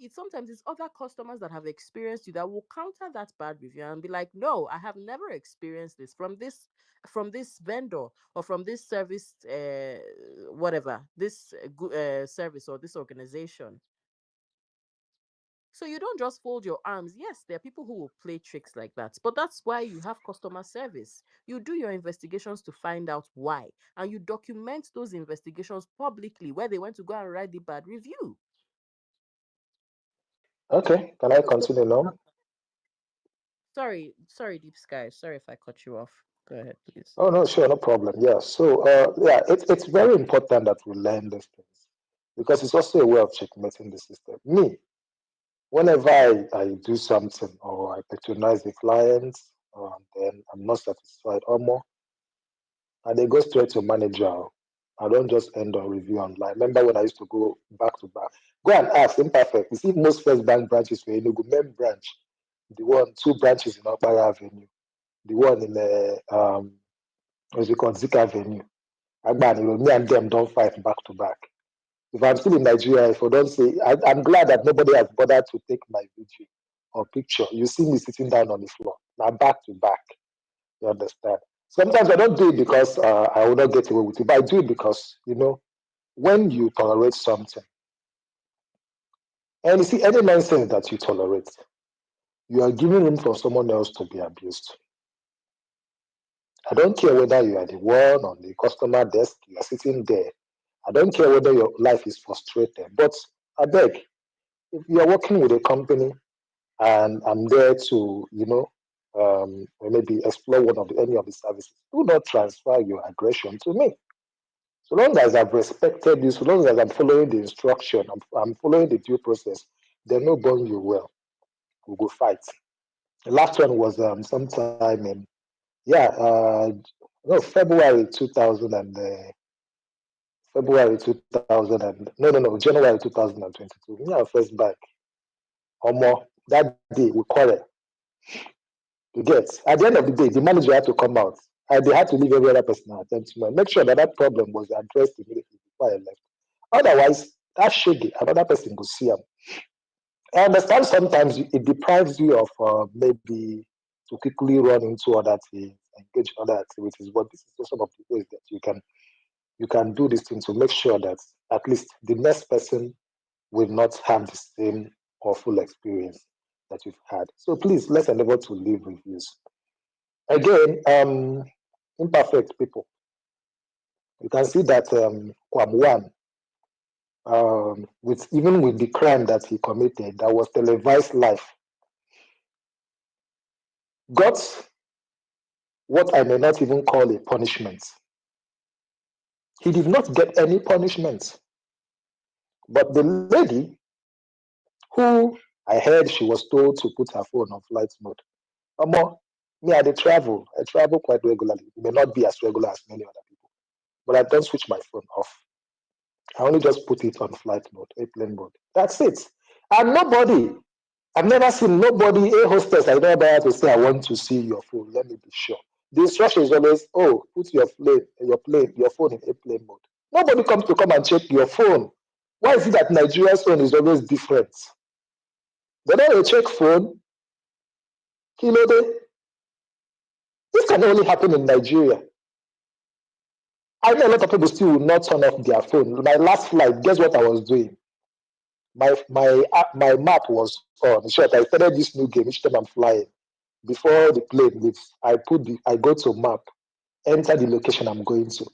sometimes it's other customers that have experienced you that will counter that bad review and be like, no, I have never experienced this from this vendor or from this service, whatever, this service or this organization. So you don't just fold your arms. Yes, there are people who will play tricks like that, but that's why you have customer service. You do your investigations to find out why, and you document those investigations publicly where they went to go and write the bad review. Okay, can I continue now? Sorry, Deep Sky. Sorry if I cut you off. Go ahead, please. Oh no, sure, no problem. Yeah. So yeah, it's very important that we learn these things because it's also a way of checkmating the system. Me, whenever I do something or I patronize the client, then I'm not satisfied or more, and they go straight to manager. I don't just end on review online. Remember when I used to go back to back? Go and ask Imperfect. You see most first bank branches for Enugu, main branch, the one, two branches in Okpara Avenue, the one in what's it called, Zika Avenue. Agbani, me and them don't fight back to back. If I'm still in Nigeria, if I don't say, I'm glad that nobody has bothered to take my video or picture. You see me sitting down on the floor, now back to back. You understand? Sometimes I don't do it because I will not get away with it, but I do it because, when you tolerate something, and you see any nonsense that you tolerate, you are giving room for someone else to be abused. I don't care whether you are the one on the customer desk, you are sitting there. I don't care whether your life is frustrated, but I beg, if you are working with a company and I'm there to, maybe explore any of the services, do not transfer your aggression to me. So long as I've respected you, so long as I'm following the instruction, I'm following the due process, they no burn you well. We'll go fight. The last one was sometime in, yeah, no, January 2022. Yeah, first back. That day we quarrel. You get, at the end of the day, the manager had to come out. And they had to leave every other person and attend to me. Make sure that problem was addressed immediately before I left. Otherwise, that shaggy, another person will see him. I understand sometimes it deprives you of maybe to quickly run into other things, engage in other activities, but this is also some of the ways that you can do this thing to make sure that at least the next person will not have the same awful experience that you've had. So please, let's endeavor to leave reviews. Again, imperfect people. You can see that KWAM 1, with the crime that he committed, that was televised live, got what I may not even call a punishment. He did not get any punishment. But the lady who I heard she was told to put her phone on flight mode. Me, I travel. I travel quite regularly. It may not be as regular as many other people, but I don't switch my phone off. I only just put it on flight mode, airplane mode. That's it. And I've never seen nobody, a hostess, I never had to say, I want to see your phone. Let me be sure. The instruction is always, put your phone in airplane mode. Nobody comes to come and check your phone. Why is it that Nigeria's phone is always different? They don't check phone. This can only happen in Nigeria. I know a lot of people still will not turn off their phone. My last flight, guess what I was doing? My map was on. In short, I started this new game each time I'm flying. Before the plane leaves, I go to map, enter the location I'm going to,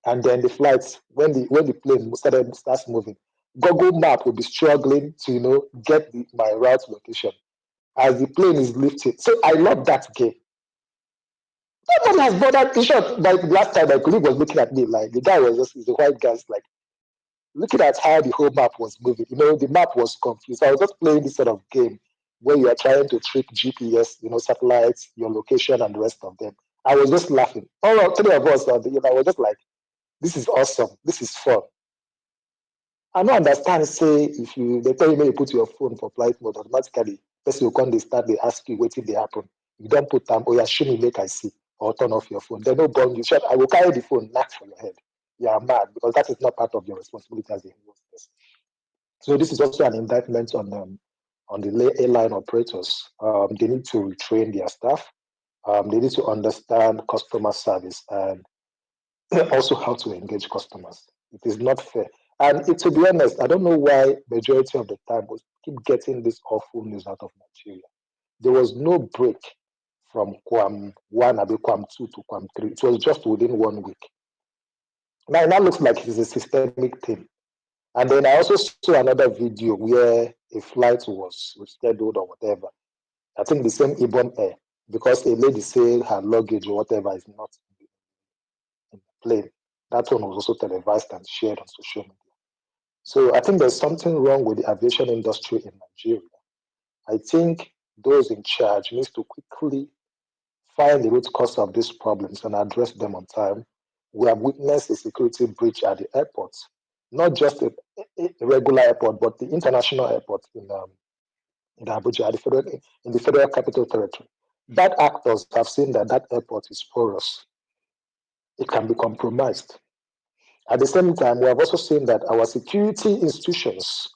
and then the flights when the plane starts moving, Google Map will be struggling to get my route location as the plane is lifting. So I love that game. Nobody has bothered. In short, like last time, my colleague was looking at me like the guy he's a white guy, like looking at how the whole map was moving. The map was confused. So I was just playing this sort of game where you are trying to trick GPS, satellites, your location, and the rest of them. I was just laughing. All three of us, I was just like, this is awesome. This is fun. I don't understand, say, if they tell you when you put your phone for flight mode, automatically, person will come, they start, they ask you, waiting, they happen. You don't put time, yeah, show me, make I see, or turn off your phone. They no burn you. I will carry the phone, knock for your head. You are mad, because that is not part of your responsibility as a hostess. So this is also an indictment on the airline operators. They need to retrain their staff. They need to understand customer service and also how to engage customers. It is not fair. And to be honest, I don't know why majority of the time we keep getting this awful news out of Nigeria. There was no break from KWAM 1, KWAM 2 to KWAM 3. It was just within 1 week. Now it now looks like it is a systemic thing. And then I also saw another video where a flight was rescheduled or whatever. I think the same Ibom Air, because a lady said her luggage or whatever is not in the plane. That one was also televised and shared on social media. So I think there's something wrong with the aviation industry in Nigeria. I think those in charge needs to quickly find the root cause of these problems and address them on time. We have witnessed a security breach at the airport, not just a regular airport, but the international airport in Abuja, in the Federal Capital Territory. Bad actors have seen that that airport is porous. It can be compromised. At the same time, we have also seen that our security institutions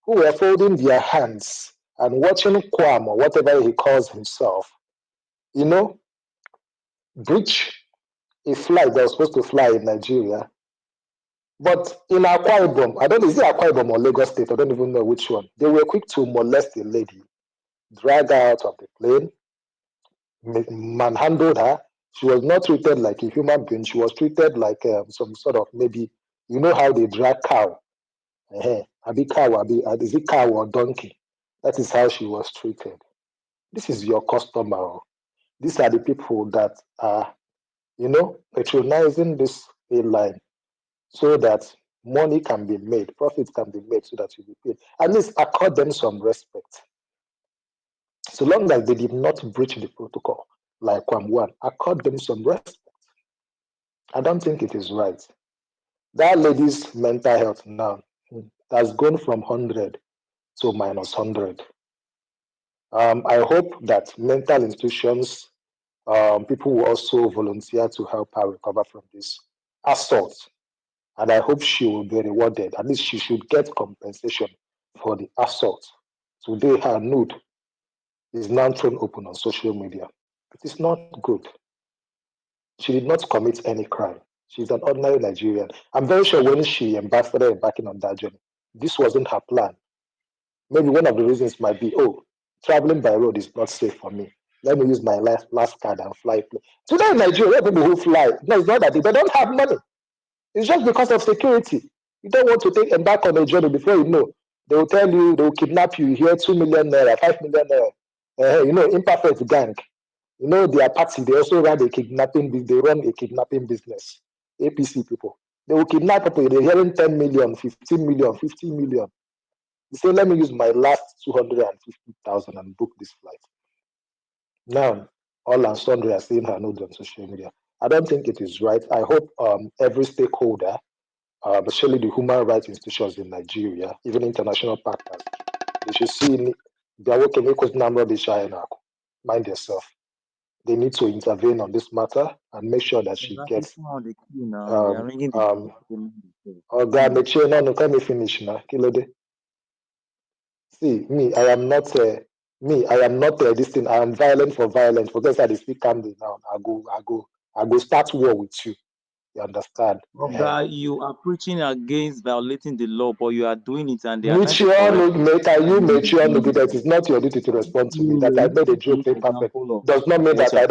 who were folding their hands and watching KWAM or whatever he calls himself, breach a flight that was supposed to fly in Nigeria. But in Akwa Ibom, I don't know, is it Akwa Ibom or Lagos State? I don't even know which one. They were quick to molest a lady, drag her out of the plane, manhandled her. She was not treated like a human being. She was treated like some sort of maybe, you know how they drag cow. Abi cow, is it cow or donkey? That is how she was treated. This is your customer. These are the people that are, patronizing this airline so that money can be made, profit can be made so that you be paid. At least accord them some respect. So long as they did not breach the protocol, like KWAM 1, accord them some respect. I don't think it is right. That lady's mental health now has gone from 100 to minus 100. I hope that mental institutions, people will also volunteer to help her recover from this assault. And I hope she will be rewarded. At least she should get compensation for the assault. Today, her nude is now thrown open on social media. It is not good. She did not commit any crime. She's an ordinary Nigerian. I'm very sure when she started embarking on that journey, this wasn't her plan. Maybe one of the reasons might be, traveling by road is not safe for me. Let me use my last card and fly. Today in Nigeria, people who fly, no, it's not that they don't have money. It's just because of security. You don't want to embark on a journey before you know. They will tell you, they will kidnap you here, 2 million naira, 5 million naira. Imperfect gang. Their party, they also run a kidnapping business. APC people. They will kidnap people, they're hearing 10 million, 15 million, 50 million. They say, let me use my last 250,000 and book this flight. Now, all and sundry are saying her nodes on social media. I don't think it is right. I hope every stakeholder, especially the human rights institutions in Nigeria, even international partners, they should see their work mind yourself. They need to intervene on this matter and make sure that she gets. On the queue now. They are ringing the let me finish now. See, I am not this thing. I am violent for violence. For this, I speak calmly now. I go start war with you. You understand? You are preaching against violating the law, but you are doing it, and they are Mature, that is not your duty to respond to me. That I made a joke imperfect does not mean that I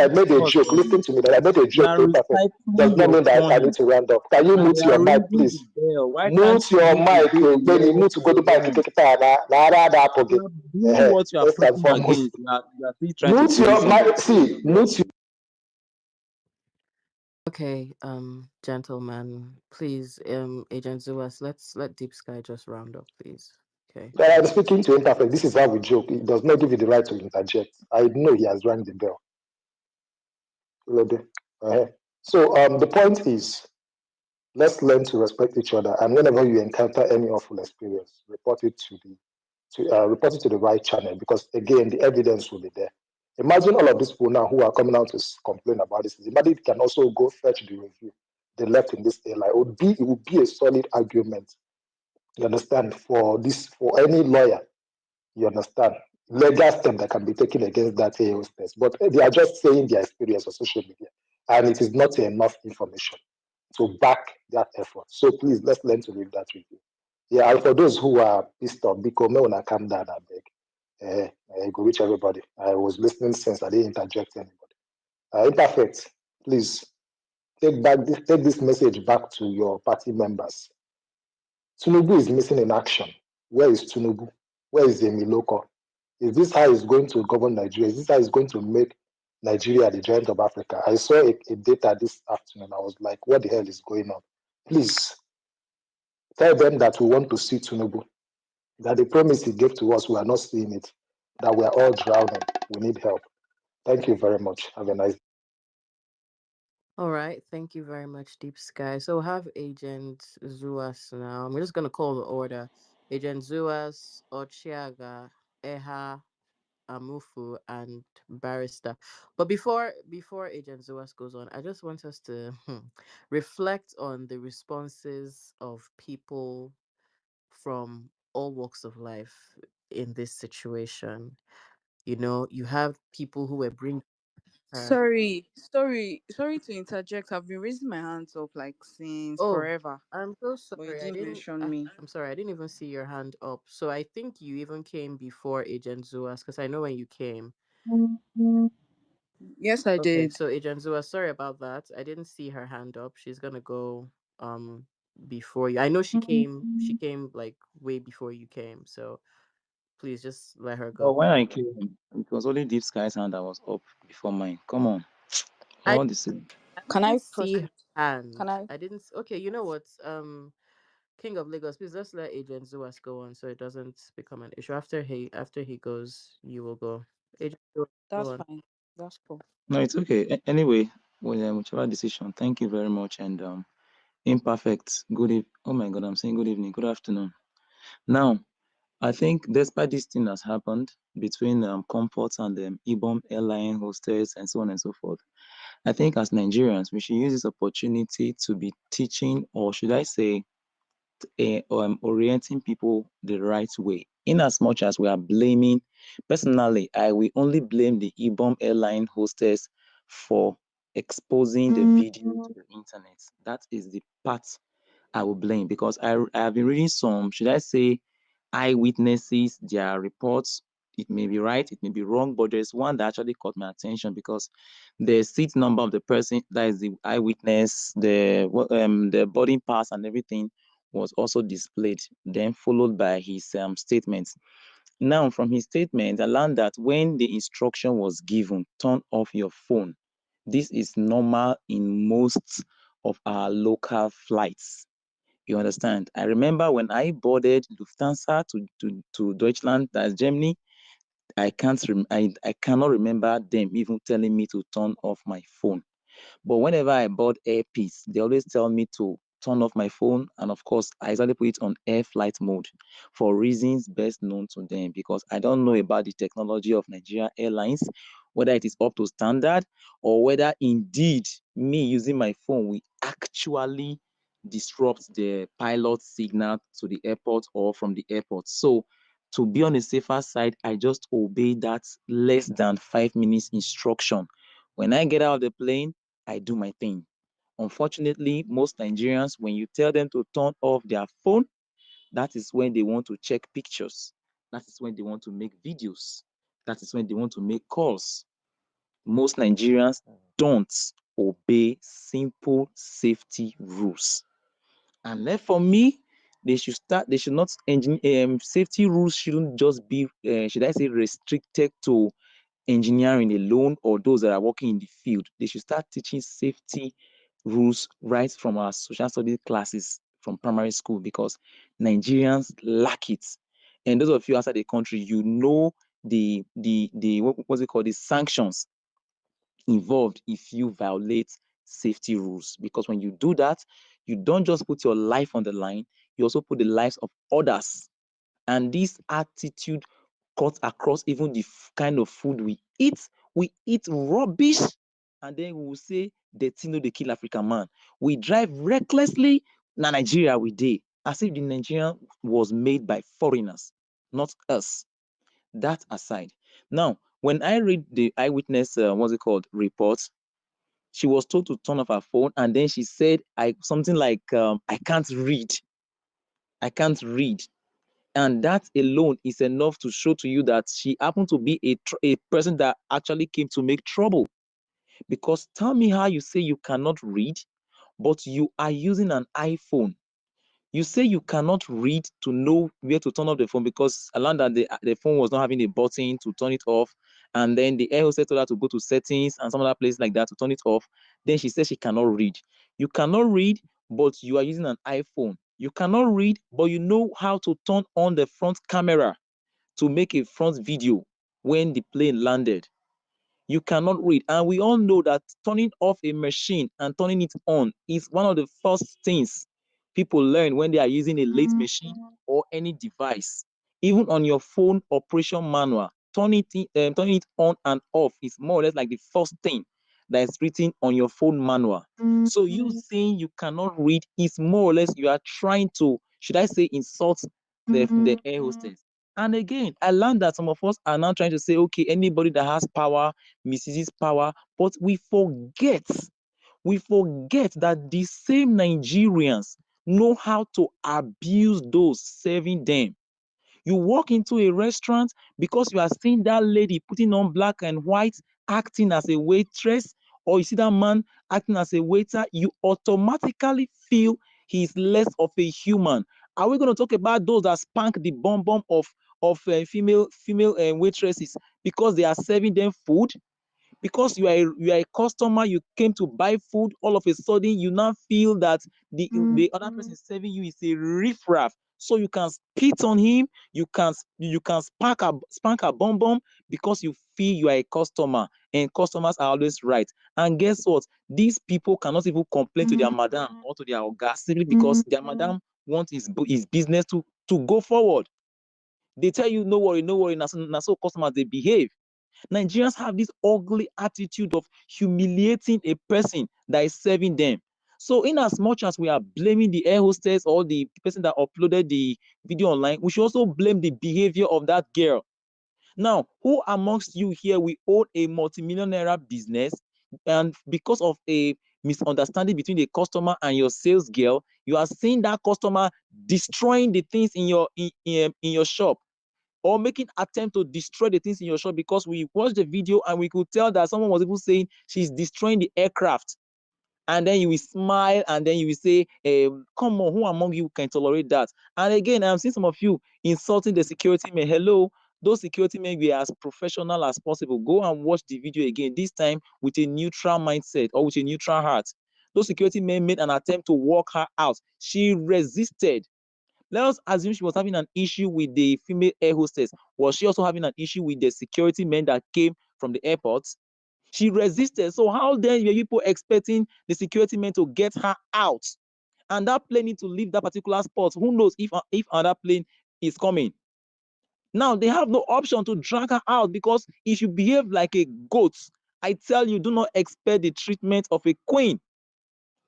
made a joke. Listen to me, that I made a joke imperfect does not mean that I need to round up. Can you mute your mic, please? Mute your mic. Then mute to go to back. Doing what you are preaching against, you are still trying mute to your mic. See, mute your. Okay, gentlemen, please, Agent Zuas, let Deep Sky just round up, please. Okay. I'm speaking to imperfect. This is how we joke. It does not give you the right to interject. I know he has rang the bell. So the point is, let's learn to respect each other. And whenever you encounter any awful experience, report it to the right channel, because again, the evidence will be there. Imagine all of these people now who are coming out to complain about this. Imagine it can also go fetch the review they left in this airline. It would be a solid argument You understand? For any lawyer, you understand? Legal step that can be taken against that air hostess. But they are just saying their experience on social media. And it is not enough information to back that effort. So please, let's learn to live that with you. Yeah, and for those who are pissed off, because me when I calm down, I beg. Go reach everybody. I was listening since I didn't interject anybody. Imperfect, please take this message back to your party members. Tinubu is missing in action. Where is Tinubu? Where is Emiloko? Is this how he's going to govern Nigeria? Is this how he's going to make Nigeria the giant of Africa? I saw a data this afternoon. I was like, what the hell is going on? Please tell them that we want to see Tinubu, that the promise he gave to us, we are not seeing it, that we are all drowning. We need help. Thank you very much. Have a nice day. All right, thank you very much, Deep Sky. So we'll have Agent Zuas now. I'm just gonna call the order: Agent Zuas, Ochiaga, Eha, Amufu, and Barrister. But before Agent Zuas goes on, I just want us to reflect on the responses of people from all walks of life in this situation. You know, you have people who were bringing her. Sorry to interject. I've been raising my hands up like since Oh, forever, I'm so but you sorry. didn't mention me. I'm sorry. I didn't even see your hand up. So I think you even came before Agent Zuas because I know when you came. Yes, I Okay, did. so Agent Zuas, sorry about that. I didn't see her hand up. She's gonna go um before you. I know she came. She came like way before you came. So please just let her But go. when I came, it was only Deep Sky's hand that was up before mine. Come on, we're I all the same. I Can didn't I see her proceed? Can hand. I? I didn't. Okay, you know what? King of Lagos, please just let Agent Zuas go on so it doesn't become an issue. After he goes, you will go. Agent Zuas, go That's on. fine. That's cool. No, it's okay. Anyway, whichever decision. Thank you very much. And imperfect. Oh my God, I'm saying good evening, good afternoon. Now, I think despite this thing has happened between Comfort and Ibom airline hostess and so on and so forth, I think as Nigerians, we should use this opportunity to be teaching, or should I say, orienting people the right way. In as much as we are blaming, personally, I will only blame the Ibom airline hostess for exposing the video to the internet. That is the part I will blame, because I have been reading some, should I say, eyewitnesses, their reports. It may be right, it may be wrong, but there's one that actually caught my attention, because the seat number of the person that is the eyewitness, the boarding pass and everything was also displayed, then followed by his statements. Now, from his statement, I learned that when the instruction was given, turn off your phone, this is normal in most of our local flights. You understand? I remember when I boarded Lufthansa to Deutschland, that's Germany, I cannot remember them even telling me to turn off my phone. But whenever I bought Airpiece, they always tell me to turn off my phone. And of course, I usually put it on air flight mode for reasons best known to them, because I don't know about the technology of Nigeria Airlines, whether it is up to standard or whether indeed me using my phone will actually disrupt the pilot signal to the airport or from the airport. So to be on the safer side, I just obey that less than 5 minutes instruction. When I get out of the plane, I do my thing. Unfortunately, most Nigerians, when you tell them to turn off their phone, that is when they want to check pictures. That is when they want to make videos. That is when they want to make calls. Most Nigerians don't obey simple safety rules. And then for me, they should not, safety rules shouldn't just be, should I say, restricted to engineering alone or those that are working in the field. They should start teaching safety rules right from our social studies classes from primary school, because Nigerians lack it. And those of you outside the country, you know the what's it called, the sanctions involved if you violate safety rules. Because when you do that, you don't just put your life on the line, you also put the lives of others. And this attitude cuts across even the kind of food we eat. We eat rubbish, and then we will say, "Dirty no dey kill African man." We drive recklessly. Na Nigeria we dey. as if the Nigerian was made by foreigners, not us. That aside, now when I read the eyewitness, what's it called, reports, she was told to turn off her phone, and then she said, "I something like I can't read, I can't read." And that alone is enough to show to you that she happened to be a person that actually came to make trouble. Because tell me how you say you cannot read, but you are using an iPhone. You say you cannot read to know where to turn off the phone, because I learned that the phone was not having a button to turn it off. And then the air hostess told her to go to settings and some other place like that to turn it off. Then she said she cannot read. You cannot read, but you are using an iPhone. You cannot read, but you know how to turn on the front camera to make a front video when the plane landed. You cannot read. And we all know that turning off a machine and turning it on is one of the first things people learn when they are using a late machine or any device. Even on your phone operation manual, turning it on and off is more or less like the first thing that is written on your phone manual. So you saying you cannot read is more or less you are trying to, should I say, insult the air hostess. And again, I learned that some of us are now trying to say, okay, anybody that has power misuses power, but we forget that the same Nigerians know how to abuse those serving them. You walk into a restaurant because you are seeing that lady putting on black and white, acting as a waitress, or you see that man acting as a waiter, you automatically feel he's less of a human. Are we going to talk about those that spank the bum bum of female waitresses because they are serving them food? Because you are a customer, you came to buy food, all of a sudden you now feel that the other person serving you is a riffraff, so you can spit on him, you can spank a bum bum because you feel you are a customer, and customers are always right. And guess what? These people cannot even complain to their madam or to their oga simply because their madam wants his business to go forward. They tell you, no worry, no worry, na so customers they behave. Nigerians have this ugly attitude of humiliating a person that is serving them. So, in as much as we are blaming the air hostess or the person that uploaded the video online, we should also blame the behavior of that girl. Now, who amongst you here we own a multi-million naira business, and because of a misunderstanding between the customer and your sales girl, you are seeing that customer destroying the things in your shop, or making attempt to destroy the things in your shop, because we watched the video and we could tell that someone was even saying she's destroying the aircraft. And then you will smile and then you will say, come on, who among you can tolerate that? And again, I'm seeing some of you insulting the security men. Hello, those security men were as professional as possible. Go and watch the video again, this time with a neutral mindset or with a neutral heart. Those security men made an attempt to walk her out. She resisted. Let us assume she was having an issue with the female air hostess. Was she also having an issue with the security men that came from the airport? She resisted. So how then were people expecting the security men to get her out? And that plane need to leave that particular spot. Who knows if another plane is coming? Now they have no option to drag her out, because if you behave like a goat, I tell you, do not expect the treatment of a queen.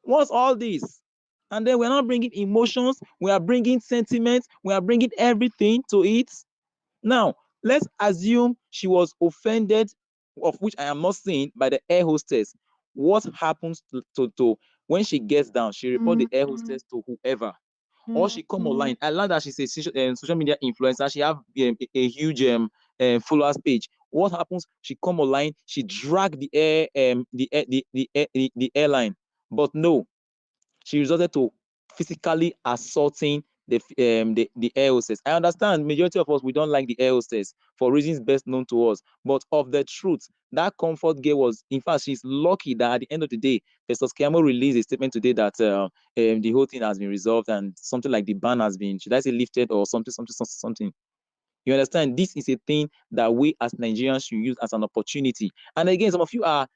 What's all this? And then we're not bringing emotions, we are bringing sentiments, we are bringing everything to it. Now, let's assume she was offended, of which I am not saying, by the air hostess. What happens to when she gets down? She report the air hostess to whoever, or she come online. I learned that she's a social media influencer. She have a huge followers page. What happens? She come online. She drag the airline, but no, she resorted to physically assaulting the air hostess. I understand majority of us, we don't like the air hostess for reasons best known to us. But of the truth, that comfort girl was, in fact, she's lucky that at the end of the day, Festus Keyamo released a statement today that the whole thing has been resolved and something like the ban has been, should I say, lifted or something. You understand? This is a thing that we as Nigerians should use as an opportunity. And again, some of you are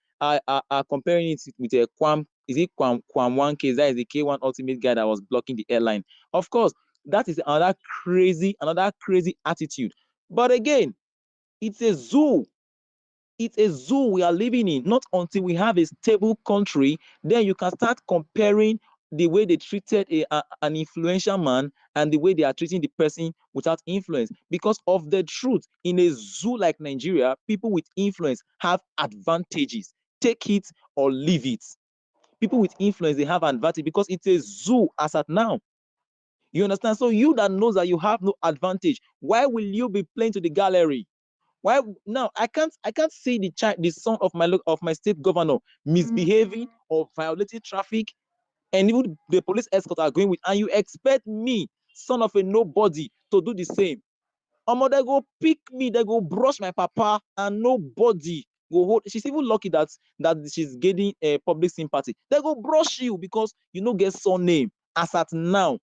comparing it with a KWAM. Is it KWAM 1 case? That is the K1 ultimate guy that was blocking the airline. Of course, that is another crazy attitude. But again, it's a zoo. It's a zoo we are living in. Not until we have a stable country, then you can start comparing the way they treated an influential man and the way they are treating the person without influence. Because of the truth, in a zoo like Nigeria, people with influence have advantages. Take it or leave it. People with influence, they have advantage because it's a zoo as at now. You understand? So you that knows that you have no advantage, why will you be playing to the gallery? Why now? I can't see the son of my state governor misbehaving or violating traffic, and even the police escort are going with, and you expect me, son of a nobody, to do the same. They go pick me, they go brush my papa, and nobody go hold. She's even lucky that she's getting a public sympathy. They go brush you because you no get surname as at now.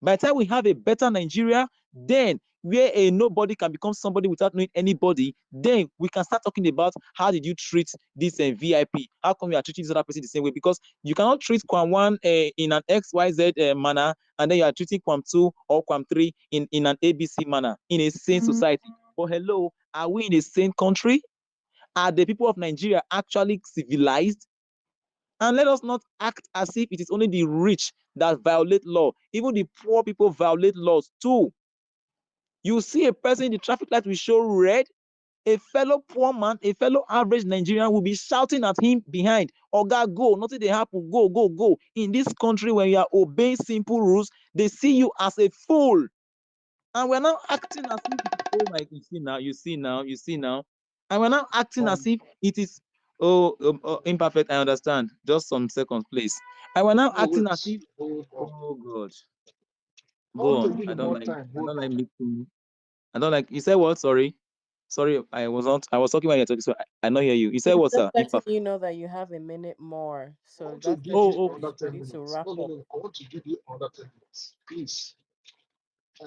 By the time we have a better Nigeria, then where a nobody can become somebody without knowing anybody, then we can start talking about how did you treat this VIP? How come you are treating this other person the same way? Because you cannot treat KWAM 1 in an XYZ manner, and then you are treating KWAM 2 or KWAM 3 in an ABC manner in a sane society. But hello, are we in a sane country? Are the people of Nigeria actually civilized? And let us not act as if it is only the rich that violate law. Even the poor people violate laws too. You see a person in the traffic light will show red, a fellow poor man, a fellow average Nigerian will be shouting at him behind, Oga, go, nothing they happen, go, go, go. In this country, when you are obeying simple rules, they see you as a fool. And we're now acting as if, oh my, you see now. And we're now acting as if it is, imperfect. I understand. Just some seconds, please. And we're now No, acting wait. as if, Hold on. oh God, I go want to on. give I you don't more like, time. I Hold don't like on. mixing. I don't like, you said what? Sorry, I was not, I was talking while you're talking, so I not hear you. You said He's what, just sir? letting Imperfect. you know that you have a minute more. I So want to that's give when you Oh, he's another 10 ready to minutes. wrap No, no, up. no. I want to give you another 10 minutes. Please.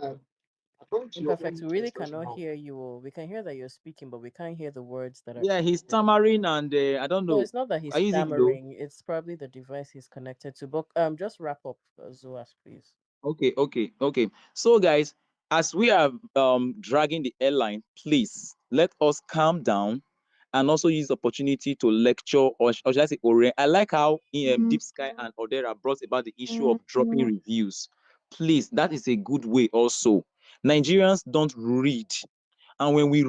Um, according to your Imperfect. own We really expression cannot now, hear you. Oh. We can hear that you're speaking, but we can't hear the words that are yeah, coming he's through. stammering and I don't No, know. it's not that Are he's you using Glow? stammering. It's probably the device he's connected to. But just wrap up, Zoas, please. Okay. So, guys, as we are dragging the airline, please let us calm down and also use the opportunity to lecture, or should I say, orient. I like how Deep Sky and Odera brought about the issue of dropping reviews. Please, that is a good way also. Nigerians don't read. And when we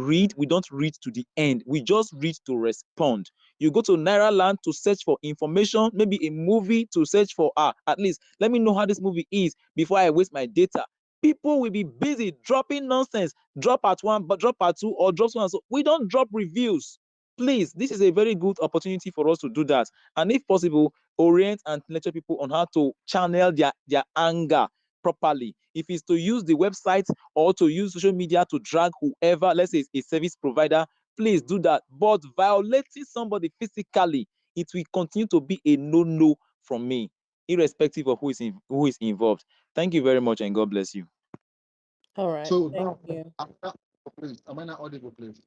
don't read to the end. We just read to respond. You go to Naira Land to search for information, maybe a movie to search for, at least let me know how this movie is before I waste my data. People will be busy dropping nonsense, drop at one, but drop at two, or drop so and so. We don't drop reviews. Please, this is a very good opportunity for us to do that. And if possible, orient and lecture people on how to channel their anger properly. If it's to use the website or to use social media to drag whoever, let's say a service provider, please do that. But violating somebody physically, it will continue to be a no-no from me, irrespective of who is involved. Thank you very much, and God bless you. All right. so Thank now, you. please, am I not audible, please?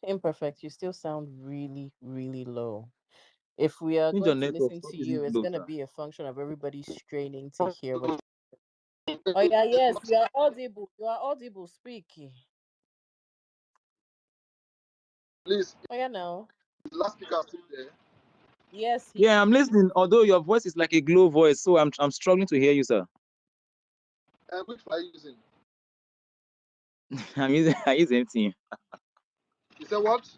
Imperfect. You still sound really, really low. If we are Change going your to network. listen Stop to using you, it's Glow, going to sir. be a function of everybody straining to hear what. Oh yeah, yes, you are audible. You are audible. Speak. Please, Oh yeah, now. the last speaker still there. Yes, he. Yeah, I'm listening. Although your voice is like a Glow voice, so I'm struggling to hear you, sir. Which one are you using? I use MTN. You said what?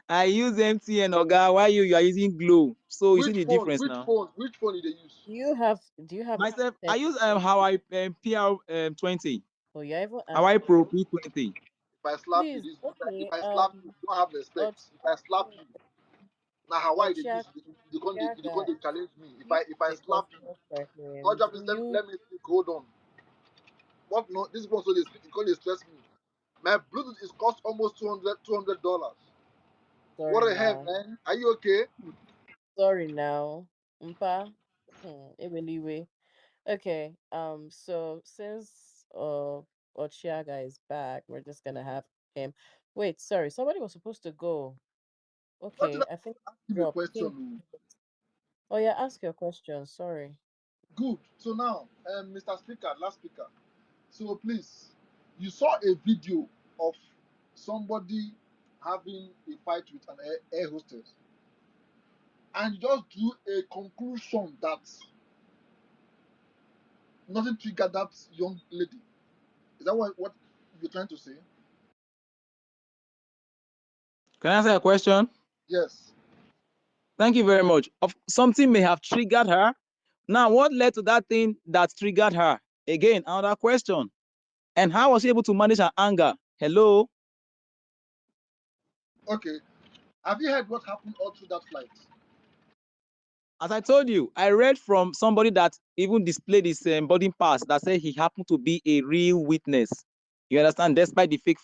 I use MTN, Oga. Why you are using Glow? So you see Which the phone? difference Which now. phone? Which phone did they use? Do you have? Do you have? Myself, I Access? use Hawaii PR 20. Oh, you're even asking. Hawaii Pro P20. If I slap you, Please, this. If okay. I slap you, you don't have Ot, respect. If I slap you, now Hawaii they use. Ochiaga, They can't they challenge me. If you I have a slap you, question for him. Roger, Do please you? let me speak. Hold on. What no? This one so they speak. Because they stress me. My Bluetooth is cost almost $200. What Sorry the hell, now. man? Are you okay? Sorry now. Mpa. Anyway. Okay. So since Ochiaga is back, we're just gonna have him. Wait. Sorry. Somebody was supposed to go. What did Okay. I I think ask him a drop question? King. Oh? Oh yeah. Ask your question. Sorry. Good. So now, Mr. Speaker, last speaker. So please, you saw a video of somebody having a fight with an air hostess, and you just drew a conclusion that nothing triggered that young lady. Is that what you're trying to say? Can I answer a question? Yes. Thank you very much. Something may have triggered her. Now, what led to that thing that triggered her? Again, another question. And how was she able to manage her anger? Hello? Okay. Have you heard what happened all through that flight? As I told you, I read from somebody that even displayed his boarding pass that said he happened to be a real witness. You understand? Despite the fake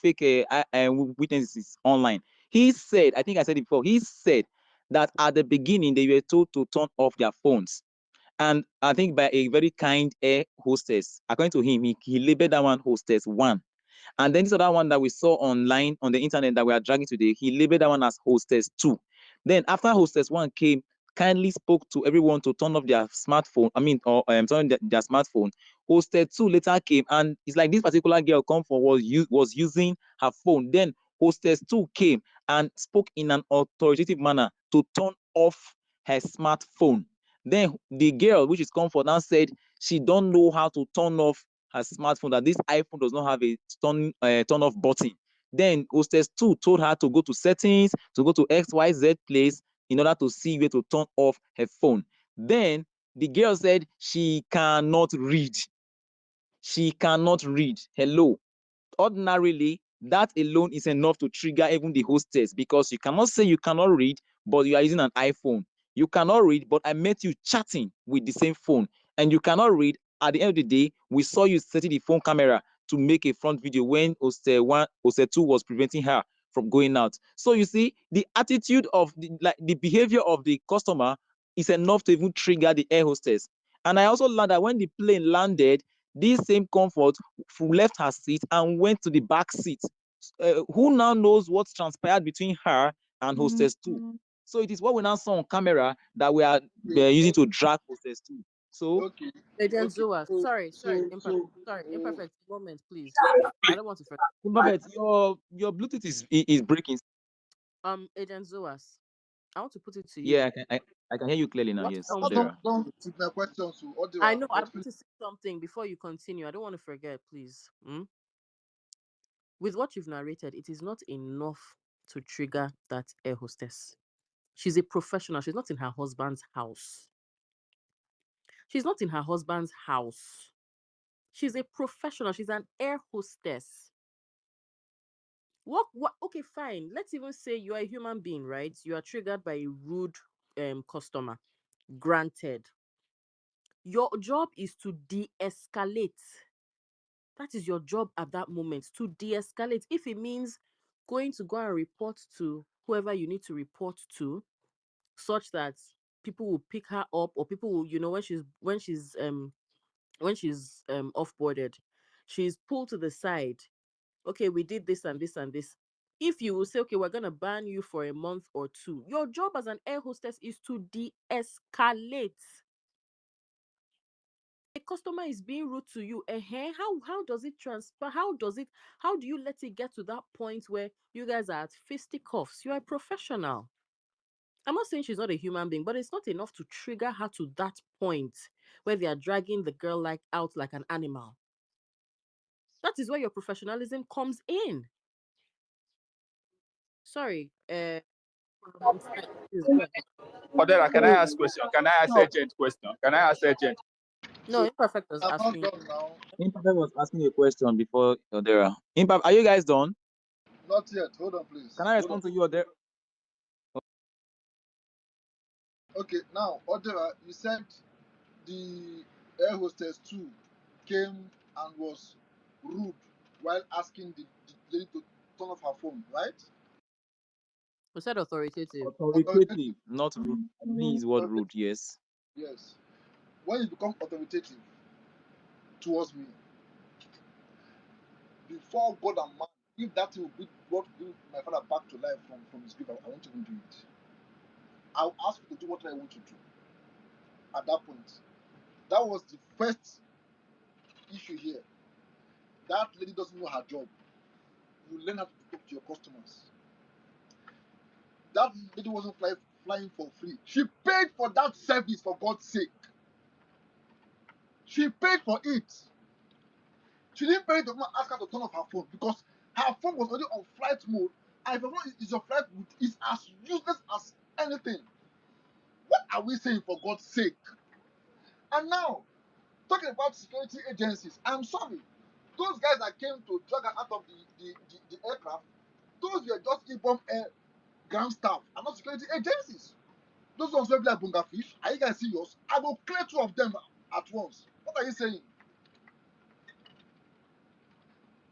witnesses online. He said, I think I said it before, he said that at the beginning they were told to turn off their phones. And I think by a very kind air hostess, according to him, he labeled that one hostess one. And then this other one that we saw online on the internet that we are dragging today, he labeled that one as hostess 2. Then after hostess 1 came, kindly spoke to everyone to turn off their smartphone. Turn their smartphone. Hostess 2 later came, and it's like this particular girl come for was using her phone. Then hostess 2 came and spoke in an authoritative manner to turn off her smartphone. Then the girl, which is Comfort, now said she don't know how to turn off her smartphone, that this iPhone does not have a turn off button. Then hostess 2 told her to go to settings, to go to XYZ place in order to see where to turn off her phone. Then the girl said she cannot read. She cannot read. Hello. Ordinarily, that alone is enough to trigger even the hostess, because you cannot say you cannot read, but you are using an iPhone. You cannot read, but I met you chatting with the same phone. And you cannot read. At the end of the day, we saw you setting the phone camera to make a front video when hostess 2 was preventing her from going out. So you see, the attitude of the behavior of the customer is enough to even trigger the air hostess. And I also learned that when the plane landed, this same Comfort left her seat and went to the back seat. Who now knows what transpired between her and hostess 2? So it is what we now saw on camera that we are using to drag hostess 2. So Okay. Agent Okay. Zua, So sorry, imperfect moment, please. I don't want to forget. Imperfect, your Bluetooth is breaking. Agent Zuas, I want to put it to you. Yeah, I can hear you clearly now. What Yes, comes Odera. don't put my questions to I Odira. know I But want to say something before you continue. I don't want to forget, please. With what you've narrated, it is not enough to trigger that air hostess. She's a professional. She's not in her husband's house. She's not in her husband's house. She's a professional. She's an air hostess. What okay, fine. Let's even say you are a human being, right? You are triggered by a rude customer. Granted. Your job is to de-escalate. That is your job at that moment, to de-escalate. If it means going to go and report to whoever you need to report to, such that people will pick her up, or people will, when she's off boarded, she's pulled to the side. Okay, we did this and this and this. If you will say, okay, we're gonna ban you for a month or two, your job as an air hostess is to de-escalate. A customer is being rude to you, how does it transfer? How do you let it get to that point where you guys are at fisticuffs? You are a professional. I'm not saying she's not a human being, but it's not enough to trigger her to that point where they are dragging the girl out like an animal. That is where your professionalism comes in. Sorry, please go ahead. Odera, can I ask question? Can I ask No, agent question? Can I ask agent? no, so imperfect was I'm not asking. done now. Imperfect was asking a question before Odera. Imperfect, are you guys done? Not yet. Hold on, please. Can I Hold on. respond to you, Odera? Okay, now Odira, you said the air hostess too came and was rude while asking the lady to turn off her phone, right? We said authoritative. Authoritative. Authoritative, not rude. I mean his word Okay. rude, yes. Yes. When you become authoritative towards me, before God and man, if that will be what will bring my father back to life from his grave, I won't even do it. I'll ask you to do what I want to do at that point. That was the first issue here. That lady doesn't know her job. You learn how to talk to your customers. That lady wasn't flying for free. She paid for that service, for God's sake. She paid for it. She didn't pay to ask her to turn off her phone because her phone was already on flight mode. And if your phone is on flight mode, it's as useless as anything. What are we saying, for God's sake? And now, talking about security agencies, I'm sorry. Those guys that came to drag her out of the aircraft, those were just IBOM air ground staff and not security agencies. Those ones were like bunga fish. Are you guys serious? I will clear 2 of them at once. What are you saying?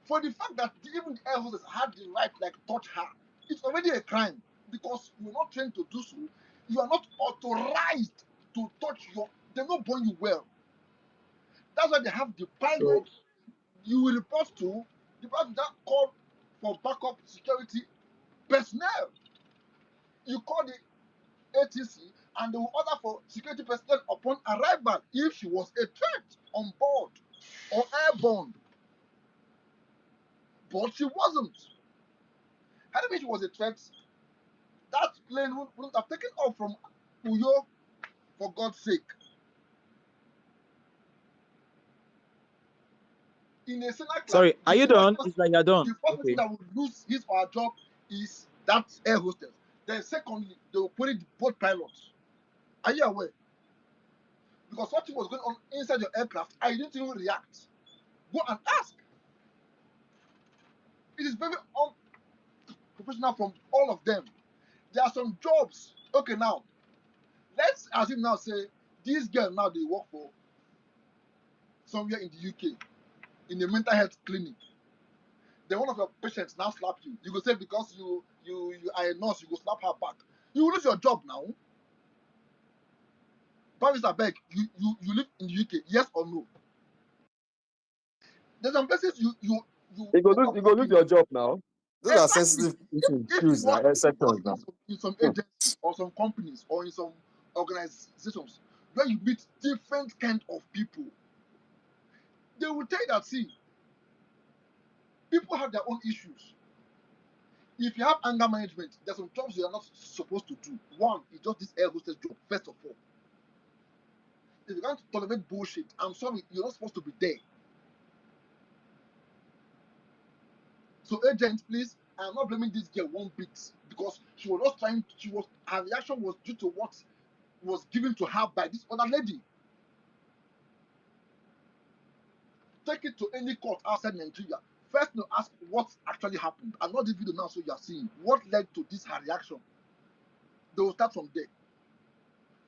For the fact that even the air hostess had the right like touch her, it's already a crime because you're not trained to do so. You are not authorized to touch your. They're not born you well. That's why they have the So pilot. You will report to the person that call for backup security personnel. You call the ATC and they will order for security personnel upon arrival if she was a threat on board or airborne. But she wasn't. Had it been she was a threat, that plane wouldn't have taken off from Uyo, for God's sake. In a scenario like Sorry, are you done? It's like you're done. the first person Okay. that would lose his or her job is that air hostess. Then secondly, they will put it both pilots. Are you aware? Because something was going on inside your aircraft, I didn't even react. Go and ask. It is very unprofessional from all of them. There are some jobs. Okay, now let's assume now say this girl now they work for somewhere in the UK in a mental health clinic. Then one of your patients now slap you. You go say because you are a nurse, you go slap her back. You will lose your job now. Paris abeg, you live in the UK, yes or no? There's some places you end up You go lose working. your job now. Those are Exactly. sensitive If you issues now, work sectors now. in some Hmm. agencies or some companies or in some organizations where you meet different kind of people, they will tell you that see, people have their own issues. If you have anger management, there's some jobs you are not supposed to do. One is just this air hostess job, first of all. If you can't tolerate bullshit, I'm sorry, you're not supposed to be there. So, agent, please, I'm not blaming this girl one bit because she was not trying. Her reaction was due to what was given to her by this other lady. Take it to any court outside Nigeria. First, no, ask what actually happened, and not this video now. So you are seeing what led to this her reaction. They will start from there.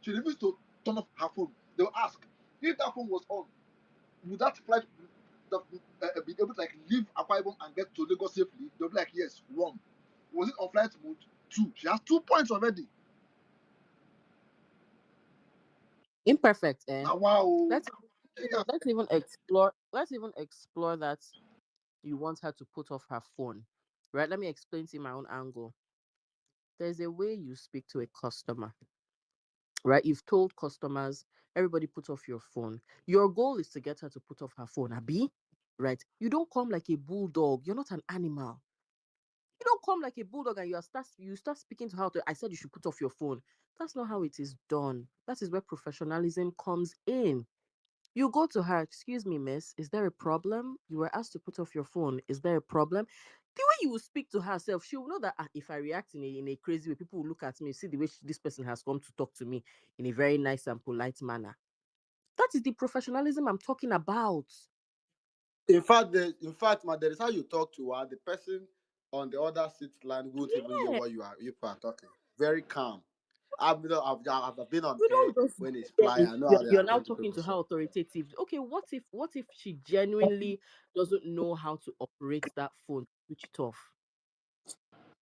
She refused to turn off her phone. They will ask if that phone was on. Would that flight be able to like leave Akwa Ibom and get to Lagos safely? They'll be like, yes. One, was it on flight mode? Two, she has 2 points already. Imperfect, eh? Now, wow. Let's even explore. Let's even explore that you want her to put off her phone, right? Let me explain to you my own angle. There's a way you speak to a customer, right? You've told customers, everybody put off your phone. Your goal is to get her to put off her phone, Abi, right? You don't come like a bulldog. You're not an animal. You don't come like a bulldog and you start speaking to her. I said you should put off your phone. That's not how it is done. That is where professionalism comes in. You go to her, excuse me, miss, is there a problem? You were asked to put off your phone. Is there a problem? The way you will speak to herself, she will know that if I react in a crazy way, people will look at me, see the way this person has come to talk to me in a very nice and polite manner. That is the professionalism I'm talking about. In fact, there is how you talk to her. The person on the other seat line won't even hear Yeah, what you are talking. Very calm. I've been on you air don't just when it's there flying. is I know how they you're now attend to talking people. to her So authoritatively. Okay, what if she genuinely doesn't know how to operate that phone, switch it off?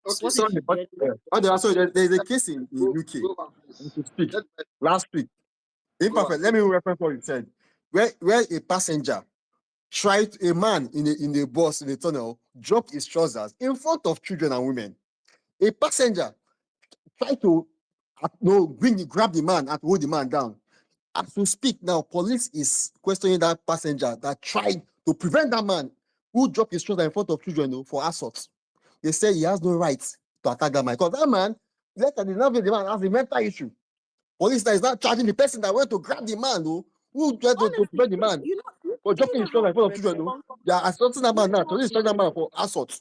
Okay, What if Sorry, she but genuinely also there's a case in go UK. go back, I please. could speak Let last week. go back. Imperfect. Let me reference what you said. Where a passenger a man in a bus in a tunnel dropped his trousers in front of children and women. A passenger tried to grab the man and hold the man down. As we speak now, police is questioning that passenger that tried to prevent that man who dropped his trousers in front of children for assault. They say he has no right to attack that man because that man, later the man has a mental issue. Police is not charging the person that went to grab the man Who tried to Honestly, prevent the man for do you dropping know his shoulder how in front of children? No? They are assaulting that do you man know now. how Today, is charging that man for assault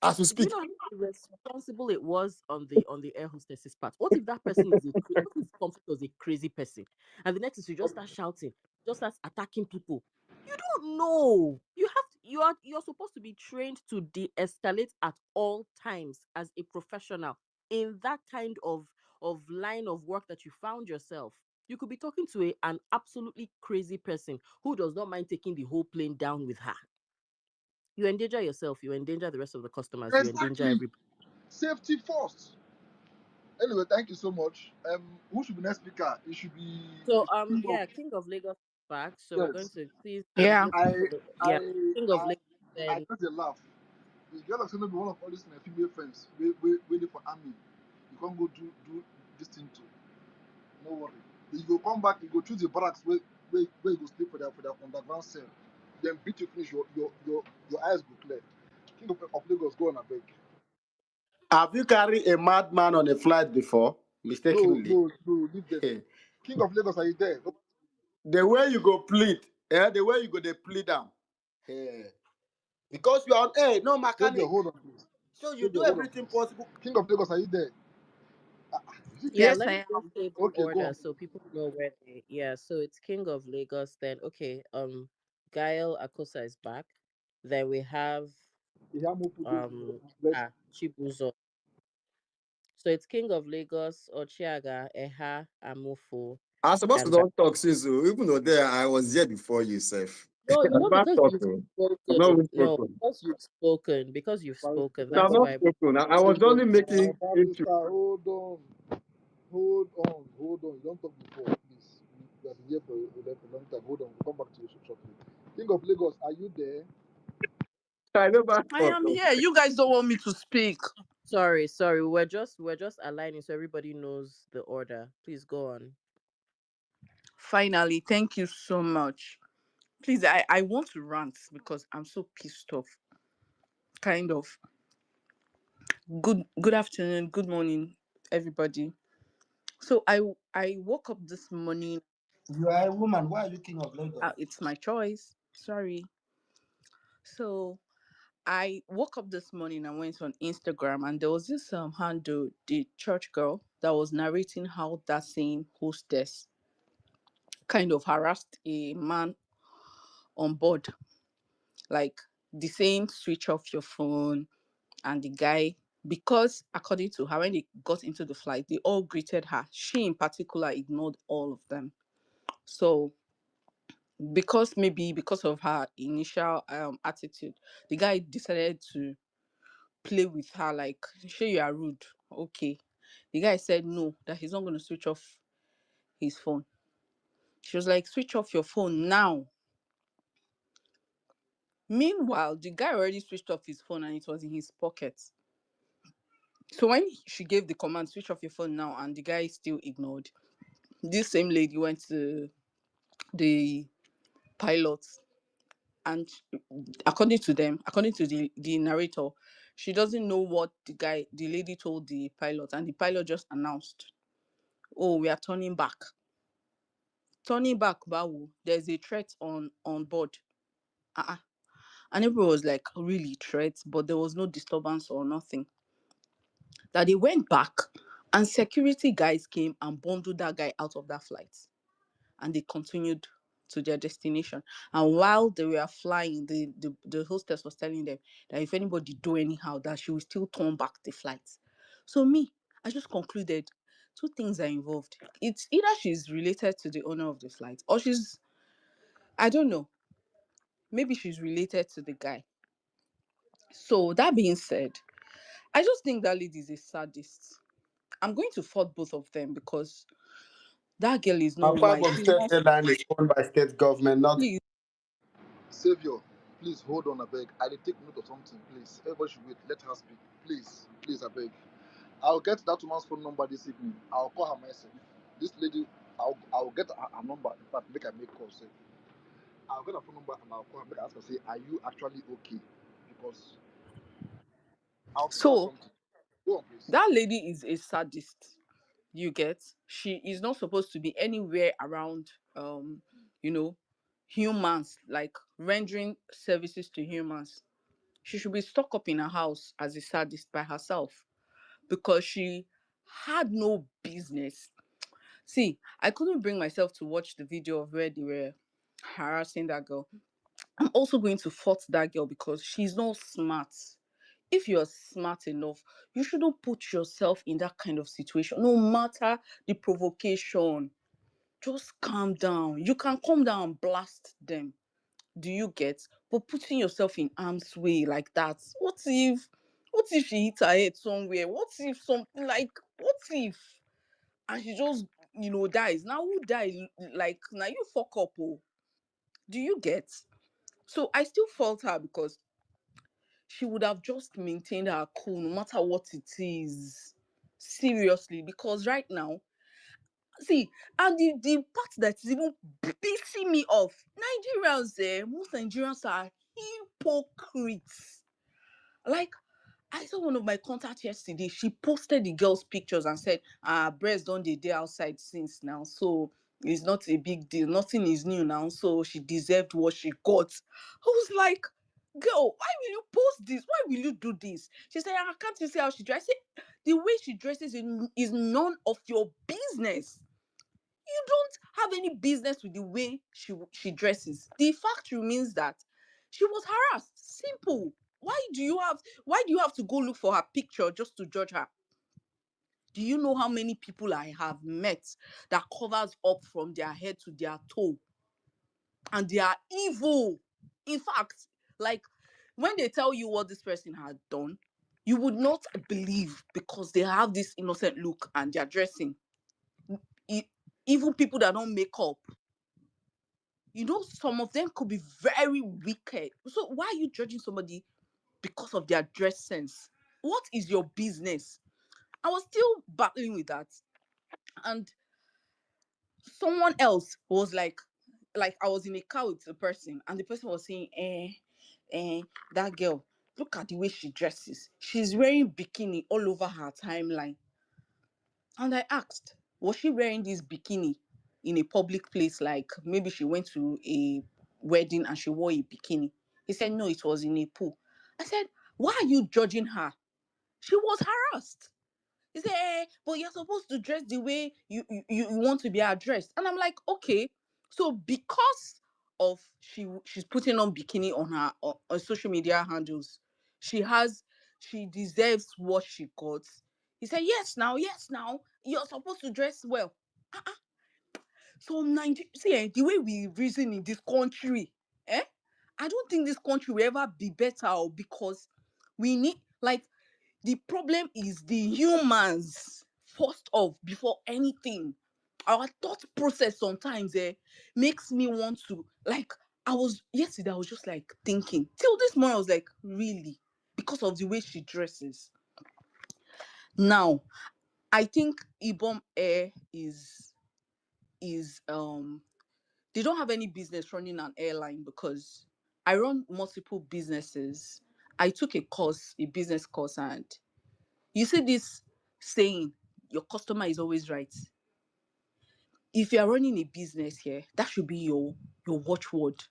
as we do you speak. know how irresponsible it was on the air hostess's part? What if that person is what if Comfort was a crazy person, and the next is you just start shouting, just start attacking people? You don't know. You're supposed to be trained to de-escalate at all times as a professional in that kind of line of work that you found yourself. You could be talking to an absolutely crazy person who does not mind taking the whole plane down with her. You endanger yourself, you endanger the rest of the customers, you endanger Exactly. everybody. Safety first. Anyway, thank you so much. Who should be next speaker? It should be So King of, yeah, King of Lagos is back. So we're going yes. to please Yeah. listen I to the I King of I Lagos I then. just a laugh. The girl of saying be one of all these my female friends waiting for army. You can't go do this thing too. No worry. You go come back, you go choose the barracks where you go sleep for their underground cell. Then beat you finish your eyes go clear. King of Lagos, go on a break. Have you carried a madman on a flight before? No, Mistakenly. no, no, leave them. Eh, King of Lagos, are you there? the way you go plead, the way you go they plead them. Because you are no Savior, mechanic. hold on, please. So you Savior, do hold on, everything please. possible. King of Lagos, are you there? Is it King Yeah, of Yes, let me I just am. say the Okay, go order on, so please. people know where they so it's King of Lagos then. Okay, Gail Akosa is back. Then we have Ihamu Pudu, bless. Chibuzo. So it's King of Lagos, Ochiaga, Eha, Amufo, I'm supposed to and don't talk since, even though there I was here before you, Seth. no, I've not because talked you've to. I've not spoken. even No, spoken. because you've spoken. No, I've That's Barrister, not why. spoken. I was Single. only making barrister, intro. hold on. You don't talk before, please. You have been here for a long time. Hold on, we'll come back to you shortly. King of Lagos, are you there? I never I talk. am here. You guys don't want me to speak. Sorry. We're just aligning so everybody knows the order. Please go on. Finally, thank you so much. Please, I want to rant because I'm so pissed off. Kind of. Good afternoon, good morning, everybody. So I woke up this morning. You are a woman. Why are you king of Lagos? It's my choice. Sorry. So I woke up this morning and went on Instagram, and there was this handle, the church girl, that was narrating how that same hostess kind of harassed a man on board, like the saying switch off your phone, and the guy, because according to her, when they got into the flight, they all greeted her. She in particular ignored all of them. So because of her initial attitude, the guy decided to play with her, like, sure, you are rude. Okay. The guy said no, that he's not going to switch off his phone. She was like, switch off your phone now. Meanwhile, the guy already switched off his phone and it was in his pocket. So when she gave the command, switch off your phone now, and the guy still ignored, this same lady went to the pilot, and according to the narrator, she doesn't know what the lady told the pilot, and the pilot just announced, oh, we are turning back. Turning back, Bawu, there's a threat on board. Uh-uh. And everyone was like, really, threat? But there was no disturbance or nothing. That they went back, and security guys came and bundled that guy out of that flight. And they continued to their destination. And while they were flying, the hostess was telling them that if anybody do anyhow, that she will still turn back the flight. So me, I just concluded two things are involved. It's either she's related to the owner of the flight, or I don't know, maybe she's related to the guy. So that being said, I just think that lady is a sadist. I'm going to fault both of them because that girl is not Apart wise. from She's state not. airline is owned by state government, not Please. Savior, please hold on, I beg. I will take note of something, please. Everybody should wait. Let her speak. Please, I beg. I'll get that woman's phone number this evening. I'll call her myself. This lady, I'll get her number. In fact, make I make call. Say, I'll get her phone number and I'll call her. Make I ask her, say, are you actually okay? Because I'll figure out So something. Go on, please. that lady is a sadist. You get? She is not supposed to be anywhere around humans, like rendering services to humans. She should be stuck up in her house as a sadist by herself because she had no business. See, I couldn't bring myself to watch the video of where they were harassing that girl. I'm also going to fault that girl because she's not smart. If you're smart enough, you shouldn't put yourself in that kind of situation, no matter the provocation. Just calm down. You can calm down and blast them. Do you get? But putting yourself in harm's way like that, what if she hit her head somewhere? What if something like what if and she just dies? Now who dies? Like now you fuck up, oh. Do you get? So I still fault her because she would have just maintained her cool no matter what it is. Seriously, because right now, see, and the part that is even pissing me off, Nigerians, most Nigerians are hypocrites. Like, I saw one of my contacts yesterday. She posted the girl's pictures and said, breast don't they day outside since now. So it's not a big deal. Nothing is new now. So she deserved what she got. I was like, girl, why will you post this? Why will you do this? She said, can't you see how she dresses? The way she dresses is none of your business. You don't have any business with the way she dresses. The fact remains that she was harassed. Simple. Why do you have to go look for her picture just to judge her? Do you know how many people I have met that covers up from their head to their toe and they are evil? In fact, like when they tell you what this person had done, you would not believe because they have this innocent look and they're dressing. E- Even people that don't make up, some of them could be very wicked. So why are you judging somebody because of their dress sense? What is your business? I was still battling with that. And someone else was like I was in a car with a person, and the person was saying, that girl, look at the way she dresses. She's wearing bikini all over her timeline. And I asked, was she wearing this bikini in a public place? Like maybe she went to a wedding and she wore a bikini. He said, no, it was in a pool. I said, why are you judging her? She was harassed. He said, but you're supposed to dress the way you want to be addressed. And I'm like, okay, so because of she's putting on bikini on her on social media handles, she deserves what she got. He said, yes, now, you're supposed to dress well. Uh-uh. So Nigeria, see, the way we reason in this country, eh? I don't think this country will ever be better because we need like the problem is the humans first off before anything. Our thought process sometimes makes me want to like yesterday I was just like thinking till this morning I was like really because of the way she dresses. Now I think Ibom Air is they don't have any business running an airline because I run multiple businesses. I took a business course, and you see this saying, your customer is always right. If you are running a business here, that should be your watchword.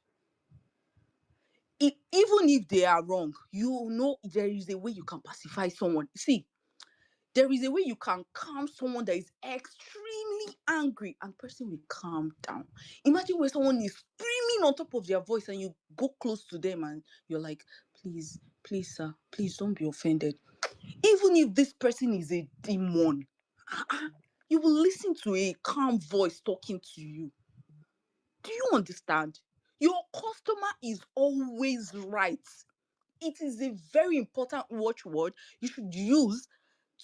Even if they are wrong, you know there is a way you can pacify someone. See, there is a way you can calm someone that is extremely angry and person will calm down. Imagine when someone is screaming on top of their voice and you go close to them and you're like, please, sir, please don't be offended. Even if this person is a demon, you will listen to a calm voice talking to you. Do you understand? Your customer is always right. It is a very important watchword you should use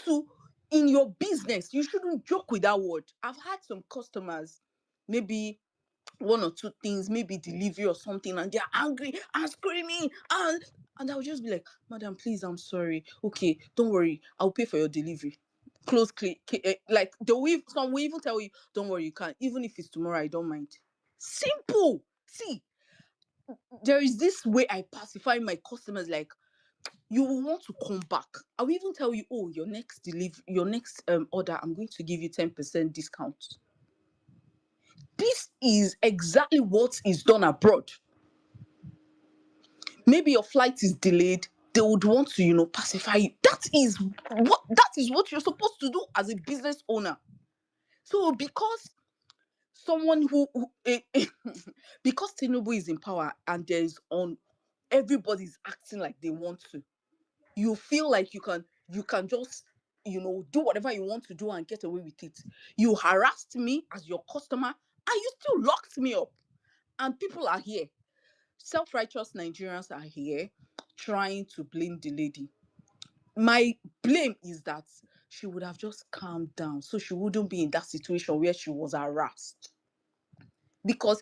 to in your business. You shouldn't joke with that word. I've had some customers, maybe one or two things, maybe delivery or something, and they're angry and screaming and I'll just be like, madam, please, I'm sorry. Okay, don't worry, I'll pay for your delivery. Close click. Like some will even tell you, don't worry, you can. Even if it's tomorrow, I don't mind. Simple. See, there is this way I pacify my customers. Like, you will want to come back. I will even tell you, oh, your next order, I'm going to give you 10% discount. This is exactly what is done abroad. Maybe your flight is delayed, they would want to, pacify you. That is what you're supposed to do as a business owner. So because someone because Tinubu is in power and everybody's acting like they want to, you feel like you can just do whatever you want to do and get away with it. You harassed me as your customer and you still locked me up. And people are here, self-righteous Nigerians are here trying to blame the lady. My blame is that she would have just calmed down so she wouldn't be in that situation where she was harassed. Because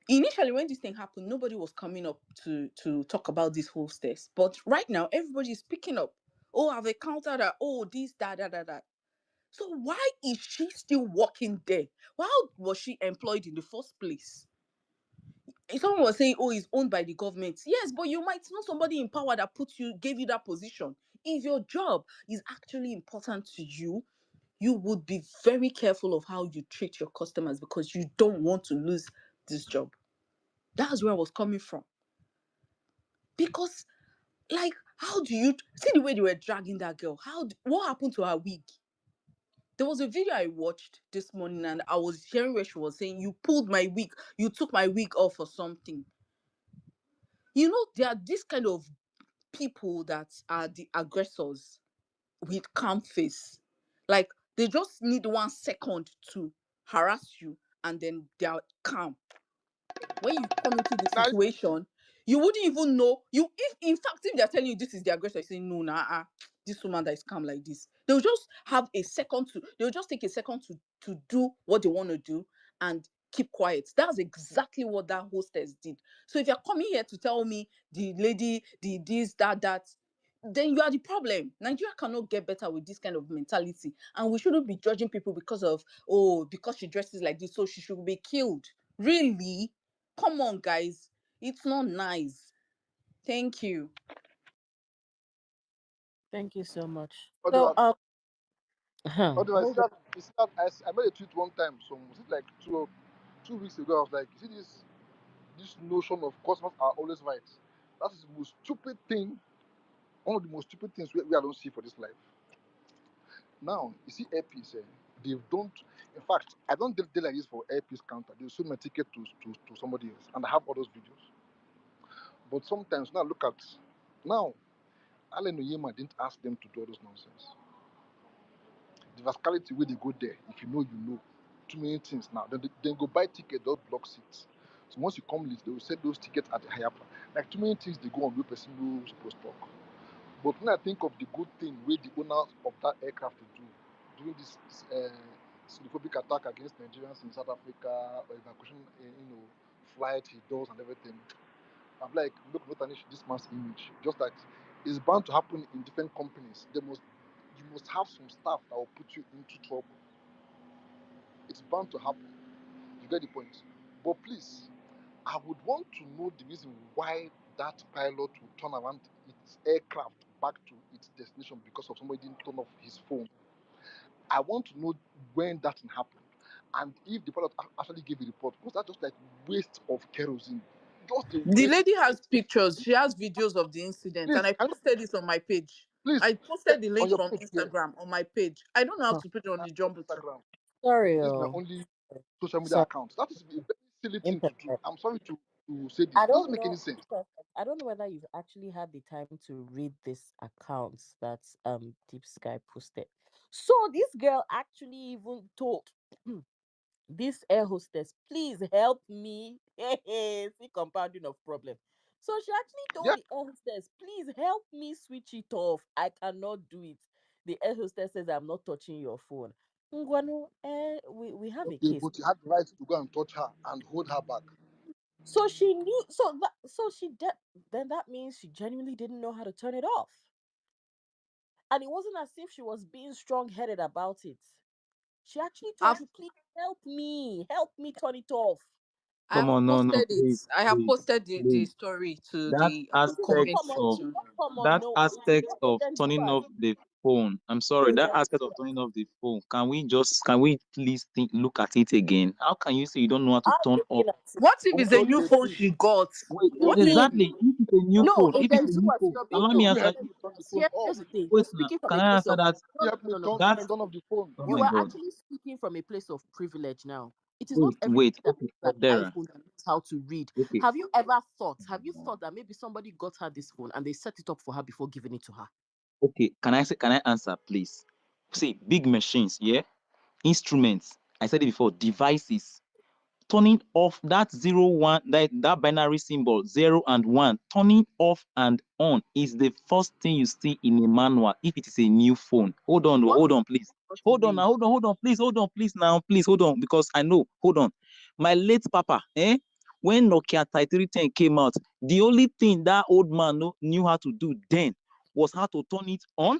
initially when this thing happened, nobody was coming up to talk about this hostess. But right now, everybody is picking up. Oh, I've encountered her. Oh, this, that. So why is she still working there? Why was she employed in the first place? If someone was saying, oh, it's owned by the government. Yes, but you might know somebody in power that gave you that position. If your job is actually important to you, you would be very careful of how you treat your customers because you don't want to lose this job. That's where I was coming from. Because, like, how do you see the way they were dragging that girl? What happened to her wig? There was a video I watched this morning and I was hearing where she was saying, you pulled my wig, you took my wig off or something. There are this kind of people that are the aggressors with calm face. Like, they just need 1 second to harass you and then they are calm. When you come into the Now, situation, you wouldn't even know. If in fact, if they're telling you this is the aggressor, you say, no, nah, this woman that is calm like this. They'll just take a second to do what they want to do and keep quiet. That's exactly what that hostess did. So if you're coming here to tell me the lady, the this, that, then you are the problem. Nigeria cannot get better with this kind of mentality. And we shouldn't be judging people because she dresses like this, so she should be killed. Really? Come on, guys. It's not nice. Thank you. Thank you so much. So, otherwise, hold on. you see that I made a tweet one time. So was it like 2 weeks ago? I was like, you see this notion of customers are always right. That is the most stupid thing. One of the most stupid things we don't see for this life. Now you see airpiece. They don't. In fact, I don't deal like this for airpiece counter. They sold my ticket to somebody else, and I have all those videos. But sometimes now look at now. Alan Oyema didn't ask them to do all those nonsense. The vascality where they go there, if you know, you know. Too many things now. Then go buy ticket, they'll block seats. So once you come late, they will sell those tickets at a higher price. Like too many things they go on where person no supposed to talk. But when I think of the good thing where the owners of that aircraft will do during this xenophobic attack against Nigerians in South Africa or evacuation, flight he does and everything, I'm like, look, not tarnish this man's image. Just that it's bound to happen in different companies. You must have some staff that will put you into trouble. It's bound to happen. You get the point. But please, I would want to know the reason why that pilot would turn around its aircraft back to its destination because of somebody didn't turn off his phone. I want to know when that happened and if the pilot actually gave a report. Because that's just like waste of kerosene. Just a The waste. lady has pictures. She has videos of the incident, and Please, I posted this on my page. please, I posted the on link your from page here, Instagram on my page. I don't know how Huh. to put it on the jumbotron. Instagram. Sorry, This is my only social media sorry, account. That is a very silly thing to do. internet. I'm sorry to say this. I It doesn't don't make any know. sense. I don't know whether you've actually had the time to read this account that Deep Sky posted. So this girl actually even told this air hostess, please help me. See, compounding of problem. So she actually told Yeah, the air hostess, please help me switch it off. I cannot do it. The air hostess says, I'm not touching your phone. Ngwanu, we have a okay, case. but you had the right to go and touch her and hold her back. So she knew. Then that means she genuinely didn't know how to turn it off. And it wasn't as if she was being strong-headed about it. She actually told I've you, please help me turn it off. I Come have on, no, posted it. please, I have please, posted the please. story to That the It didn't aspect comment come on. It of did section. not come on. that No, it aspect did not of identify. turning off the phone. I'm sorry. That aspect of turning off the phone. Can we please look at it again? How can you say you don't know how to turn off? What if it's a Okay, new phone please. she got? Wait, What do you mean? exactly. If it's a new No, phone, it if it's then a do new what phone, you're being. allow me No, You answer help this. me turn the phone here's off. the thing. You're Wait now. speaking from Can a I place answer of that? You no, help no, me no, no, no. turn That Then turn off the phone. oh you my are god. actually speaking from a place of privilege now. It is not everybody Wait. that Okay, has an Odera. iPhone that knows how to read. Okay. Have you ever thought? Have you thought that maybe somebody got her this phone and they set it up for her before giving it to her? Okay. Can I answer, please? See, big machines, yeah? Instruments. I said it before, devices. Turning off that 0 1, that binary symbol 0 and 1, turning off and on is the first thing you see in a manual if it is a new phone. Hold on, please. What you Hold on mean? now, hold on, please now, please hold on, because I know. Hold on. My late papa, when Nokia 3310 came out, the only thing that old man knew how to do then was how to turn it on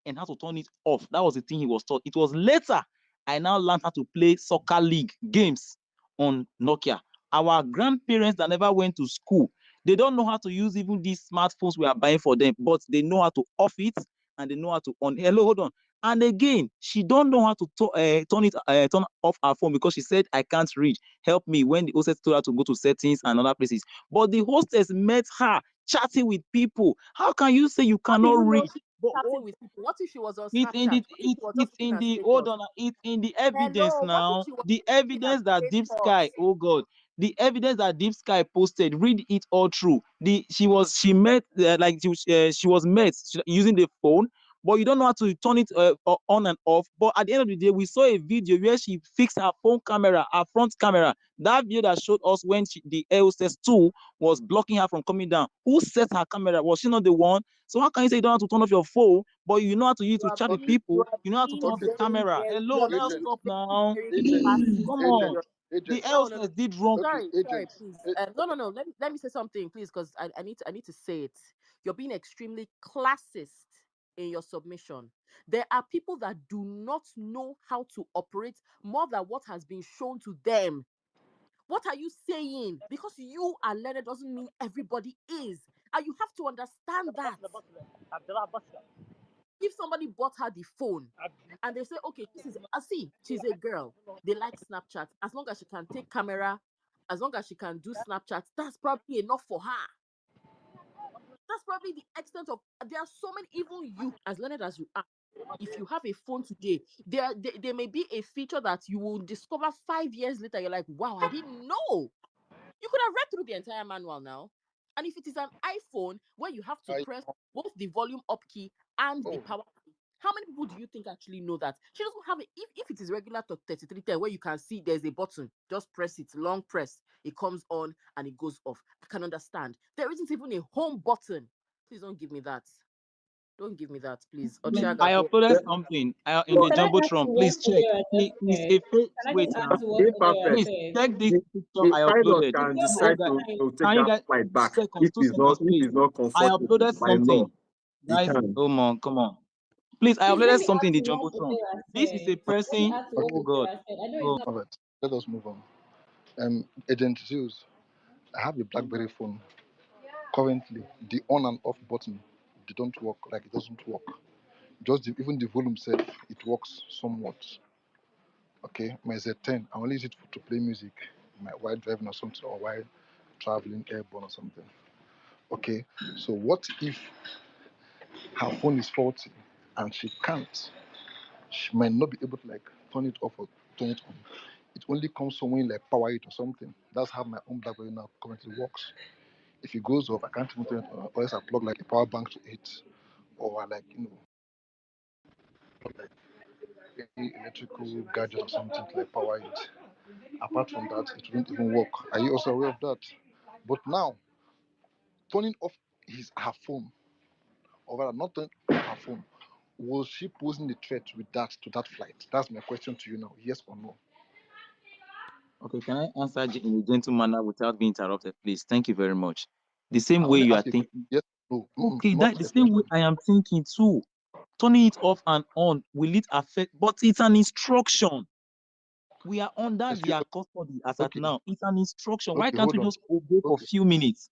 and how to turn it off. That was the thing he was taught. It was later I now learned how to play soccer league games on Nokia. Our grandparents that never went to school, they don't know how to use even these smartphones we are buying for them, but they know how to off it and they know how to on. Hello, hold on. And again, she don't know how to turn off her phone because she said, I can't read. Help me, when the hostess told her to go to settings and other places. But the hostess met her chatting with people. How can you say you How do cannot you know read? she's But chatting with people? What if she was on it's in Snapchat? the What if she was just looking at hold status? on, it's in the evidence Hello, what if now. she was The just looking at evidence that Deep Sky, status? oh god, the evidence that Deep Sky posted. Read it all through. She met she was met using the phone, but you don't know how to turn it on and off. But at the end of the day, we saw a video where she fixed her phone camera, her front camera. That video that showed us when the air hostess 2 was blocking her from coming down. Who set her camera? Was she not the one? So how can you say you don't have to turn off your phone, but you know how to use You to are chat with Okay, being, you people? are You know how to being turn off the okay. very, camera. very, Hello, you're now being Agent, stop very, now. very agent, passive. Come With on. agent, your, The agent. no, no, no. hostess did wrong. Okay, Sorry, agent. please. No, Okay, no, no. Let me say something, please, because I need to say it. You're being extremely classist in your submission. There are people that do not know how to operate more than what has been shown to them. What are you saying? Because you are learned doesn't mean everybody is. And you have to understand that. If somebody bought her the phone and they say, okay, this is, see, she's a girl. They like Snapchat. As long as she can take camera, as long as she can do Snapchat, that's probably enough for her. That's probably the extent of, there are so many, even you, as learned as you are, if you have a phone today, there may be a feature that you will discover 5 years later. You're like, wow, I didn't know. You could have read through the entire manual now. And if it is an iPhone where you have to I press both the volume up key and the oh power key, how many people do you think actually know that? She doesn't have it. If it is regular to 3310 where you can see there's a button, just press it, long press, it comes on and it goes off. I can understand. There isn't even a home button. Please don't give me that. Don't give me that, please. I Ochiaga, go. uploaded something in the Can I ask Jumbotron. you what Please check. Odera just It's said? a fake. Can I Wait just now. ask you what Odera Imperfect. Please said? check this The, picture the I pilot uploaded. It's can not You decide guys, time. to take can you that guys flight back seconds, if 2 seconds, please. it's not I comfortable uploaded by law. something. He Guys, can. come on. Please, I Please let uploaded me something ask in the you what Jumbotron. Odera This is a said. Let me person. ask you okay. what Oh God. Odera said. I know it's Oh. not. All right, let us move on. Agent Zeus, I have a BlackBerry phone. Currently, the on and off button, they don't work. Like it doesn't work. Just even the volume set, it works somewhat. Okay, my Z10, I only use it to play music, while driving or something, or while traveling airborne or something. Okay, so what if her phone is faulty and she can't? She might not be able to like turn it off or turn it on. It only comes from when you like power it or something. That's how my own BlackBerry now currently works. If it goes off, I can't even turn it on, or else I plug like a power bank to it, or I like plug like any electrical gadget or something to like power it. Apart from that, it won't even work. Are you also aware of that? But now, turning off her phone, or rather not turning off her phone, was she posing a threat with that to that flight? That's my question to you now. Yes or no? Okay, can I answer in a gentle manner without being interrupted, please? Thank you very much. The same I way only you are ask you a question. thinking. Yes, no, no, Okay, not that the same way explanation. I am thinking too. Turning it off and on, will it affect? But it's an instruction. We are under Excuse. their custody as at Okay, now. It's an instruction. Why okay, can't hold we on. just obey for a Okay, few minutes?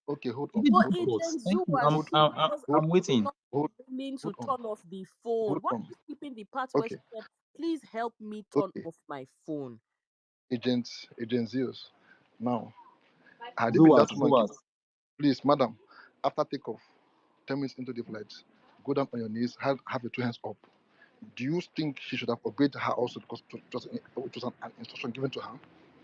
Okay, hold Give on, it But the hold on, report. Agent Thank Zoo you. was I'm hold she I'm I'm, was hold I'm actually waiting. not hold willing to hold on, turn off the phone. hold Why are on. you skipping the part where she Okay, said, please help me turn okay. off my phone? Agent Zeus. Now, had it been Zuwas, that woman, Zuwas. please, madam, after takeoff, 10 minutes into the flight, go down on your knees, have your two hands up. Do you think she should have obeyed her also because it was an instruction given to her?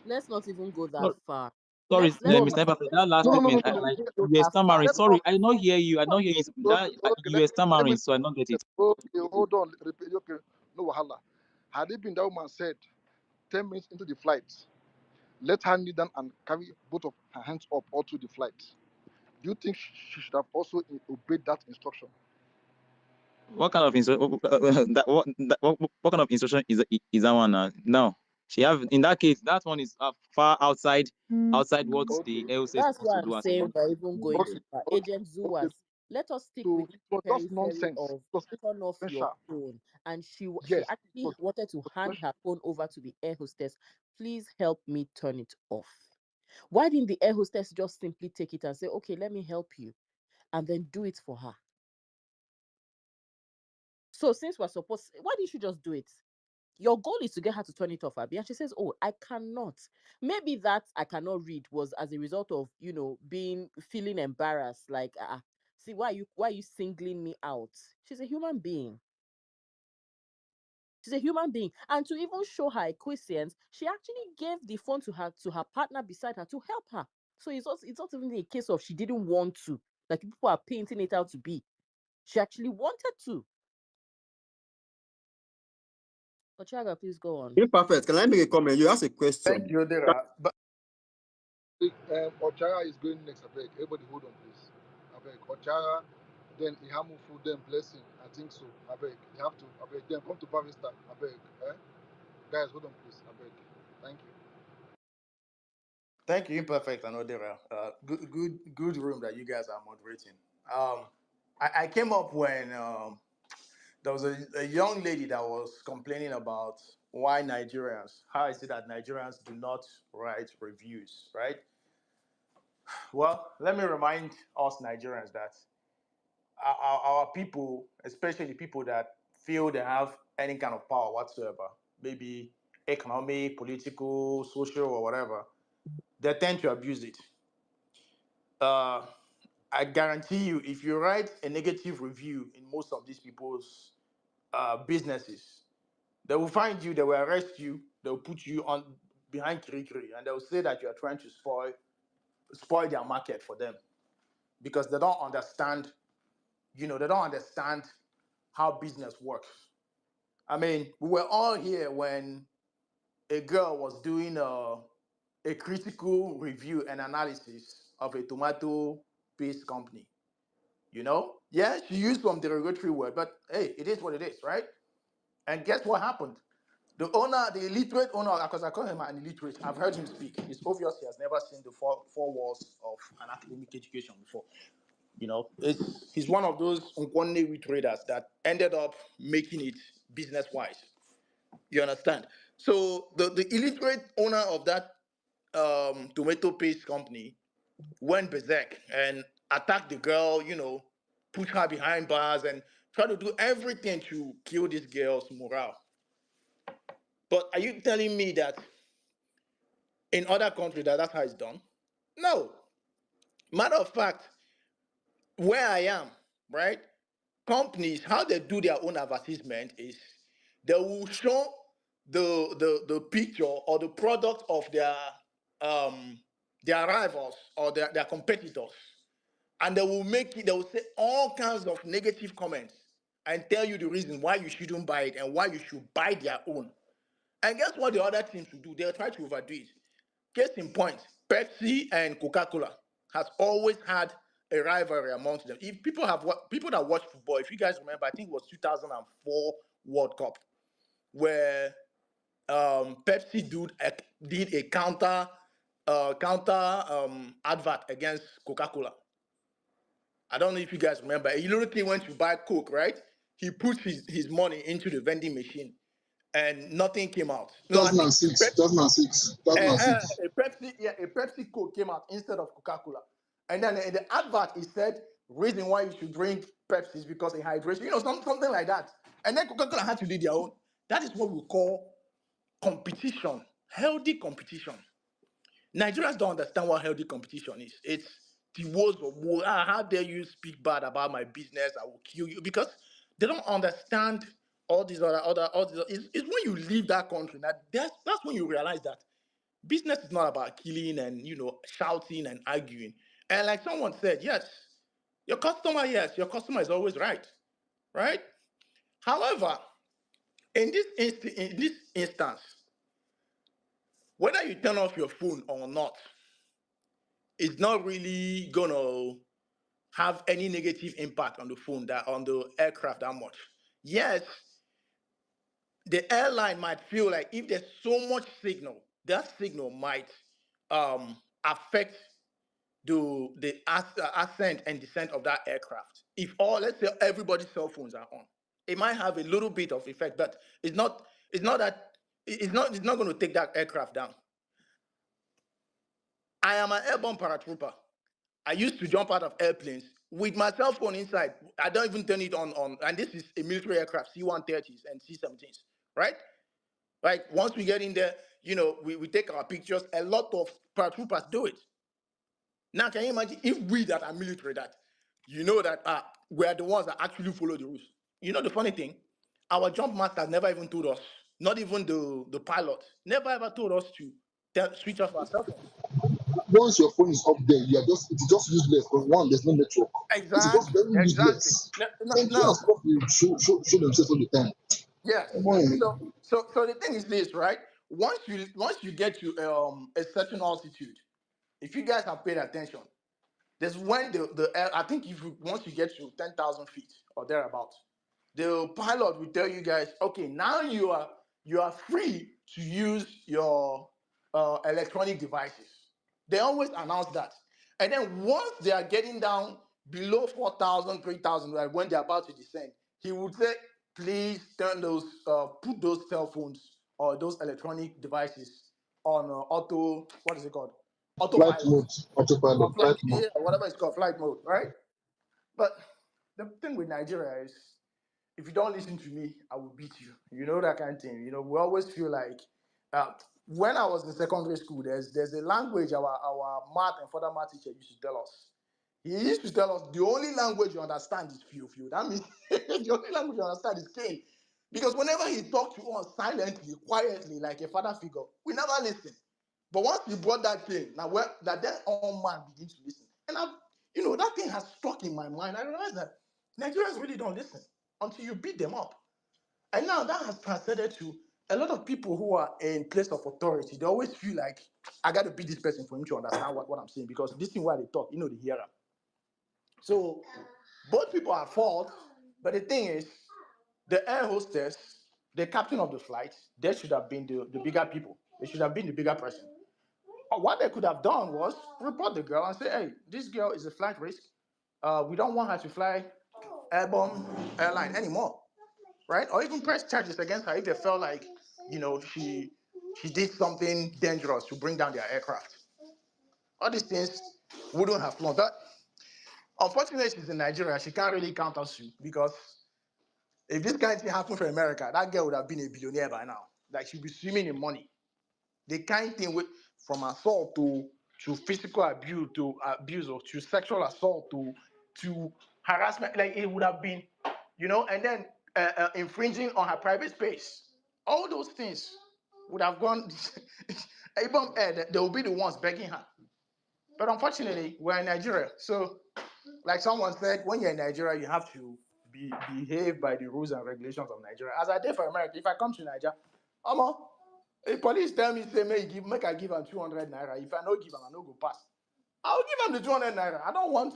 Let's not even go that Sorry, far. sorry, No, Let's no, Mr. Perfect. That no, last no, let's no, no, statement, no, let's no. like not you go were that far. stammering. Let me Sorry, I not hear you. I not hear you. okay, That okay, you were let me stammering, so I not get it. okay, hold on. Repeat, okay, no wahala. Had it been that woman said 10 minutes into the flight, let her kneel down and carry both of her hands up all through the flight. Do you think she should have also obeyed that instruction? What kind of instruction? What kind of instruction is that one? Now she have in that case that one is far outside what the Okay, LC is That's supposed why to I'm do as a saying human we're even going okay, too far. okay, Agent okay. Zuwas, let us stick So with it the was just periphery nonsense. of It was turn off your essential. phone. And she Yes, it actually was wanted to hand essential. her phone over to the air hostess. Please help me turn it off. Why didn't the air hostess just simply take it and say, okay, let me help you, and then do it for her? So since we're supposed, why didn't you just do it? Your goal is to get her to turn it off, Abby. And she says, oh, I cannot. Maybe that I cannot read was as a result of, being feeling embarrassed. Like, see, why are you singling me out? She's a human being. She's a human being. And to even show her acquiescence, she actually gave the phone to her partner beside her to help her. So it's not even a case of she didn't want to, like people are painting it out to be. She actually wanted to. But Chaga, please go on. Imperfect. Can I make a comment? You ask a Thank question. you, Dera. But Ochara is going next. I beg. Everybody hold on, please. I beg. Ochara, then Ihamufu, then Blessing. I think so. I beg. You have to. I beg. Then come to Barrister. I beg. Guys, hold on, please. I beg. Thank you. thank you, Imperfect and Odera. Good room that you guys are moderating. I came up when there was a young lady that was complaining about why Nigerians, how is it that Nigerians do not write reviews, right? Well, let me remind us Nigerians that our people, especially people that feel they have any kind of power whatsoever, maybe economic, political, social, or whatever, they tend to abuse it. Uh, I guarantee you, if you write a negative review in most of these people's businesses, they will find you, they will arrest you, they will put you on behind Kirikiri, and they will say that you are trying to spoil their market for them because they don't understand, they don't understand how business works. I mean, we were all here when a girl was doing a critical review and analysis of a tomato paste company. Yeah, she used some derogatory word, but hey, it is what it is, right? And guess what happened? The owner, the illiterate owner, because I call him an illiterate, I've heard him speak. It's obvious he has never seen the four walls of an academic education before. He's one of those unwanted traders that ended up making it business wise. You understand? So the illiterate owner of that tomato paste company went berserk and attacked the girl, put her behind bars and tried to do everything to kill this girl's morale. But are you telling me that in other countries that's how it's done? No. Matter of fact, where I am, right? Companies, how they do their own advertisement is they will show the picture or the product of their rivals or their competitors. And they will say all kinds of negative comments and tell you the reason why you shouldn't buy it and why you should buy their own. And guess what the other teams will do? They'll try to overdo it. Case in point, Pepsi and Coca-Cola has always had a rivalry amongst them. If people that watch football, if you guys remember, I think it was 2004 World Cup, where Pepsi did a counter advert against Coca-Cola. I don't know if you guys remember. A little kid went to buy Coke, right? He put his money into the vending machine and nothing came out. No, I think 2006. 2006. a 2006. Pepsi, yeah, a Pepsi Coke came out instead of Coca-Cola. And then in the advert, it said, reason why you should drink Pepsi is because it hydrates. Something like that. And then Coca-Cola had to do their own. That is what we call competition, healthy competition. Nigerians don't understand what healthy competition is. It's the words of war. How dare you speak bad about my business? I will kill you, because they don't understand all these other all these. It's when you leave that country that's when you realize that business is not about killing and shouting and arguing. And like someone said, yes, your customer is always right, right? However, in this instance, whether you turn off your phone or not, it's not really gonna have any negative impact on the phone, that on the aircraft, that much. Yes, the airline might feel like if there's so much signal, that signal might affect the ascent and descent of that aircraft. If let's say everybody's cell phones are on, it might have a little bit of effect, but it's not going to take that aircraft down. I am an airborne paratrooper. I used to jump out of airplanes with my cell phone inside. I don't even turn it on. And this is a military aircraft, C-130s and C-17s, right? Like once we get in there, we take our pictures. A lot of paratroopers do it. Now, can you imagine if we that are military, that that we are the ones that actually follow the rules? The funny thing, our jump masters never even told us, not even the pilot, never ever told us to switch off our cell phones. Once your phone is up there, it's just useless. Because one, there's no network. It's just Exactly, very exactly. useless. Now, Nigerians stuff you show themselves all the time. yes. Boy, So the thing is this, right? Once you get to a certain altitude, if you guys have paid attention, there's when the air. I think once you get to 10,000 feet or thereabout, the pilot will tell you guys, okay, now you are free to use your electronic devices. They always announce that. And then once they are getting down below 4,000, 3,000, right, when they're about to descend, he would say, please put those cell phones or those electronic devices on what is it called? flight Autopilot. mode, autopilot, Or flight mode. whatever it's called, flight mode, right? But the thing with Nigeria is, if you don't listen to me, I will beat you. That kind of thing. We always feel like, uh, when I was in secondary school, there's a language our math and further math teacher used to tell us. He used to tell us the only language you understand is few. That means the only language you understand is cane. Because whenever he talked to us silently, quietly, like a father figure, we never listen. But once he brought that thing, then all man begins to listen. And that thing has stuck in my mind. I realized that Nigerians really don't listen until you beat them up. And now that has translated to a lot of people who are in place of authority. They always feel like, I got to beat this person for him to understand what I'm saying, because this thing where they talk, they hear them. So both people are at fault. But the thing is, the air hostess, the captain of the flight, they should have been the bigger people. They should have been the bigger person. Or what they could have done was report the girl and say, hey, this girl is a flight risk. We don't want her to fly airborne airline anymore, right? Or even press charges against her if they felt like, she did something dangerous to bring down their aircraft. All these things wouldn't have flown. But unfortunately, she's in Nigeria. She can't really counter sue, because if this kind of thing happened for America, that girl would have been a billionaire by now. Like, she'd be swimming in money. The kind of thing from assault to physical abuse or to sexual assault to harassment, like it would have been, and then infringing on her private space. All those things would have gone. Even they will be the ones begging her. But unfortunately, we're in Nigeria. So, like someone said, when you're in Nigeria, you have to behave by the rules and regulations of Nigeria. As I did for America, if I come to Nigeria, if police tell me, say, make I give him 200 naira. If I no give him, I no go pass. I'll give him the 200 naira. I don't want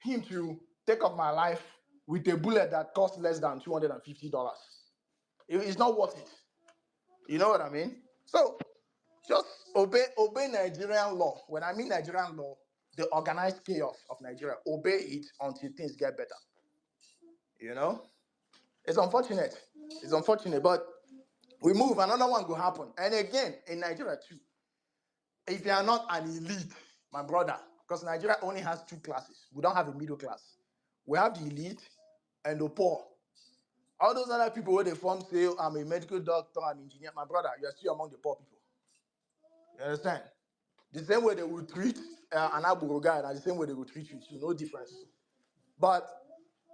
him to take off my life with a bullet that costs less than $250. It's not worth it. You know what I mean? So just obey Nigerian law. When I mean Nigerian law, the organized chaos of Nigeria, obey it until things get better. It's unfortunate. It's unfortunate, but we move, another one will happen. And again, in Nigeria too, if you are not an elite, my brother, because Nigeria only has two classes. We don't have a middle class. We have the elite and the poor. All those other people where they form say, I'm a medical doctor, I'm an engineer. My brother, you are still among the poor people. You understand? The same way they will treat an Aburo guy, and the same way they will treat you. So no difference. But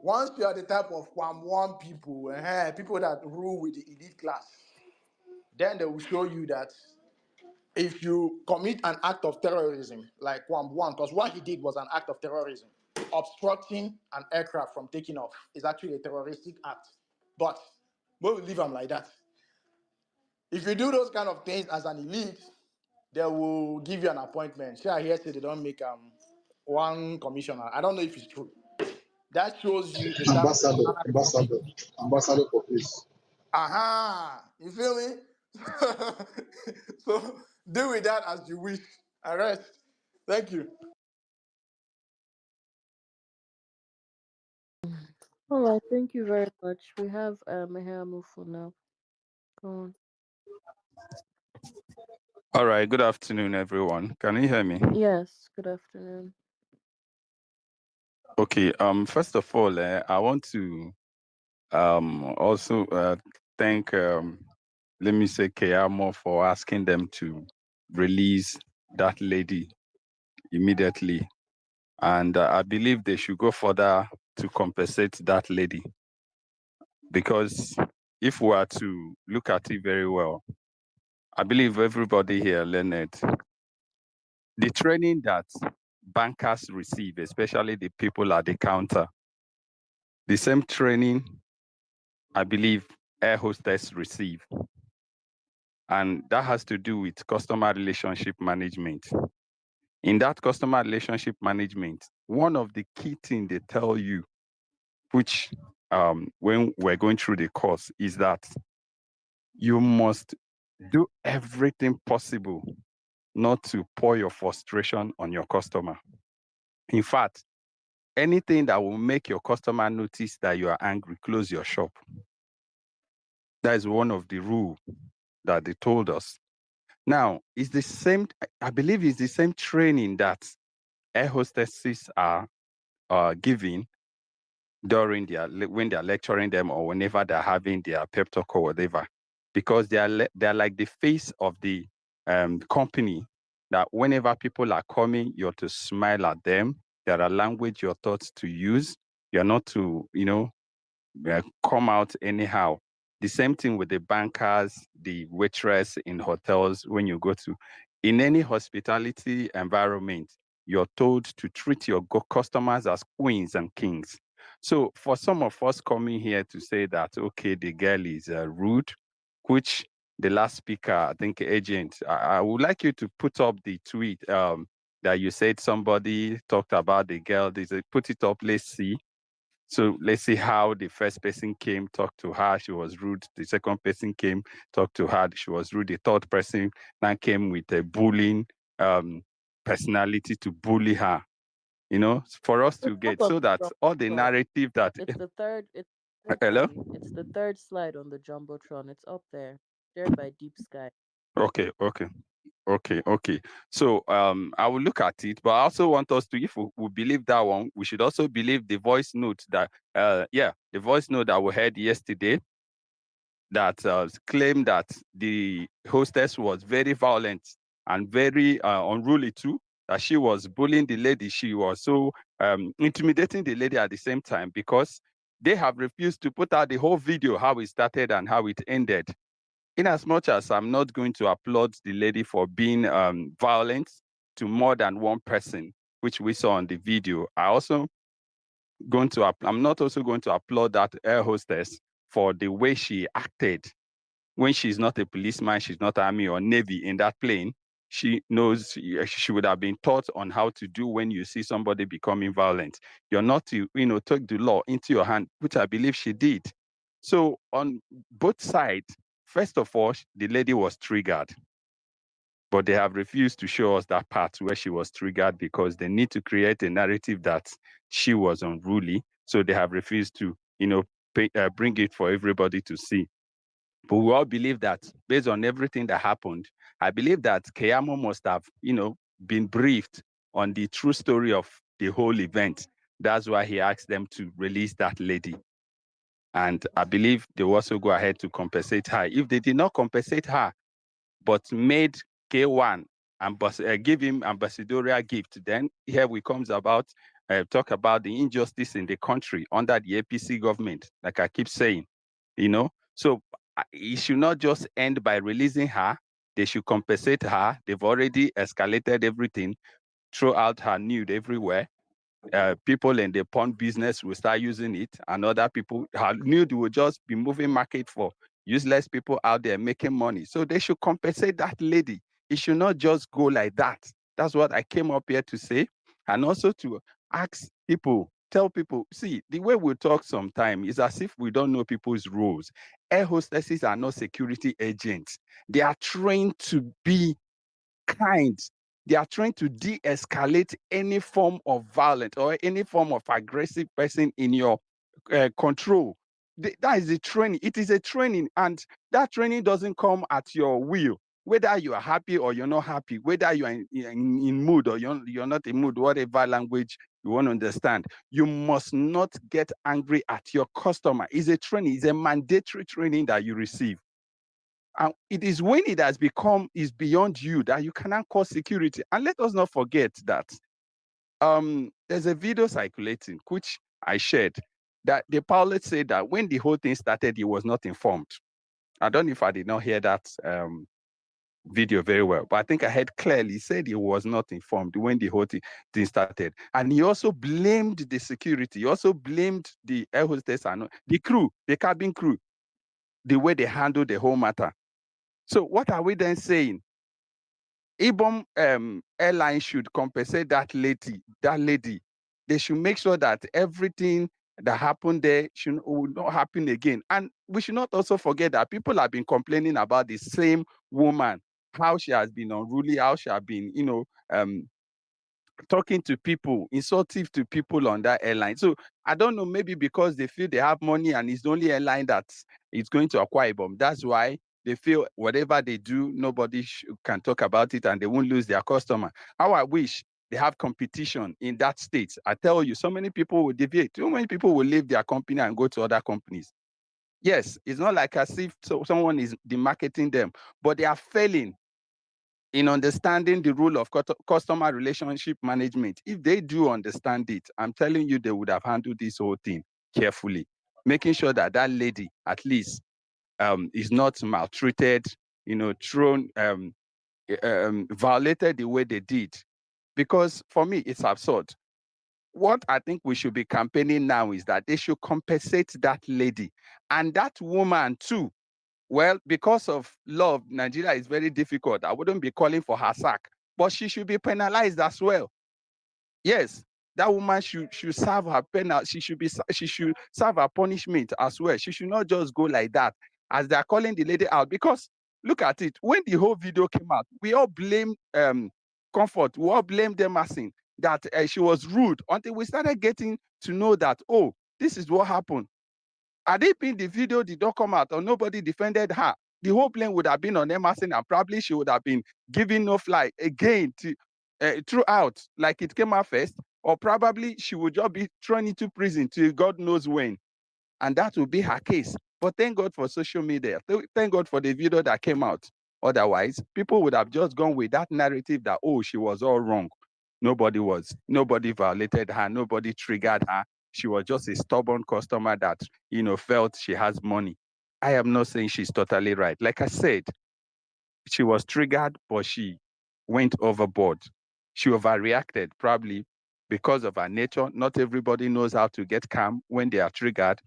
once you are the type of KWAM people, people that rule with the elite class, then they will show you that if you commit an act of terrorism, like KWAM, because what he did was an act of terrorism, obstructing an aircraft from taking off is actually a terroristic act. But we will leave them like that. If you do those kind of things as an elite, they will give you an appointment. Sure, I hear say they don't make one commissioner. I don't know if it's true. That shows you the type of Ambassador for peace. aha. You feel me? So deal with that as you wish. Arrest. Thank you. All right, thank you very much. We have Mehamu for now. Go on. All right. Good afternoon, everyone. Can you hear me? Yes, good afternoon. Okay. First of all, I want to also thank let me say KWAM for asking them to release that lady immediately, and I believe they should go further to compensate that lady, because if we are to look at it very well, I believe everybody here learned the training that bankers receive, especially the people at the counter. The same training, I believe, air hostess receive. And that has to do with customer relationship management. In that customer relationship management, one of the key things they tell you, which when we're going through the course, is that you must do everything possible not to pour your frustration on your customer. In fact, anything that will make your customer notice that you are angry, close your shop. That is one of the rules that they told us. Now, it's the same, I believe it's the same training that air hostesses are giving during when they're lecturing them or whenever they're having their pep talk or whatever, because they're like the face of the company, that whenever people are coming, you're to smile at them. There are language you're taught to use. You're not to, come out anyhow. The same thing with the bankers, the waitress in hotels. When you go to, in any hospitality environment, you're told to treat your customers as queens and kings. So for some of us coming here to say that, okay, the girl is rude, which the last speaker, I think, agent, I would like you to put up the tweet that you said somebody talked about the girl. Put it up, let's see. So let's see how the first person came, talked to her, she was rude. The second person came, talked to her, she was rude. The third person now came with a bullying personality to bully her, for us to The top get, of so that the all the jumbotron. narrative that, It's the third. It's the third hello? one. It's the third slide on the jumbotron. It's up there, shared by Deep Sky. Okay. So I will look at it, but I also want us to, if we believe that one, we should also believe the voice note that, the voice note that we heard yesterday, that claimed that the hostess was very violent and very unruly too, that she was bullying the lady. She was so intimidating the lady at the same time, because they have refused to put out the whole video, how it started and how it ended. In as much as I'm not going to applaud the lady for being violent to more than one person, which we saw on the video, I'm not also going to applaud that air hostess for the way she acted when she's not a policeman, she's not army or navy in that plane. She knows she would have been taught on how to do when you see somebody becoming violent. You're not to, take the law into your hand, which I believe she did. So on both sides, first of all, the lady was triggered, but they have refused to show us that part where she was triggered, because they need to create a narrative that she was unruly. So they have refused to, bring it for everybody to see. But we all believe that, based on everything that happened, I believe that KWAM must have, been briefed on the true story of the whole event. That's why he asked them to release that lady. And I believe they will also go ahead to compensate her. If they did not compensate her, but made KWAM give him ambassadorial gift, then here we comes about talk about the injustice in the country under the APC government, like I keep saying, you know. So it should not just end by releasing her. They should compensate her. They've already escalated everything, throw out her nude everywhere. People in the porn business will start using it, and other people, her nude will just be moving market for useless people out there making money. So they should compensate that lady. It should not just go like that. That's what I came up here to say. And also to ask people, tell people, see, the way we talk sometimes is as if we don't know people's rules. Air hostesses are not security agents. They are trained to be kind. They are trying to de-escalate any form of violence or any form of aggressive person in your control. That is the training. It is a training, and that training doesn't come at your will. Whether you are happy or you're not happy, whether you are in mood or you're not in mood, whatever language you want to understand, you must not get angry at your customer. It's a training. It's a mandatory training that you receive. And it is when it has become is beyond you that you cannot call security. And let us not forget that there's a video circulating which I shared that the pilot said that when the whole thing started, he was not informed. I don't know if I did not hear that video very well, but I think I heard clearly. He said he was not informed when the whole thing started, and he also blamed the security. He also blamed the air hostess and the crew, the cabin crew, the way they handled the whole matter. So what are we then saying? IBOM airline should compensate that lady. They should make sure that everything that happened there will not happen again. And we should not also forget that people have been complaining about the same woman, how she has been unruly, how she has been, talking to people, insultive to people on that airline. So I don't know, maybe because they feel they have money and it's the only airline that is going to acquire IBOM. That's why they feel whatever they do, nobody can talk about it and they won't lose their customer. How I wish they have competition in that state. I tell you, so many people will deviate. So many people will leave their company and go to other companies. Yes, it's not like as if someone is demarketing them, but they are failing in understanding the rule of customer relationship management. If they do understand it, I'm telling you, they would have handled this whole thing carefully, making sure that that lady at least is not maltreated, thrown, violated the way they did. Because for me, it's absurd. What I think we should be campaigning now is that they should compensate that lady and that woman too. Well, because of law, Nigeria is very difficult. I wouldn't be calling for her sack, but she should be penalized as well. Yes, that woman should serve her penalty. She should serve her punishment as well. She should not just go like that as they're calling the lady out. Because look at it, when the whole video came out, we all blame Comfort. We all blame them as in that she was rude until we started getting to know that, oh, this is what happened. Had it been the video did not come out or nobody defended her, the whole plane would have been on Emerson and probably she would have been given no flight again to throughout, like it came out first, or probably she would just be thrown into prison till God knows when. And that would be her case. But thank God for social media. Thank God for the video that came out. Otherwise, people would have just gone with that narrative that, oh, she was all wrong. Nobody violated her, nobody triggered her. She was just a stubborn customer that, felt she has money. I am not saying she's totally right. Like I said, she was triggered, but she went overboard. She overreacted, probably because of her nature. Not everybody knows how to get calm when they are triggered.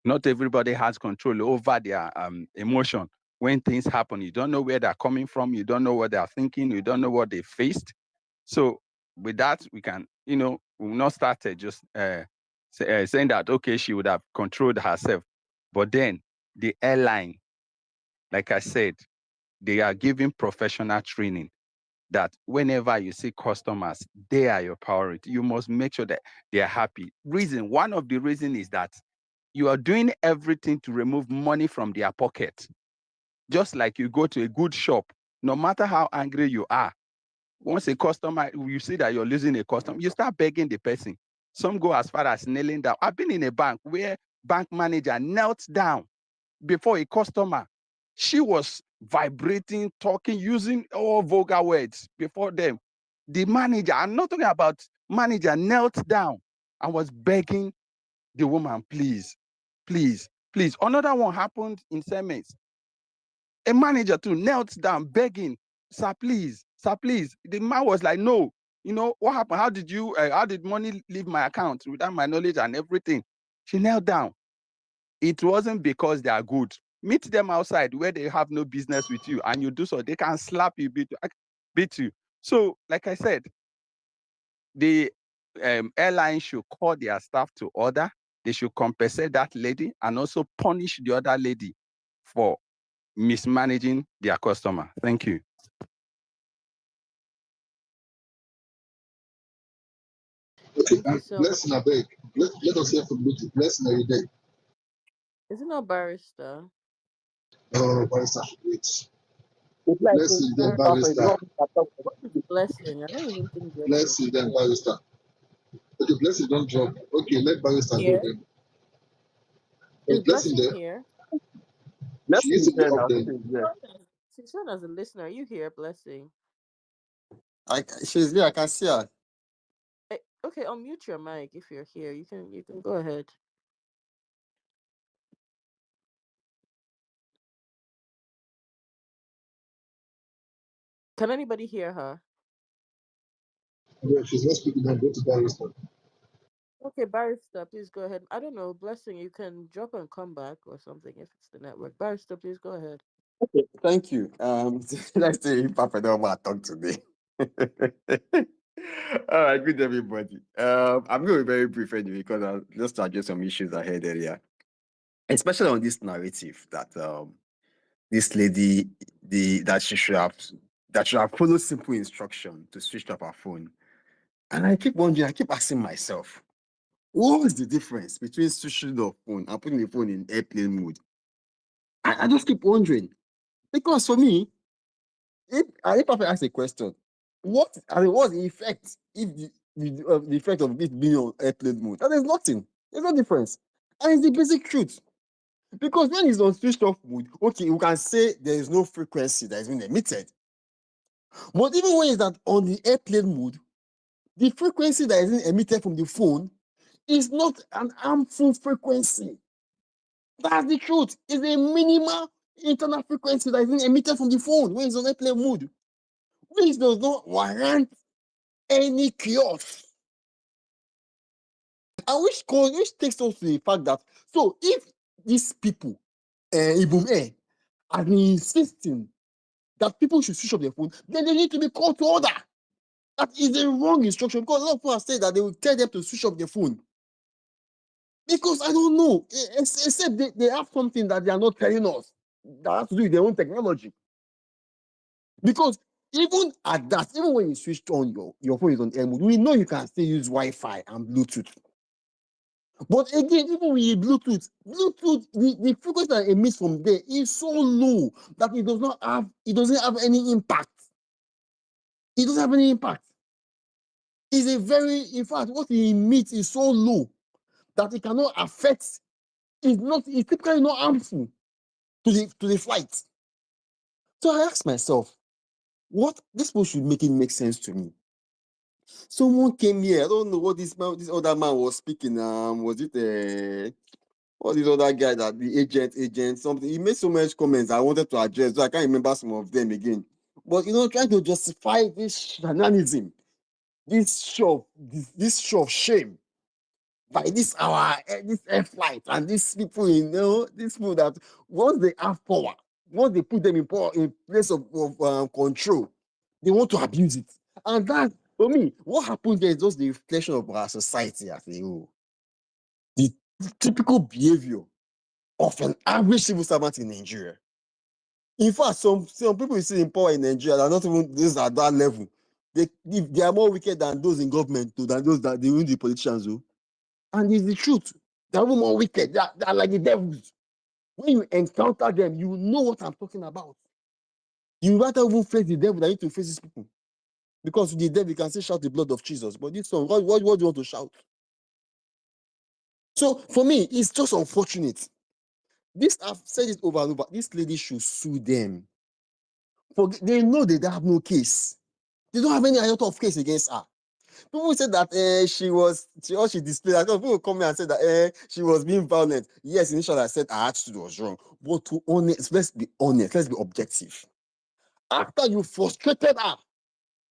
Not everybody has control over their emotion. When things happen, you don't know where they're coming from. You don't know what they're thinking. You don't know what they faced. So with that, we can, we'll not start just saying that, okay, she would have controlled herself. But then the airline, like I said, they are giving professional training that whenever you see customers, they are your priority. You must make sure that they are happy. One of the reasons is that you are doing everything to remove money from their pocket. Just like you go to a good shop, no matter how angry you are, Once a customer, you see that you're losing a customer, you start begging the person. Some go as far as kneeling down. I've been in a bank where bank manager knelt down before a customer. She was vibrating, talking, using all vulgar words before them. The manager, I'm not talking about manager, knelt down and was begging the woman, please, please, please. Another one happened in Siemens. A manager too knelt down begging, sir, please, sir, please. The man was like, no, you know, what happened? How did money leave my account without my knowledge and everything? She knelt down. It wasn't because they are good. Meet them outside where they have no business with you and you do so, they can slap you, beat you. So, like I said, the airline should call their staff to order. They should compensate that lady and also punish the other lady for mismanaging their customer. Thank you. Okay, Thank you so much. Blessing, I beg. Let us hear from you. Blessing, are you there? Is it not barrister? Oh, barrister, wait. It's like Blessing, then Bar- perfect. barrister. No, I talk what is the blessing? I don't even think blessing. Blessing, then Yeah. barrister. Okay, Blessing, don't drop. Okay, let barrister go Here. then. Was Is Blessing blessing there? here? let's She see needs to be there up now. there. She's there. She's shown as a listener. Are you here, blessing? She's there. I can see her. Okay, unmute your mic if you're here. You can go ahead. Can anybody hear her? Yeah, she's not speaking now. Go to barrister. Okay, barrister, please go ahead. I don't know, blessing. You can drop and come back or something if it's the network. Barrister, please go ahead. Okay, thank you. Let's see if Papa don't want to talk today. All right, good everybody. I'm going to be very brief anyway because I'll just address some issues I had earlier, especially on this narrative that this lady that she should have followed simple instruction to switch off her phone. And I keep wondering, I keep asking myself, what is the difference between switching off phone and putting the phone in airplane mode? I just keep wondering because for me, if I ask a question, what's the effect if the effect of it being on airplane mode? And there's nothing. There's no difference. And it's the basic truth. Because when it's on switched off mode, okay, you can say there is no frequency that is being emitted. But even when it's that on the airplane mode, the frequency that is being emitted from the phone is not an harmful frequency. That's the truth. It's a minimal internal frequency that is being emitted from the phone when it's on airplane mode, which does not warrant any chaos. And which takes us to the fact that so if these people, Ibum Air, are insisting that people should switch off their phone, then they need to be called to order. That is a wrong instruction because a lot of people have said that they will tell them to switch off their phone. Because I don't know, except they have something that they are not telling us that has to do with their own technology. Because even at that, even when you switch on your phone is on air mode, we know you can still use Wi-Fi and Bluetooth. But again, even with Bluetooth, the frequency that emits from there is so low that it doesn't have any impact. It doesn't have any impact. In fact, what it emits is so low that it cannot affect, it's typically not harmful to the flight. So I asked myself, what this people should make it make sense to me. Someone came here, I don't know what this other man was speaking. Was it what this other guy that the agent, something? He made so much comments I wanted to address, so I can't remember some of them again. But trying to justify this shenanigan, this show of shame by this air flight and these people, these people that once they have power, once they put them in power in place of control, they want to abuse it. And that, for me, what happens there is just the reflection of our society as a whole. The typical behavior of an average civil servant in Nigeria. In fact, some people you see in power in Nigeria are not even this at that level. They are more wicked than those in government, than those that they win the politicians. And it's the truth. They're even more wicked. They're like the devils. When you encounter them, you know what I'm talking about. You rather even face the devil than you to face these people. Because with the devil, you can say shout the blood of Jesus. But this one, what do you want to shout? So for me, it's just unfortunate. This, I've said it over and over. This lady should sue them. For they know they have no case. They don't have any iota of case against her. People said that she displayed. I thought people come here and said that she was being violent. Yes, initially I said her attitude was wrong. But to honest, let's be honest, let's be objective. After you frustrated her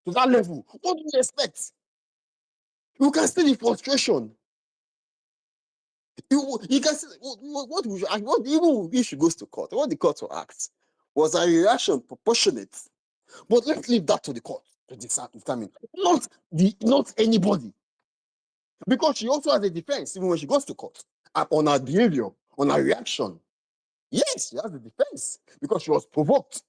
to that level, what do you expect? You can see the frustration. You can see what even if she goes to court, what the court will act. Was her reaction proportionate? But let's leave that to the court to determine. Not anybody. Because she also has a defense even when she goes to court on her behavior, on her reaction. Yes, she has a defense because she was provoked.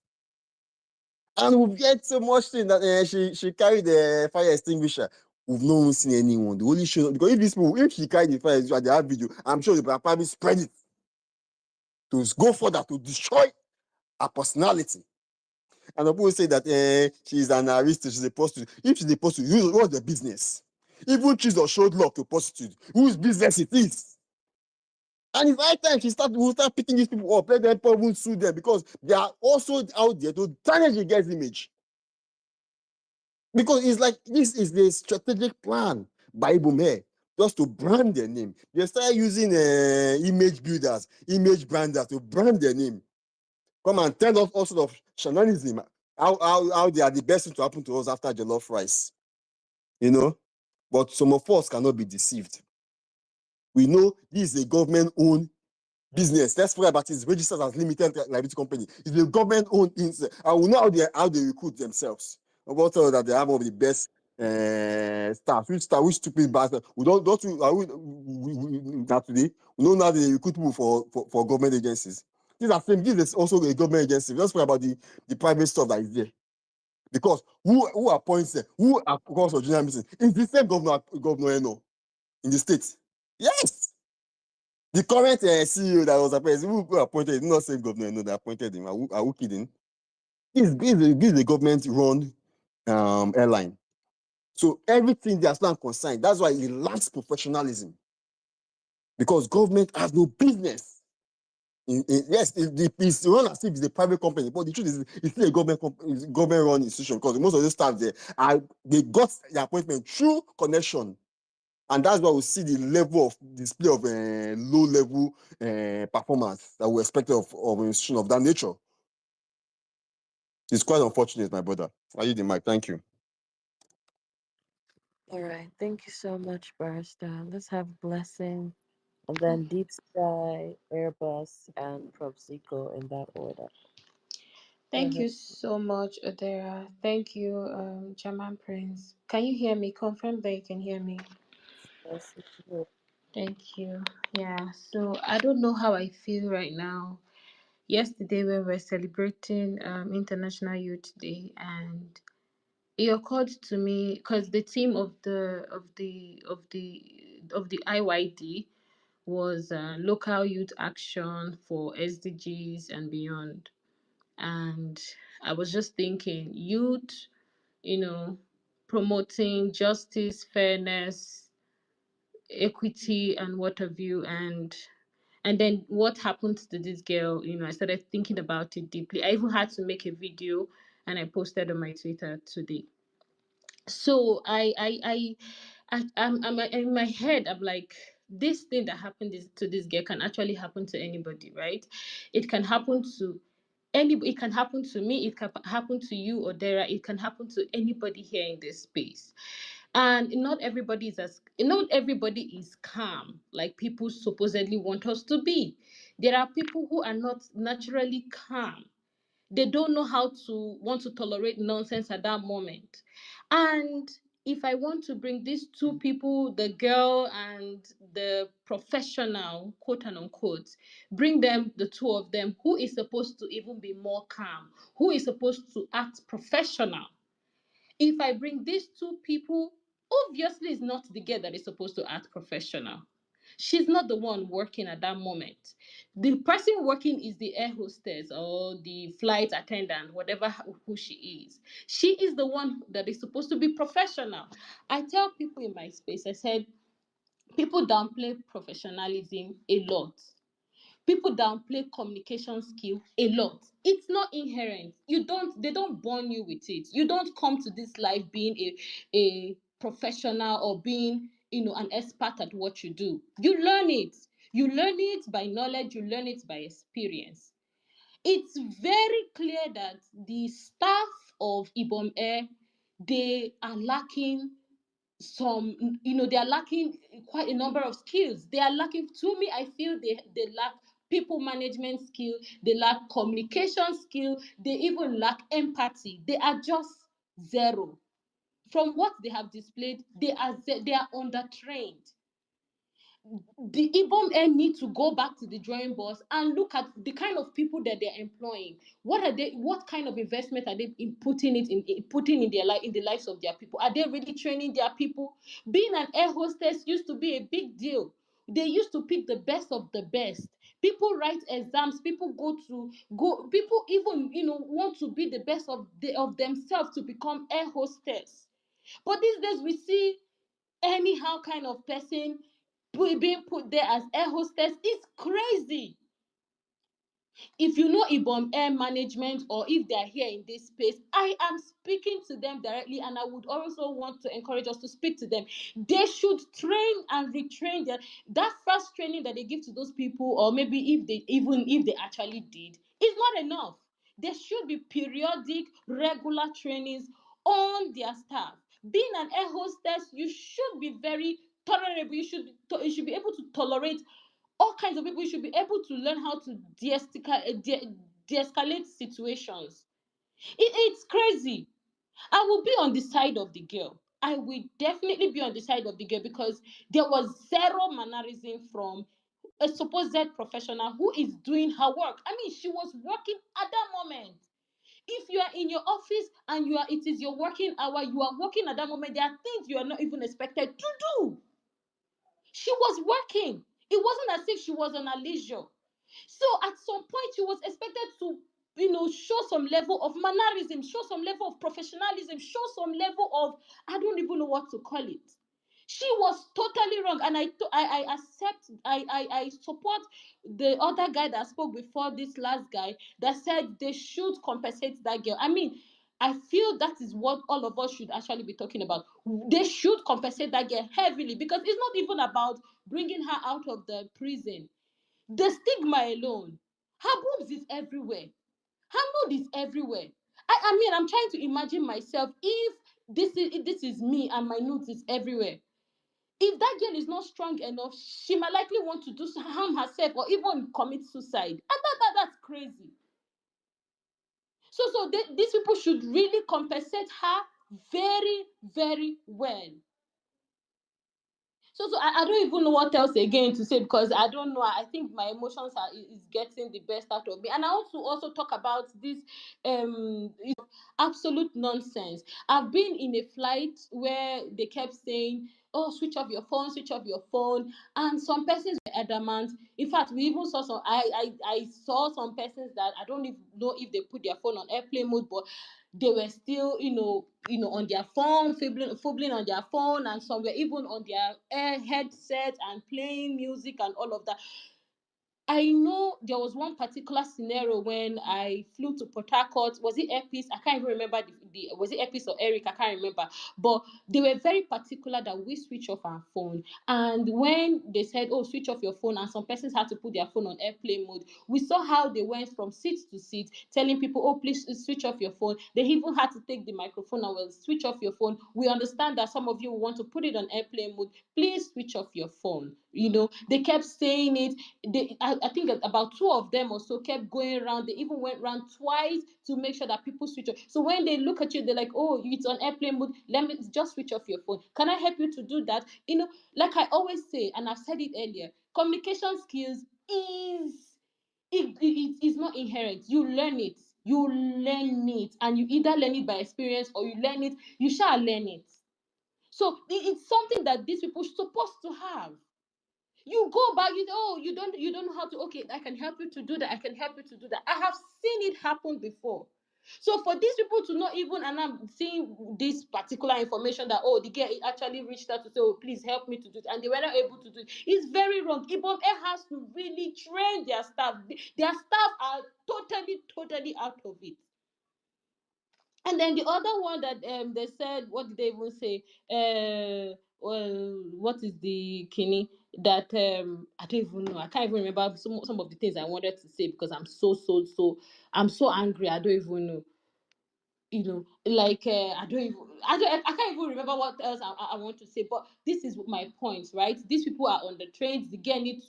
And we've get so much thing that she carried the fire extinguisher. We've not seen anyone. The only show because if she carried the fire extinguisher, they have video. I'm sure they will probably spread it to go further to destroy her personality. And the people say that she's an aristocrat, she's a prostitute. If she's a prostitute, what's the business? Even Jesus showed love to prostitute. Whose business it is? And it's high time we'll start picking these people up, let them probably sue them because they are also out there to damage the guy's image. Because it's like this is the strategic plan by Ibume just to brand their name. They start using image builders, image branders to brand their name. Come and tell us all sort of shenanigans, how they are the best thing to happen to us after jollof rice. You know? But some of us cannot be deceived. We know this is a government-owned business. Let's forget about it. It's registered as limited liability company. It's a government-owned business. And we know how they recruit themselves. About that they have one of the best staff. Which stupid bastard. We don't not today. We know now they recruit people for government agencies. This is also a government agency. Let's forget about the private stuff that is there. Because who appoints them? Who calls for general meeting? It's the same governor in the state. Yes. The current CEO that was appointed, who appointed, is not same governor that appointed him. Are we kidding? This is a government-run airline. So everything they are not concerned. That's why it lacks professionalism. Because government has no business. Yes, it's run as if it's a private company, but the truth is it's still a government-run institution because most of the staff there they got the appointment through connection. And that's why we see the level of display of low-level performance that we expect of an institution of that nature. It's quite unfortunate, my brother. I yield the mic. Thank you. All right. Thank you so much, Barrister. Let's have Blessing and then Deep Sky, Airbus, and Propsico in that order. Go Thank ahead. you so much, Adera. Thank you, German Prince. Can you hear me? Confirm that you can hear me. Yes, it's you. Thank you. Yeah, so I don't know how I feel right now. Yesterday we were celebrating International Youth Day, and it occurred to me because the theme of the IYD was local youth action for SDGs and beyond. And I was just thinking, youth, promoting justice, fairness, equity, and what have you, and then what happened to this girl. I started thinking about it deeply. I even had to make a video and I posted on my Twitter today. So I'm in my head. I'm like, this thing that happened to this girl can actually happen to anybody, right? It can happen to anybody. It can happen to me. It can happen to you, Odera. It can happen to anybody here in this space. And not everybody is calm like people supposedly want us to be. There are people who are not naturally calm. They don't know how to want to tolerate nonsense at that moment. And if I want to bring these two people, the girl and the professional, quote and unquote, bring them, the two of them, who is supposed to even be more calm, who is supposed to act professional? If I bring these two people, obviously it's not the girl that is supposed to act professional. She's not the one working at that moment. The person working is the air hostess or the flight attendant, whatever who she is. She is the one that is supposed to be professional. I tell people in my space, I said, people downplay professionalism a lot. People downplay communication skill a lot. It's not inherent. They don't born you with it. You don't come to this life being a professional or being, an expert at what you do. You learn it. You learn it by knowledge, you learn it by experience. It's very clear that the staff of Ibom Air, they are lacking some, they are lacking quite a number of skills. They are lacking, to me, I feel they lack people management skill, they lack communication skill, they even lack empathy. They are just zero. From what they have displayed, they are undertrained. The Ibom Air need to go back to the drawing boards and look at the kind of people that they're employing. What kind of investment are they putting in their life, in the lives of their people? Are they really training their people? Being an air hostess used to be a big deal. They used to pick the best of the best. People write exams, people people even want to be the best of themselves to become air hostess. But these days we see anyhow kind of person being put there as air hostess. Is crazy. If you know Ibom Air management, or if they're here in this space, I am speaking to them directly, and I would also want to encourage us to speak to them. They should train and retrain that first training that they give to those people, or maybe if they actually did, is not enough. There should be periodic, regular trainings on their staff. Being an air hostess, you should be very tolerable. You should be able to tolerate all kinds of people. You should be able to learn how to de-escalate situations. It's crazy. I will be on the side of the girl. I will definitely be on the side of the girl, because there was zero mannerism from a supposed professional who is doing her work. I mean, she was working at that moment. If you are in your office and it is your working hour, you are working at that moment, there are things you are not even expected to do. She was working. It wasn't as if she was on a leisure. So at some point, she was expected to, show some level of mannerism, show some level of professionalism, show some level of, I don't even know what to call it. She was totally wrong, and I accept, I support the other guy that spoke before this last guy that said they should compensate that girl. I mean, I feel that is what all of us should actually be talking about. They should compensate that girl heavily, because it's not even about bringing her out of the prison. The stigma alone, her boobs is everywhere, her nude is everywhere. I mean, I'm trying to imagine myself if this is me and my nudes is everywhere. If that girl is not strong enough, she might likely want to harm herself or even commit suicide. And that's crazy. So these people should really compensate her very, very well. So I don't even know what else again to say, because I don't know. I think my emotions is getting the best out of me. And I want to also talk about this absolute nonsense. I've been in a flight where they kept saying, "Oh, switch off your phone," and some persons were adamant. In fact, we even saw some. I saw some persons that I don't even know if they put their phone on airplane mode, but they were still, on their phone, fumbling on their phone, and some were even on their headset and playing music and all of that. I know there was one particular scenario when I flew to Port Harcourt. Was it Epis? I can't even remember was it Epis or Eric? I can't remember. But they were very particular that we switch off our phone. And when they said, "Oh, switch off your phone," and some persons had to put their phone on airplane mode, we saw how they went from seat to seat, telling people, "Oh, please switch off your phone." They even had to take the microphone and, "Well, switch off your phone. We understand that some of you want to put it on airplane mode. Please switch off your phone." They kept saying it. I think about two of them or so kept going around. They even went around twice to make sure that people switch off. So when they look at you, they're like, "Oh, it's on airplane mode. Let me just switch off your phone. Can I help you to do that?" Like I always say, and I've said it earlier, communication skills it is not inherent. You learn it. And you either learn it by experience or you shall learn it. So it's something that these people are supposed to have. You go back, you don't know how to, okay, I can help you to do that, I can help you to do that. I have seen it happen before. So for these people to not even, and I'm seeing this particular information that, the girl actually reached out to say, please help me to do it, and they were not able to do it, it's very wrong. Ibom Air has to really train their staff. Their staff are totally out of it. And then the other one that they said, what did they even say? Well, what is the kini that I don't even know. I can't even remember some of the things I wanted to say because I'm I'm so angry. I don't even know. Like I can't even remember what else I want to say. But this is my point, right? These people are on the trains. The girl needs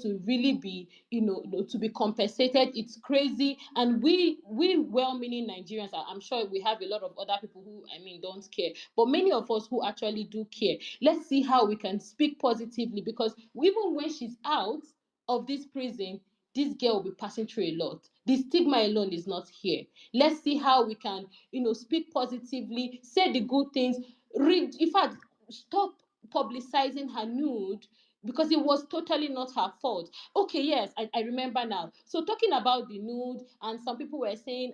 to really be, to be compensated. It's crazy, and we well-meaning Nigerians, I'm sure we have a lot of other people who, don't care, but many of us who actually do care. Let's see how we can speak positively, because even when she's out of this prison, this girl will be passing through a lot. The stigma alone is not here. Let's see how we can, speak positively, say the good things, read, in fact, stop publicizing her nude, because it was totally not her fault. Okay, yes, I remember now. So talking about the nude, and some people were saying,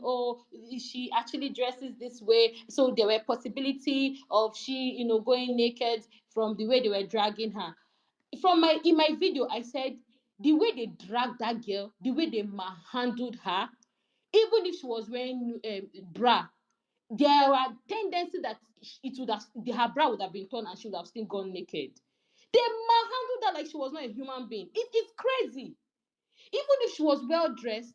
she actually dresses this way. So there were possibility of she, going naked from the way they were dragging her. In my video, I said the way they dragged that girl, the way they manhandled her, even if she was wearing bra, there are tendency that her bra would have been torn and she would have still gone naked. They manhandled her like she was not a human being. It's crazy. Even if she was well dressed,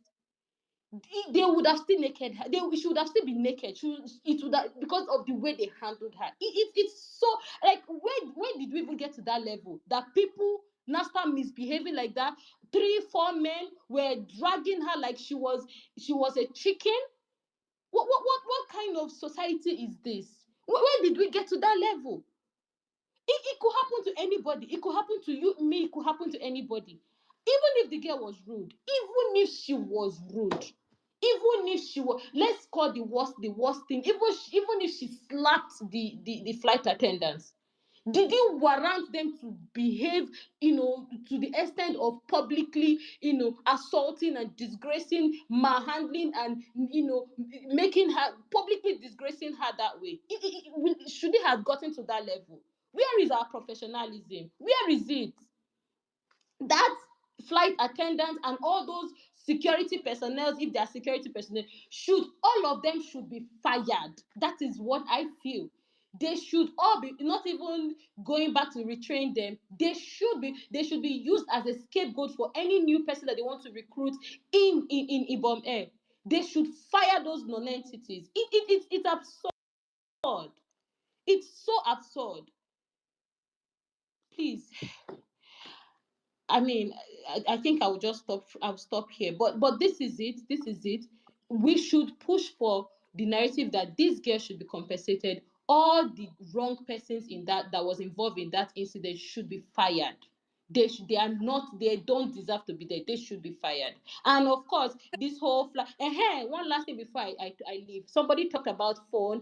they would have still naked her. She would have still been naked. It would have, because of the way they handled her. It's so, like, when did we even get to that level that people now start misbehaving like that? 3-4 men were dragging her like she was a chicken. What kind of society is this? When did we get to that level? It could happen to anybody. It could happen to you, me. It could happen to anybody. Even if the girl was rude, even if she was rude, even if she was, let's call the worst thing, even if she slapped the flight attendants, did it warrant them to behave, to the extent of publicly, assaulting and disgracing, manhandling, and, making her, publicly disgracing her that way? Should it have gotten to that level? Where is our professionalism? Where is it? That flight attendants and all those security personnel, if they are security personnel, all of them should be fired. That is what I feel. They should all be, not even going back to retrain them. They should be used as a scapegoat for any new person that they want to recruit in Ibom Air. They should fire those non-entities. It's absurd. It's so absurd. Please, I think I'll just stop. I'll stop here. But this is it. This is it. We should push for the narrative that this girl should be compensated. All the wrong persons that was involved in that incident should be fired. They are not. They don't deserve to be there. They should be fired. And of course, this whole one last thing before I leave. Somebody talked about iPhone.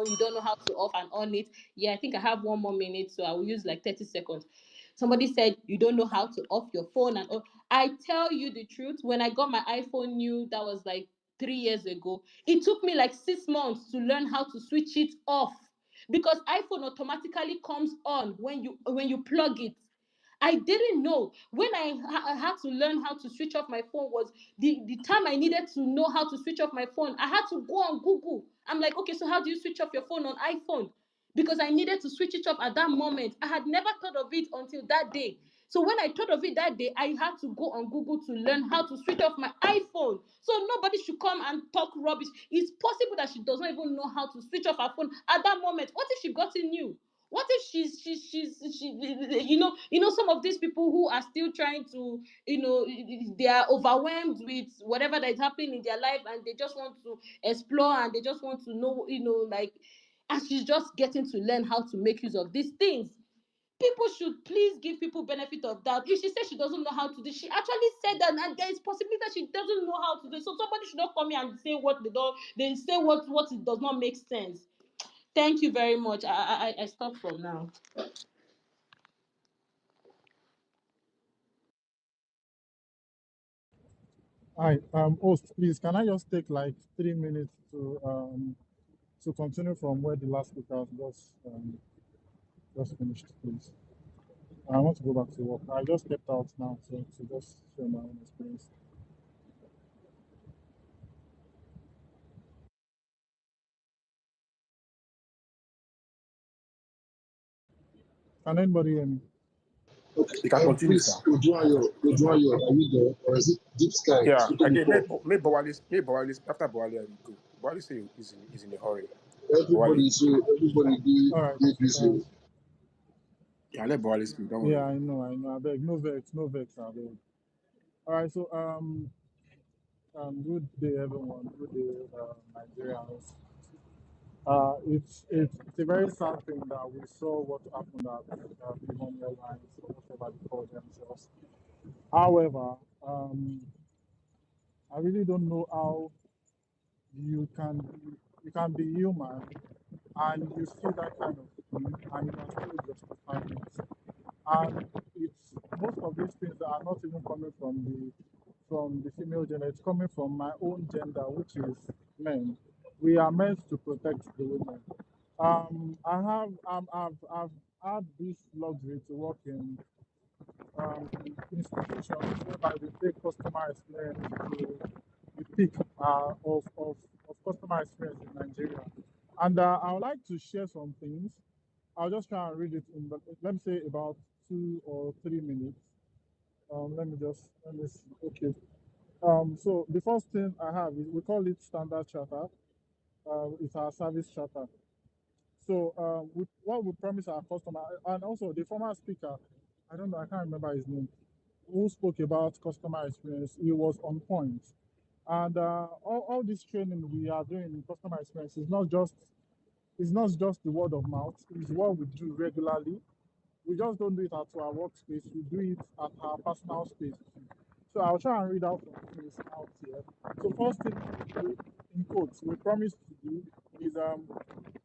You don't know how to off and on it. Yeah, I think I have 1 more minute, so I will use like 30 seconds. Somebody said you don't know how to off your phone and all. I tell you the truth, when I got my iPhone new, that was like 3 years ago, it took me like 6 months to learn how to switch it off, because iPhone automatically comes on when you plug it. I didn't know. When I had to learn how to switch off my phone was the time I needed to know how to switch off my phone. I had to go on Google. I'm like, okay, so how do you switch off your phone on iPhone? Because I needed to switch it off at that moment. I had never thought of it until that day. So when I thought of it that day, I had to go on Google to learn how to switch off my iPhone. So nobody should come and talk rubbish. It's possible that she does not even know how to switch off her phone at that moment. What if she got it new? What if some of these people who are still trying to, they are overwhelmed with whatever that is happening in their life, and they just want to explore, and they just want to know, like, and she's just getting to learn how to make use of these things. People should please give people benefit of doubt. If she says she doesn't know how to do, she actually said that, and there is possibility that she doesn't know how to do. So somebody should not come here and say what they don't. They say what it does not make sense. Thank you very much. I stop from now. Hi, host, please, can I just take like 3 minutes to continue from where the last speaker just finished, please? I want to go back to work. I just stepped out now to just share my own experience. Can anybody hear me? Okay, You can continue, sir. please, Ojuayo, are you there? Or is it Deep Sky? Yeah, Speak on the again, call. may Bowalis, after Bowali, I will go. Bowali say is in a hurry. Bowali. Everybody All right. did this. Yeah, let Bowali speak, don't Yeah, worry. I know. I beg. No vex, no vex, I beg. All right, so good day, everyone. Good day, Nigerians. It's a very sad thing that we saw what happened at Freedom Airlines or whatever they call themselves. However, I really don't know how you can be human and you see that kind of thing and you are still justifying it. And it's most of these things that are not even coming from the female gender. It's coming from my own gender, which is men. We are meant to protect the women. I've had this luxury to work in institutions whereby we take customer experience to the peak of customer experience in Nigeria. And I would like to share some things. I'll just try and read it in, let me say, about 2 or 3 minutes. Let me see. Okay. So the first thing I have is we call it standard charter. It's our service charter. So what we promise our customer, and also the former speaker, I don't know, I can't remember his name, who spoke about customer experience. He was on point. And all this training we are doing in customer experience is not just the word of mouth. It's what we do regularly. We just don't do it at our workspace. We do it at our personal space too. So I'll try and read out some things out here. So first thing in quotes we promise to do is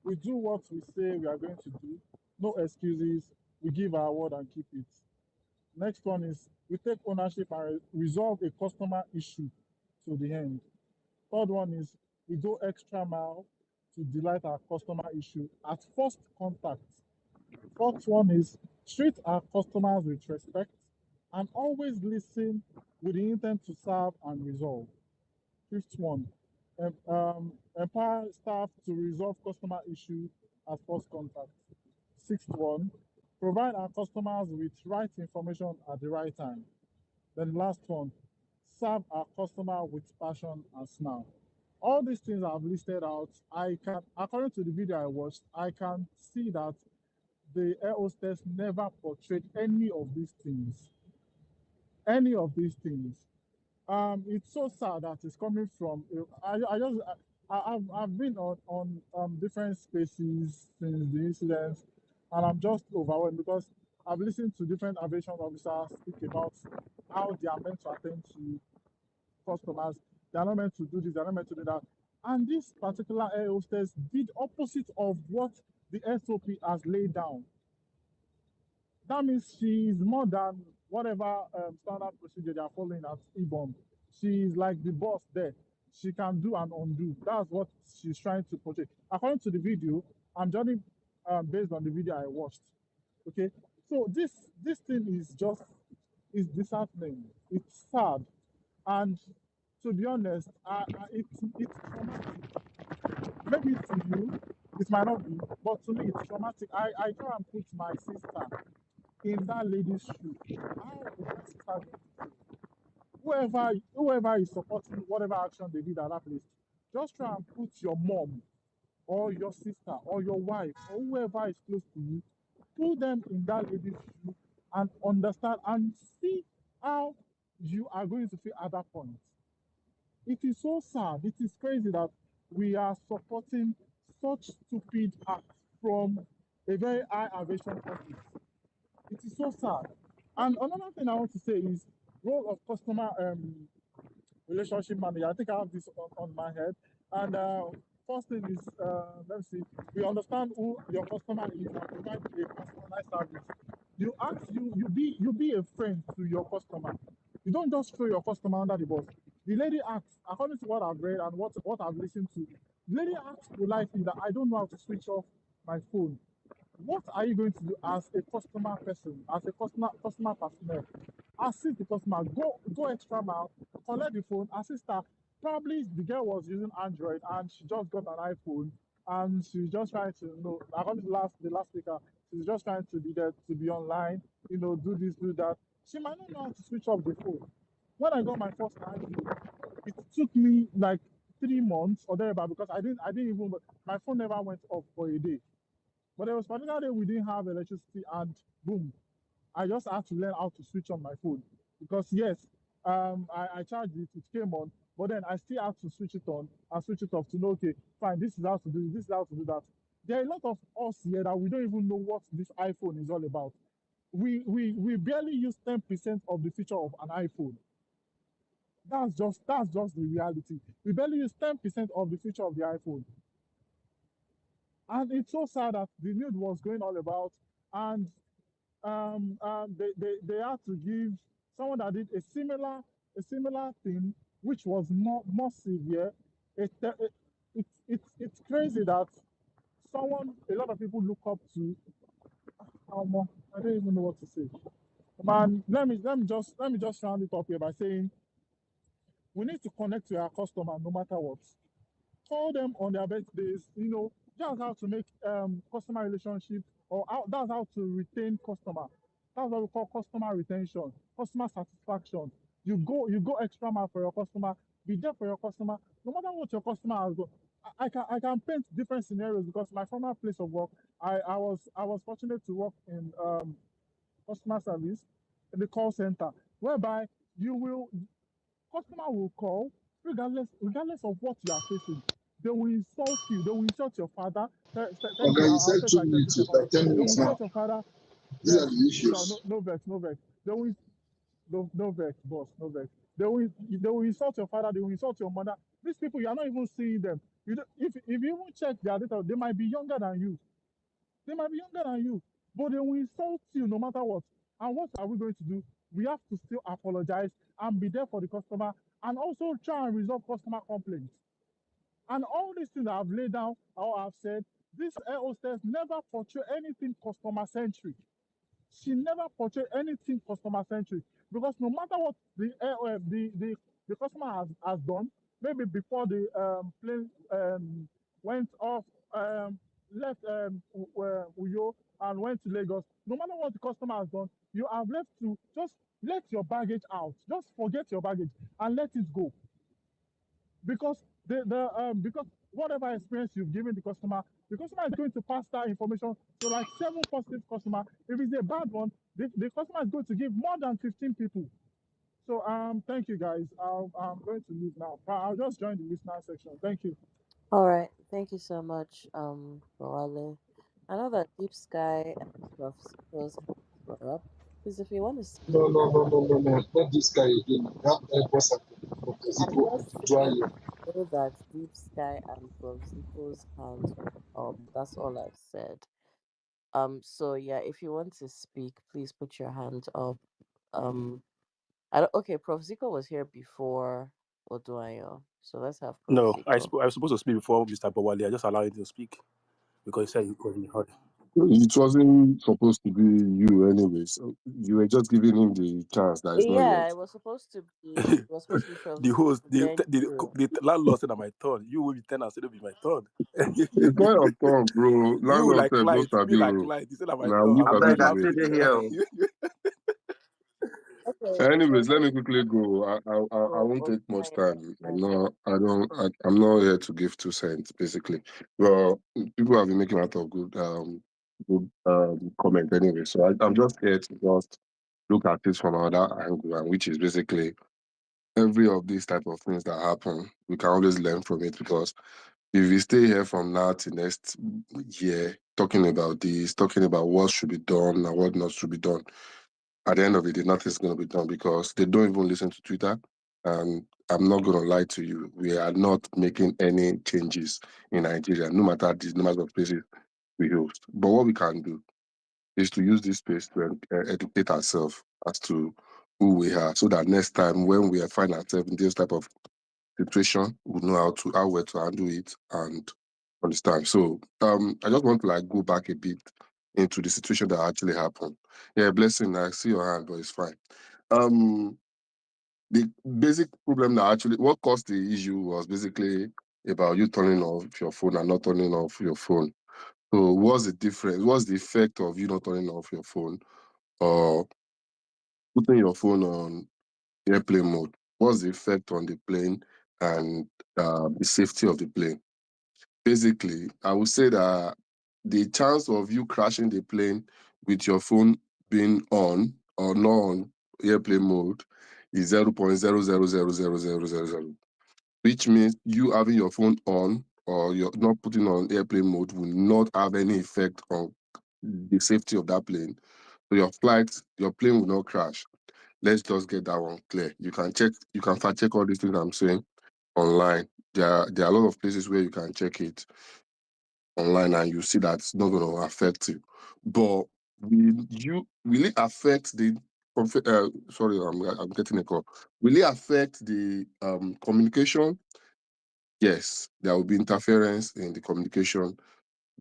we do what we say we are going to do. No excuses. We give our word and keep it. Next one is we take ownership and resolve a customer issue to the end. Third one is we go extra mile to delight our customer issue at first contact. Fourth one is treat our customers with respect and always listen with the intent to serve and resolve. Fifth one, empower staff to resolve customer issue at first contact. Sixth one, provide our customers with right information at the right time. Then last one, serve our customer with passion and smile. All these things I've listed out, according to the video I watched, I can see that the air hostess never portrayed any of these things. Any of these things. It's so sad that it's coming from. I've been on different spaces since the incident, and I'm just overwhelmed because I've listened to different aviation officers speak about how they are meant to attend to customers. They are not meant to do this. They are not meant to do that. And this particular air hostess did opposite of what the SOP has laid down. That means she is more than whatever standard procedure they are following at EBOM. She is like the boss there. She can do and undo. That's what she's trying to portray. According to the video, I'm judging based on the video I watched. Okay, so this thing is disheartening. It's sad, and to be honest, it's traumatic. Maybe to you, it might not be, but to me, it's traumatic. I try and put my sister in that lady's shoe. How is my sister going to feel? Whoever is supporting whatever action they did at that place, just try and put your mom or your sister or your wife or whoever is close to you, put them in that lady's shoe and understand and see how you are going to feel at that point. It is so sad. It is crazy that we are supporting such stupid acts from a very high aviation office. It is so sad. And another thing I want to say is role of customer relationship manager. I think I have this on my head. And first thing is, let's see, we understand who your customer is and provide a personalized service. You be a friend to your customer. You don't just throw your customer under the bus. The lady asked, according to what I've read and what I've listened to, the lady asked politely that I don't know how to switch off my phone. What are you going to do as a customer person, as a customer personnel? Assist the customer, go extra mile, collect the phone, assist her. Probably the girl was using Android and she just got an iPhone and she's just trying to, according to the last speaker, she's just trying to be there, to be online, do this, do that. She might not know how to switch off the phone. When I got my first iPhone, it took me like 3 months or thereabout because I didn't even, my phone never went off for a day. But there was a particular day we didn't have electricity, and boom, I just had to learn how to switch on my phone. Because yes, I charged it, it came on, but then I still had to switch it on and switch it off to know, okay, fine, this is how to do this, this is how to do that. There are a lot of us here that we don't even know what this iPhone is all about. We barely use 10% of the feature of an iPhone. That's just the reality. We barely use 10% of the feature of the iPhone. And it's so sad that the news was going all about, and they had to give someone that did a similar thing, which was more severe. It's crazy that a lot of people look up to. I don't even know what to say. Man, let me just round it up here by saying we need to connect to our customer no matter what. Call them on their birthdays, that's how to make customer relationship, or that's how to retain customer. That's what we call customer retention, customer satisfaction. You go extra mile for your customer, be there for your customer, no matter what your customer has done. I can paint different scenarios because my former place of work, I was fortunate to work in customer service in the call center, whereby you will customer will call regardless of what you are facing. They will insult you. They will insult your father. Thank Okay, you. you I'll said take two my 30 minutes, seconds. like 10 They will minutes insult now. your father. These are Yes. the No, issues. no vex, no vex. They will no vex, boss, no vex. They will insult your father. They will insult your mother. These people, you are not even seeing them. If you even check their data, they might be younger than you. They might be younger than you, but they will insult you no matter what. And what are we going to do? We have to still apologize and be there for the customer, and also try and resolve customer complaints. And all these things I've laid down or I've said, this air hostess never portray anything customer centric. She never portrayed anything customer centric, because no matter what the customer has done, maybe before the plane went off, left Uyo and went to Lagos, no matter what the customer has done, you have left to just let your baggage out, just forget your baggage and let it go. Because because whatever experience you've given the customer is going to pass that information to like 7 positive customer. If it's a bad one, the customer is going to give more than 15 people. So thank you guys. I'm going to leave now. I'll just join the listener section. Thank you. All right. Thank you so much, Wale. I know that Deep Sky and Prof. Seko's hands were up. Please, if you want to speak, No, no, no, no, no, no. Not this guy again. That boss at I Zico, just said Dwyer. I know that Deep Sky and Prof. Seko's hands were up. That's all I've said. So yeah, if you want to speak, please put your hand up. Um, okay, Prof. Zico was here before Oduayo, so let's have Prof. No, Zico. I was supposed to speak before Mr. Bowale. I just allowed him to speak because he said he was in a hurry. It wasn't supposed to be you anyway, so you were just giving him the chance that is not Yeah, yet. it was supposed to be Prof. The host, Zico, then you. the landlord said, "I'm my turn." You will be tenant said, "It'll be my turn." It's not your turn, bro. You Landlord like said no client, me sabi like rule. client. He said, "I'm my Now turn." we I'm I going to sabi beg, the I allow way. still him. dey here. Oh. Okay, Anyways, let so me quickly go. I so won't take much Oduayo, time. I'm and then not. I don't. I'm not here to give 2 cents, basically. Well, people have been making a lot of good comment anyway. So I'm just here to just look at it from another angle, and which is basically every of these type of things that happen, we can always learn from it, because if we stay here from now to next year talking about this, talking about what should be done and what not should be done, at the end of the day, nothing's going to be done, because they don't even listen to Twitter. And I'm not going to lie to you, we are not making any changes in Nigeria, no matter the numbers of places we host. But what we can do is to use this space to educate ourselves as to who we are, so that next time when we find ourselves in this type of situation, we know how well to handle it and understand. So I just want to like go back a bit into the situation that actually happened. Yeah, Blessing, I see your hand, but it's fine. The basic problem that actually what caused the issue was basically about you turning off your phone and not turning off your phone. So what's the difference? What's the effect of you not turning off your phone or putting your phone on airplane mode? What's the effect on the plane and the safety of the plane? Basically, I would say that the chance of you crashing the plane with your phone being on or not on airplane mode is 0.0000000, which means you having your phone on or you're not putting on airplane mode will not have any effect on the safety of that plane. So your plane will not crash. Let's just get that one clear. You can fact check all these things I'm saying online. There are a lot of places where you can check it online and you see that it's not going to affect you. But will it affect the sorry, I'm getting a call. Will it affect the communication? Yes, there will be interference in the communication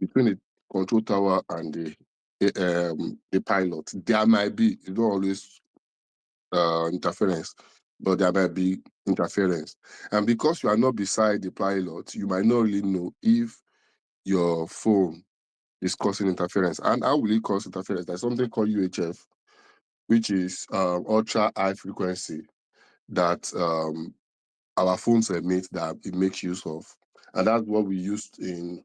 between the control tower and the pilot. There might be, it's not always interference, but there might be interference. And because you are not beside the pilot, you might not really know if your phone is causing interference. And how will it cause interference? There's something called UHF, which is ultra high frequency that our phones emit that it makes use of. And that's what we use in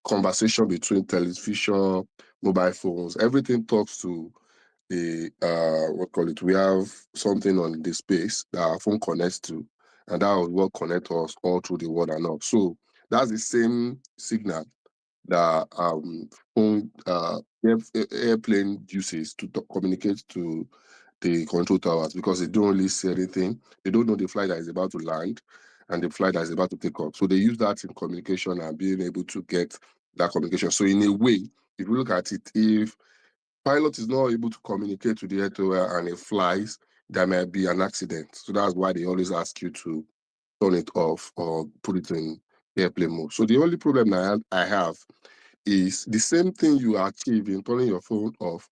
conversation between television, mobile phones. Everything talks to the we have something on the space that our phone connects to, and that will what connect us all through the world and all. So that's the same signal that phone airplane uses to communicate to the control towers, because they don't really see anything. They don't know the flight that is about to land and the flight that is about to take off. So they use that in communication and being able to get that communication. So in a way, if you look at it, if pilot is not able to communicate to the air tower and it flies, there might be an accident. So that's why they always ask you to turn it off or put it in airplane mode. So the only problem I have is the same thing you achieve in turning your phone off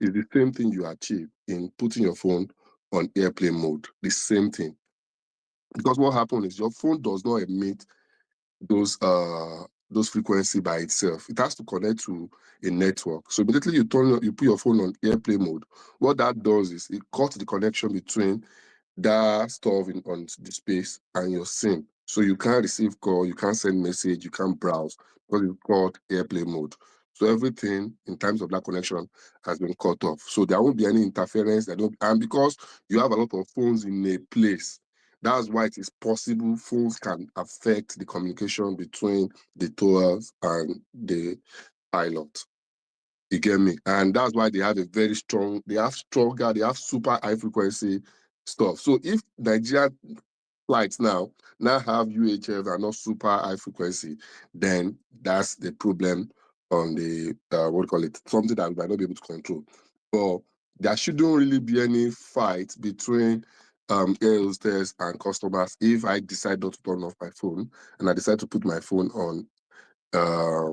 is the same thing you achieve in putting your phone on airplane mode. The same thing. Because what happens is your phone does not emit those frequency by itself. It has to connect to a network. So immediately you put your phone on airplane mode. What that does is it cuts the connection between that stuff on the space and your SIM. So you can't receive call, you can't send message, you can't browse because it's called airplane mode. So everything in terms of that connection has been cut off. So there won't be any interference. And because you have a lot of phones in a place, that's why it is possible phones can affect the communication between the towers and the pilot. You get me? And that's why they have they have super high frequency stuff. So if Nigeria flights now have UHF and not super high frequency, then that's the problem on the something that we might not be able to control. But there shouldn't really be any fight between air hostess and customers if I decide not to turn off my phone and I decide to put my phone on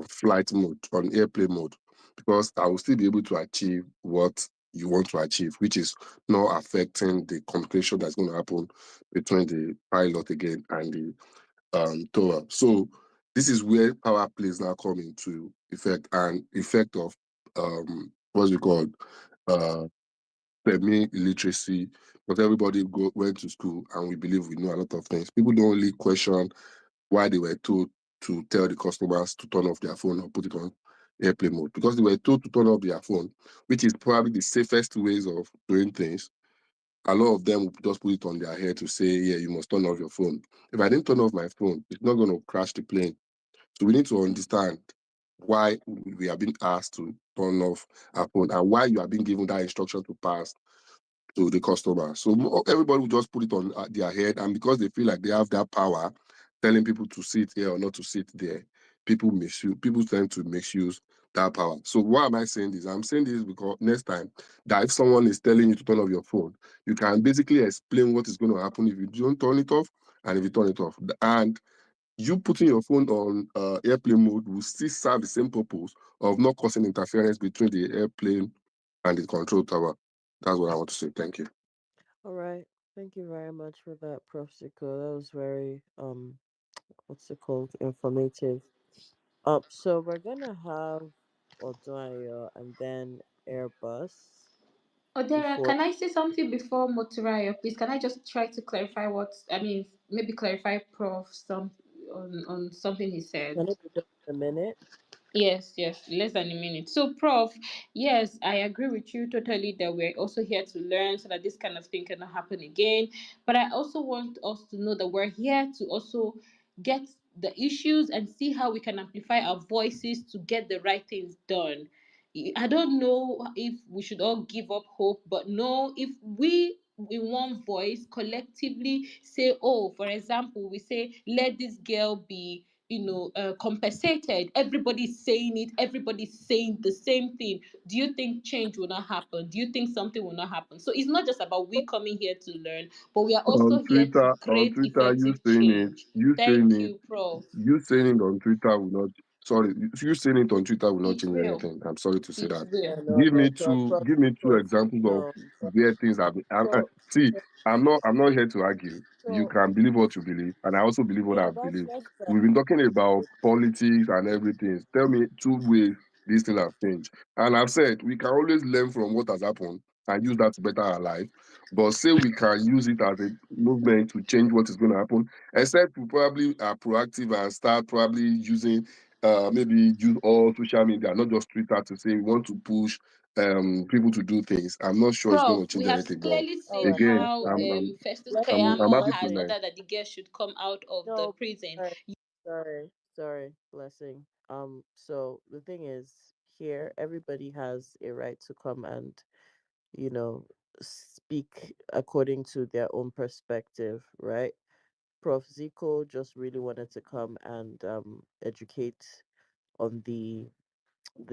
flight mode, on airplane mode, because I will still be able to achieve what you want to achieve, which is not affecting the communication that's going to happen between the pilot again and the tower. So this is where power plays now come into effect, and effect of what's it called semi-illiteracy, but everybody went to school and we believe we know a lot of things. People don't really question why they were told to tell the customers to turn off their phone or put it on airplane mode, because they were told to turn off their phone, which is probably the safest ways of doing things. A lot of them will just put it on their head to say, yeah, you must turn off your phone. If I didn't turn off my phone, it's not going to crash the plane. So we need to understand why we are being asked to turn off our phone and why you are being given that instruction to pass to the customer. So everybody will just put it on their head, and because they feel like they have that power, telling people to sit here or not to sit there, people tend to misuse that power. So why am I saying this? I'm saying this because next time that if someone is telling you to turn off your phone, you can basically explain what is going to happen if you don't turn it off and if you turn it off. And you putting your phone on airplane mode will still serve the same purpose of not causing interference between the airplane and the control tower. That's what I want to say. Thank you. All right. Thank you very much for that, Prof. Siko. That was very what's it called? Informative. So we're gonna have Odoyo and then Airbus Odera, before. can I say something before Moturaya, please? Can I just try to clarify what I mean? Maybe clarify Prof. Some on something he said. Can it be done in a minute? Yes, yes, less than a minute. So, Prof, yes, I agree with you totally that we're also here to learn so that this kind of thing cannot happen again. But I also want us to know that we're here to also get the issues and see how we can amplify our voices to get the right things done. I don't know if we should all give up hope, but no, if we in one voice collectively say, oh, for example, we say, let this girl be compensated. Everybody's saying it, everybody's saying the same thing. Do you think change will not happen? Do you think something will not happen? So it's not just about we coming here to learn, but we are On also here to on create Twitter, effective change. you saying Thank it, you, Prof. you saying it on Twitter will not. Sorry, you saying it on Twitter will not It change will. anything. I'm sorry to say It that. will. No, no, Prof, Give me two Prof, examples of no, where things have been. so, See, so, I'm not here to argue. You so, can believe what you believe, and I also believe what yeah, I believe. that's fine. We've been talking about politics and everything. Tell me two ways these things have changed. And I've said we can always learn from what has happened and use that to better our life. But say we can use it as a movement to change what is going to happen, except we probably are proactive and start probably using maybe use all social media, not just Twitter, to say we want to push people to do things. I'm not sure it's going Prof, to we change have anything. But clearly All seen right, again, how I'm Festus blessing, I'm Kayamo happy to has blessing. learn. ordered that the girl should come out of the No, prison. sorry, sorry, blessing. So the thing is, here everybody has a right to come and you know speak according to their own perspective, right? Prof. Zico just really wanted to come and educate on the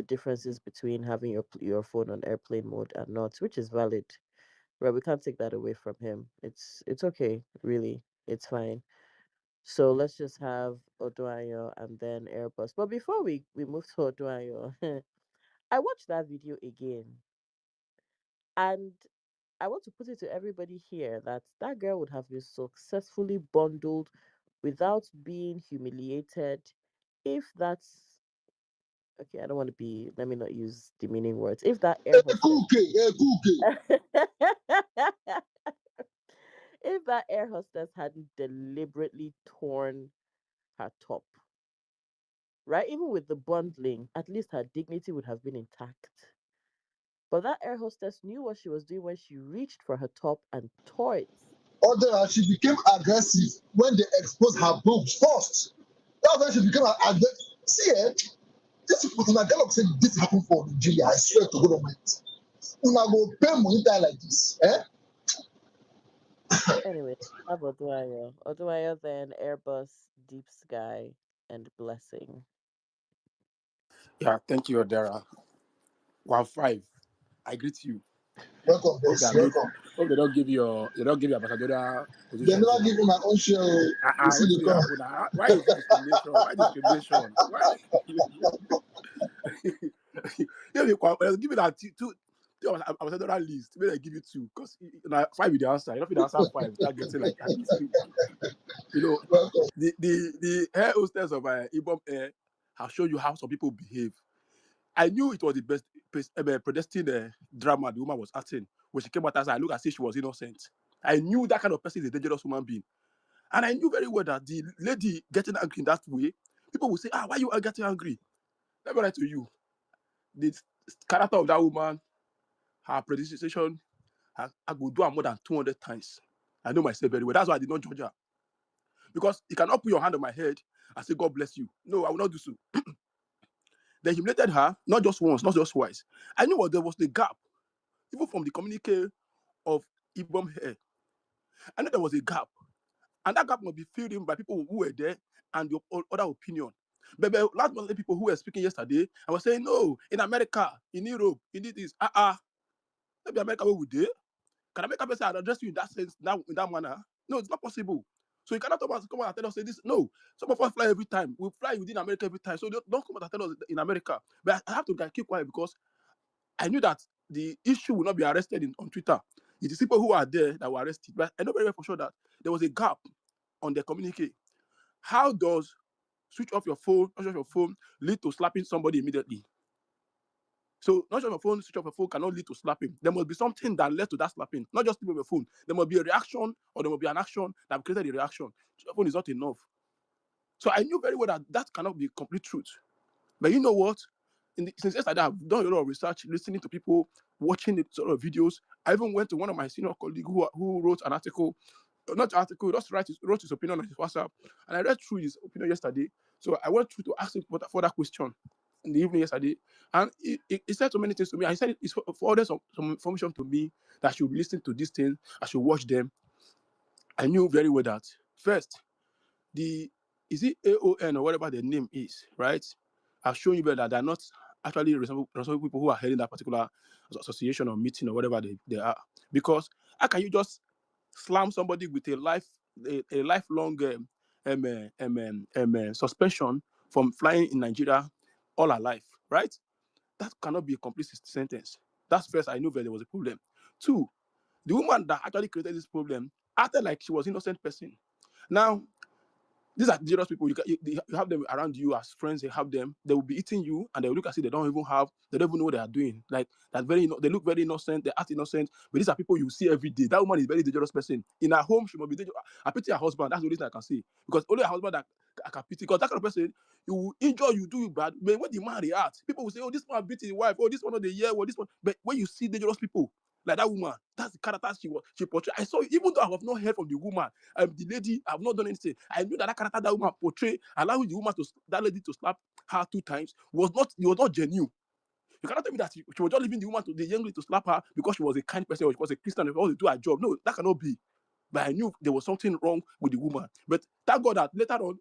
differences between having your phone on airplane mode and not, which is valid. Right, we can't take that away from him. It's okay, really. It's fine. So let's just have Oduayo and then Airbus. But before we move to Oduayo, I watched that video again, and I want to put it to everybody here that that girl would have been successfully bundled without being humiliated if that's okay. I don't want to be. Let me not use demeaning words. If that air hostess, if that air hostess hadn't deliberately torn her top, right? Even with the bundling, at least her dignity would have been intact. But that air hostess knew what she was doing when she reached for her top and tore it. Other, she became aggressive when they exposed her boobs first. That's when she became aggressive. See, this una gallop say this happen for Nigeria. I swear to government. Una go pay money die like this. Eh? Anyway, have Oduayo. Oduayo, then Airbus, Deep Sky, and Blessing. Yeah, thank you, Odera. 1-5. I greet you. Welcome, Hope boss. that good. Welcome. Hope they don't give you ambassadorial They position never too. give me my own share. Oh. You see What the did come. happen now? Why is it discrimination? Why discrimination? Why? Yeah, give me that two ambassadorial list. Maybe I give you two because five with the answer. You don't feel the answer five without getting like at least two. You know, Welcome. the air hostess of Ibom Air has shown you how some people behave. I knew it was the best predestined drama the woman was acting when she came out as I look as if she was innocent. I knew that kind of person is a dangerous human being. And I knew very well that the lady getting angry in that way, people will say, why you are getting angry? Let me write to you. The character of that woman, her predisposition, I could do her more than 200 times. I know myself very well. That's why I did not judge her. Because you cannot put your hand on my head and say, God bless you. No, I will not do so. They humiliated her, not just once, not just twice. I knew what there was the gap, even from the communique of Ibom Hair. I knew there was a gap. And that gap must be filled in by people who were there and the other opinion. But last month, the people who were speaking yesterday, I was saying, no, in America, in Europe, you need this. Maybe America where we did. Can America person address you in that sense, in that manner? No, it's not possible. So you cannot come and tell us say this. No, some of us fly every time. We fly within America every time. So don't come and tell us in America. But I have to keep quiet because I knew that the issue will not be arrested on Twitter. It is people who are there that were arrested. But I know very well for sure that there was a gap on their communique. How does switch off your phone lead to slapping somebody immediately? So not just your phone, switch off your phone cannot lead to slapping. There must be something that led to that slapping. Not just leave your phone. There must be a reaction or there must be an action that created a reaction. Your phone is not enough. So I knew very well that that cannot be complete truth. But you know what? Since yesterday, I've done a lot of research, listening to people, watching the sort of videos. I even went to one of my senior colleagues who wrote an article, not an article, just wrote his opinion on his WhatsApp. And I read through his opinion yesterday. So I went through to ask him further question in the evening yesterday. And he said so many things to me. And he said it's forwarded some information to me that I should listen to these things, I should watch them. I knew very well that first, is it AON or whatever the name is, right? I've shown you that they're not actually responsible people who are heading that particular association or meeting or whatever they are. Because how can you just slam somebody with a lifelong suspension from flying in Nigeria all her life, right? That cannot be a complete sentence. That's first, I knew that there was a problem. Two, the woman that actually created this problem acted like she was an innocent person. Now, these are dangerous people. You have them around you as friends. They will be eating you, and they will look as if they don't even know what they are doing. Like that they look very innocent, they act innocent, but these are people you see every day. That woman is a very dangerous person. In her home, she must be dangerous. I pity her husband. That's the only thing I can say. Because only her husband that I can pity. Because that kind of person, you will injure, you do you bad. But when the man reacts, people will say, oh, this man beat his wife, oh, this one of the year, or this one. But when you see dangerous people, like that woman, that's the character she portrayed. I saw it, even though I have not heard from the woman, the lady, I have not done anything. I knew that character that woman portrayed, allowing that lady to slap her 2 times, was not genuine. You cannot tell me that she was just leaving the young lady to slap her because she was a kind person or she was a Christian and wanted to do her job. No, that cannot be. But I knew there was something wrong with the woman. But thank God that later on,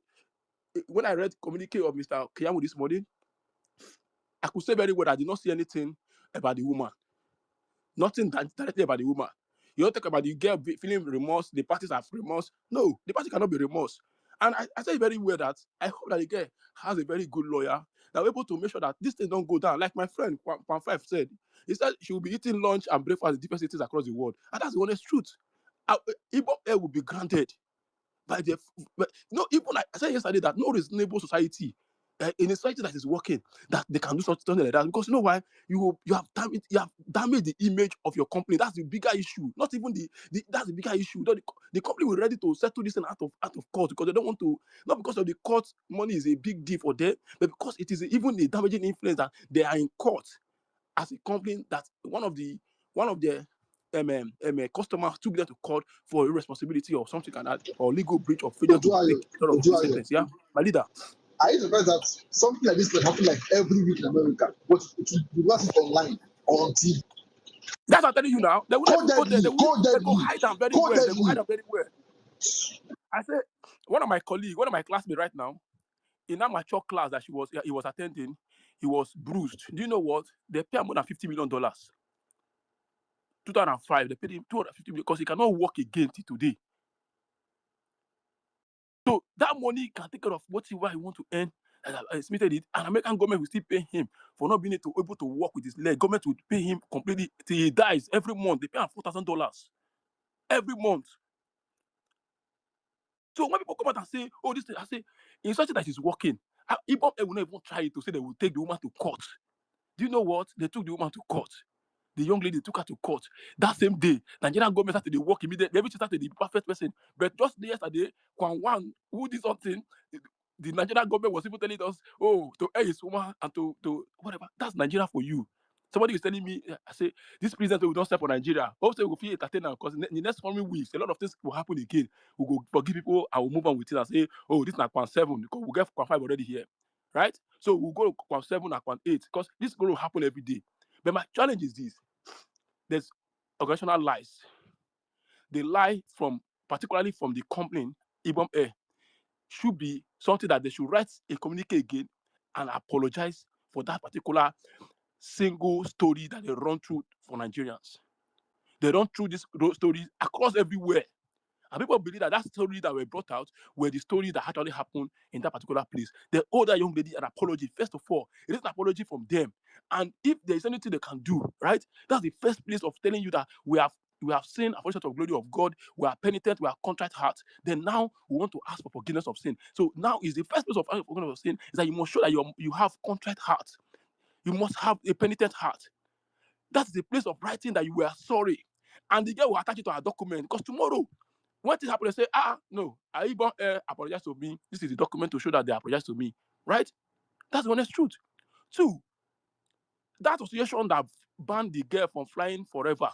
when I read communique of Mr. KWAM this morning, I could say very well that I did not see anything about the woman. Nothing directly about the woman. You don't talk about the girl feeling remorse, the parties have remorse. No, the party cannot be remorse. And I say very well that I hope that the girl has a very good lawyer that will able to make sure that this thing don't go down. Like my friend, Kwan Five said, he said she will be eating lunch and breakfast in different cities across the world. And that's the honest truth. Igbo air will be granted by the but no, even like I said yesterday that no reasonable society in a society that is working that they can do something like that, because you know why you have damaged the image of your company. That's the bigger issue, not even that's the bigger issue. The company will ready to settle this thing out of court because they don't want to, not because of the court money is a big deal for them, but because it is even a damaging influence that they are in court as a company that one of their customers took them to court for irresponsibility or something like that, or legal breach of failure to take sort of the sentence. Yeah, my leader. I used to realize that something like this can happen like every week in America, but it will not sit online or on TV. That's what I'm telling you now. They will not even go there. Codedly, They go hide them very well. They go hide codedly. them very well. I said, one of my classmates right now, in that mature class that he was attending, he was bruised. Do you know what? They pay him more than $50 million. 2005, they paid him 250 million because he cannot work again till today. So that money can take care of whatever he want to earn. I submitted it, and American government will still pay him for not being able to work with his leg. Government will pay him completely till he dies every month. They pay him $4,000 every month. So when people come out and say, "Oh, this," I say, in such that is working, Ibom will not even try to say they will take the woman to court. Do you know what? They took the woman to court. The young lady took her to court that same day. Nigerian government started to work immediately. Everything started the perfect person. But just yesterday, KWAM, who did something, the Nigerian government was even telling us, oh, to air his woman and to whatever. That's Nigeria for you. Somebody was telling me, I say, this president will not step for Nigeria. Also, we'll feel entertained because in the next coming weeks, a lot of things will happen again. We'll go forgive people. I will move on with it and say, oh, this is not KWAM 7 because we'll get KWAM 5 already here. Right? So we'll go to KWAM 7 and KWAM 8 because this is going to happen every day. But my challenge is this. There's organizational lies. They lie particularly from the company, Ibom Air. should be something that they should write a communique again and apologize for that particular single story that they run through for Nigerians. They run through this story across everywhere. And people believe that story that were brought out were the stories that actually happened in that particular place. They owe that young lady an apology. First of all, it is an apology from them. And if there is anything they can do, right, that's the first place of telling you that we have seen a of glory of God, we are penitent, we are contrite hearts. Then now we want to ask for forgiveness of sin. So now is the first place of asking for forgiveness of sin is that you must show that you have contrite heart. You must have a penitent heart. That's the place of writing that you were sorry. And the girl will attach it to her document. Because tomorrow, when things happen, they say, no, I even apologize to me. This is the document to show that they apologize to me. Right? That's the honest truth. Two, that association that banned the girl from flying forever,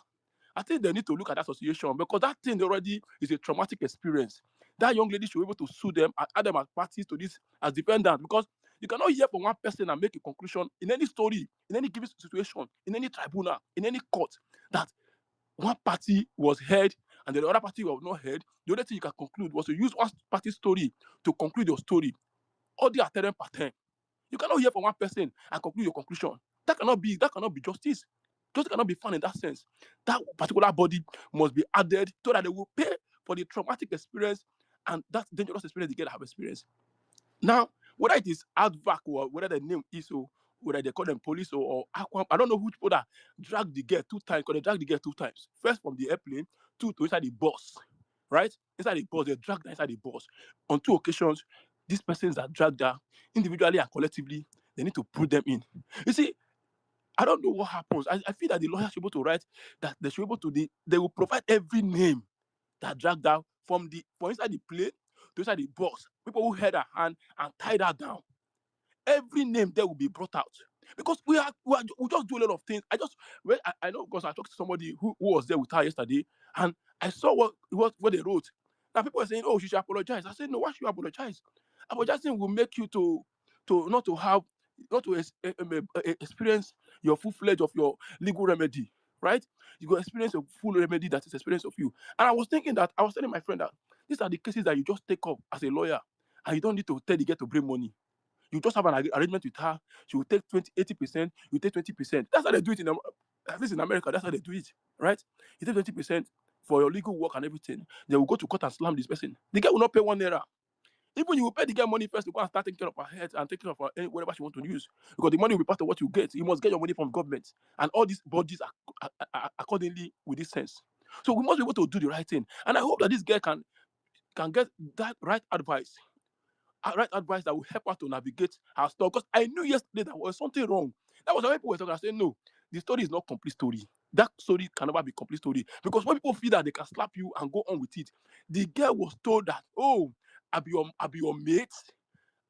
I think they need to look at that association because that thing already is a traumatic experience. That young lady should be able to sue them and add them as parties to this as defendants because you cannot hear from one person and make a conclusion in any story, in any given situation, in any tribunal, in any court that one party was heard and the other party was not heard. The only thing you can conclude was to use one party's story to conclude your story. All the attendant pattern. You cannot hear from one person and conclude your conclusion. That cannot be justice. Justice cannot be found in that sense. That particular body must be added so that they will pay for the traumatic experience and that dangerous experience they get have experienced. Now, whether it is Advocacy or whether the name is or whether they call them police or KWAM, I don't know which people that drag the girl 2 times because they drag the girl 2 times. First from the airplane, two to inside the bus, right? Inside the bus, they dragged her inside the bus. On 2 occasions, these persons that dragged her individually and collectively, they need to put them in. You see, I don't know what happens. I feel that the lawyers should be able to write that they should be able to they will provide every name that dragged her from inside the plane to inside the bus. People who held her hand and tied her down. Every name there will be brought out because we just do a lot of things. I know because I talked to somebody who was there with her yesterday, and I saw what they wrote. Now people are saying, "Oh, she should apologize." I said, "No, why should you apologize? Apologizing will make you to not to have not to experience your full fledged of your legal remedy, right? You go experience a full remedy that is experience of you." And I was thinking that I was telling my friend that these are the cases that you just take up as a lawyer, and you don't need to tell the girl to bring money. You just have an arrangement with her. She will take 80%, you take 20%. That's how they do it at least in America. That's how they do it, right? You take 20% for your legal work and everything. They will go to court and slam this person. The guy will not pay 1 naira. Even you will pay the girl money first to go and start taking care of her head and taking care of her whatever she wants to use. Because the money will be part of what you get. You must get your money from government. And all these bodies are accordingly with this sense. So we must be able to do the right thing. And I hope that this girl can get that right advice right advice that will help her to navigate her stuff. Because I knew yesterday there was something wrong. That was why people were talking. I said, no, the story is not complete story. That story can never be complete story. Because when people feel that they can slap you and go on with it, the girl was told that, oh, I'll be your mate.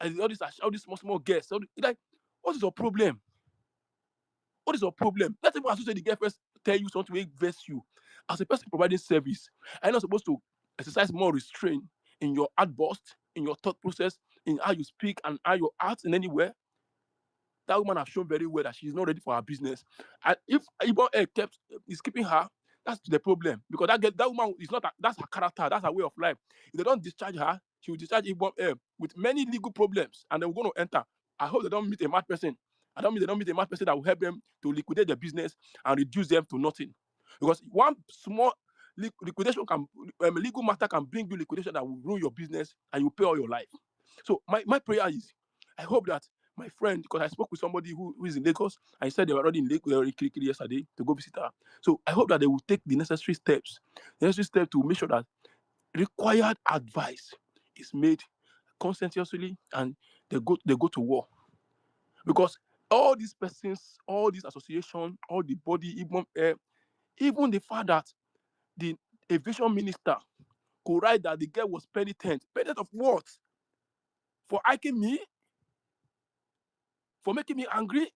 And all these small girls. So, like, what is your problem? What is your problem? Let people associate the girl first tell you something will vex you. As a person providing service, are you not supposed to exercise more restraint in your outburst, in your thought process, in how you speak and how you act in anywhere? That woman has shown very well that she's not ready for her business. And if Ibon Air is keeping her, that's the problem. Because that woman is not that's her character, that's her way of life. If they don't discharge her, she will discharge Ibon Air with many legal problems, and they're going to enter. I hope they don't meet a mad person. I don't mean they don't meet a mad person that will help them to liquidate their business and reduce them to nothing. Because one small liquidation legal matter can bring you liquidation that will ruin your business and you pay all your life. So my prayer is, I hope that my friend, because I spoke with somebody who is in Lagos, and he said they were already in Lagos, they were in Kirikiri yesterday to go visit her. So I hope that they will take the necessary steps to make sure that required advice is made conscientiously and they go to war. Because all these persons, all these associations, all the body, even the fact that the aviation minister could write that the girl was penitent. Penitent of what? For hiking me? For making me angry?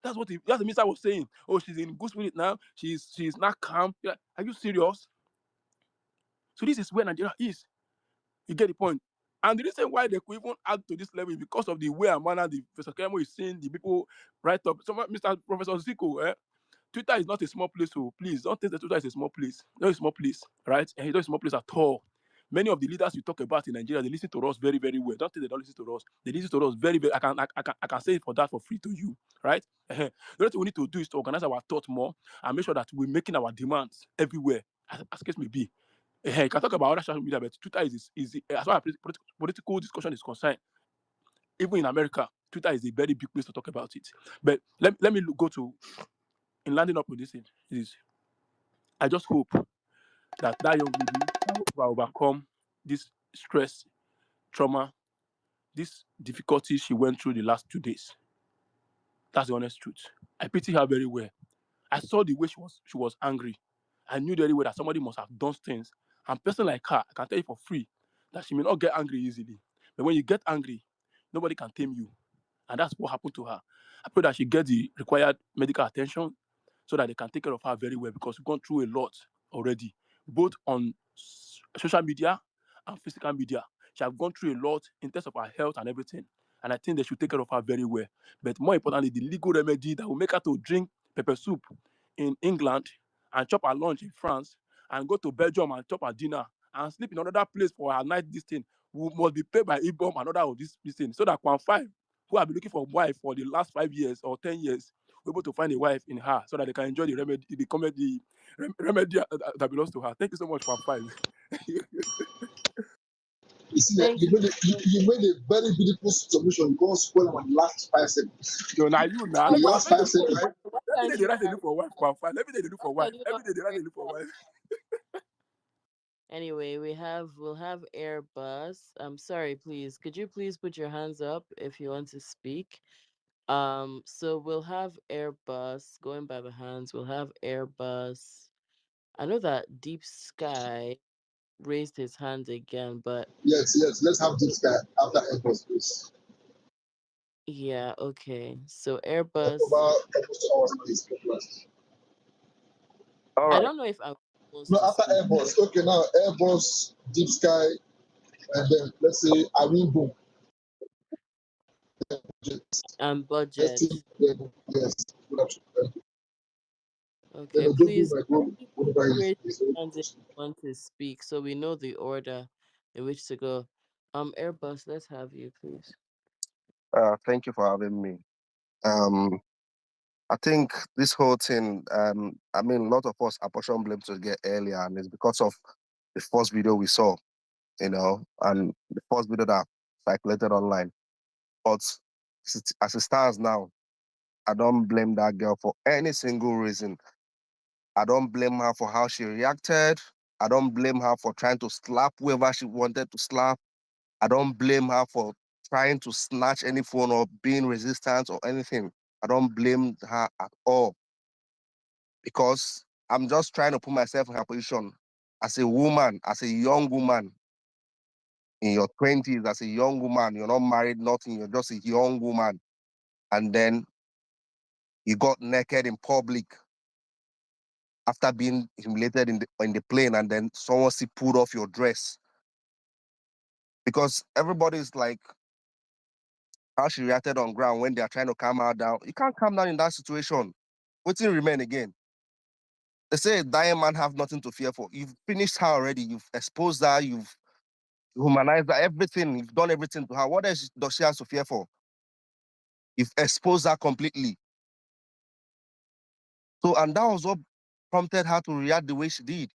That's the minister was saying. Oh, she's in good spirit now. She's not calm. Like, are you serious? So this is where Nigeria is. You get the point. And the reason why they could even add to this level is because of the way and manner the Professor Kemo is seeing the people write up. So, Mr. Professor Zico, Twitter is not a small place, so please don't think that Twitter is a small place. Not a small place, right? And it's not a small place at all. Many of the leaders we talk about in Nigeria, they listen to us very, very well. Don't think they don't listen to us. They listen to us very, very. I can say it for that for free to you, right? The only thing we need to do is to organize our thought more and make sure that we're making our demands everywhere, as case may be. You can talk about other social media, but Twitter is as far as political discussion is concerned. Even in America, Twitter is a very big place to talk about it. But let me go to in landing up with this thing is I just hope that young lady will overcome this stress, trauma, this difficulty she went through the last 2 days. That's the honest truth. I pity her very well. I saw the way she was angry. I knew very well that somebody must have done things. And a person like her, I can tell you for free that she may not get angry easily. But when you get angry, nobody can tame you. And that's what happened to her. I pray that she gets the required medical attention so that they can take care of her very well because we've gone through a lot already, both on social media and physical media. She has gone through a lot in terms of her health and everything. And I think they should take care of her very well. But more importantly, the legal remedy that will make her to drink pepper soup in England and chop her lunch in France and go to Belgium and chop her dinner and sleep in another place for her night this thing must be paid by IBOM and other of this thing so that Kwan 5, who have been looking for a wife for the last 5 years or 10 years, will be able to find a wife in her so that they can enjoy the remedy that belongs to her. Thank you so much, Kwan 5. You see, Thank you. you made a very beautiful submission. You can't spoil on the last 5 seconds. No, now you now. The Let me last let me 5 seconds. every Can day they you write a look for wife, Kwan 5. Every day they look how for can wife. you not Every day they write a agree look for with wife. Anyway, we'll have Airbus. I'm sorry, please. Could you please put your hands up if you want to speak? So we'll have Airbus going by the hands. We'll have Airbus. I know that Deep Sky raised his hand again, but Yes, yes. Let's have this guy after Airbus, please. yeah, okay. So Talk Airbus, about almost 2 hours please. All I right. don't know if I wants No, to after speak. Airbus. Okay, now Airbus, Deep Sky, and then let's say Irene Boom. And Let's budget. see. Yes. Then Okay, the Joe please might go whenever raise he's your hands if you want to speak so we know the order in which to go. Airbus, let's have you, please. Thank you for having me. Um, I think this whole thing, I mean, a lot of us apportion blame to get earlier, and it's because of the first video we saw, and the first video that circulated online. But as it stands now, I don't blame that girl for any single reason. I don't blame her for how she reacted. I don't blame her for trying to slap whoever she wanted to slap. I don't blame her for trying to snatch any phone or being resistant or anything. I don't blame her at all because I'm just trying to put myself in her position as a woman, as a young woman in your 20s, as a young woman. You're not married, nothing. You're just a young woman. And then you got naked in public after being humiliated in the plane, and then someone pulled off your dress. Because everybody's like, how she reacted on ground when they are trying to calm her down. You can't calm down in that situation. What's in remain again? They say a dying man have nothing to fear for. You've finished her already. You've exposed her. You've humanized her. Everything. You've done everything to her. What else does she have to fear for? You've exposed her completely. So, and that was what prompted her to react the way she did.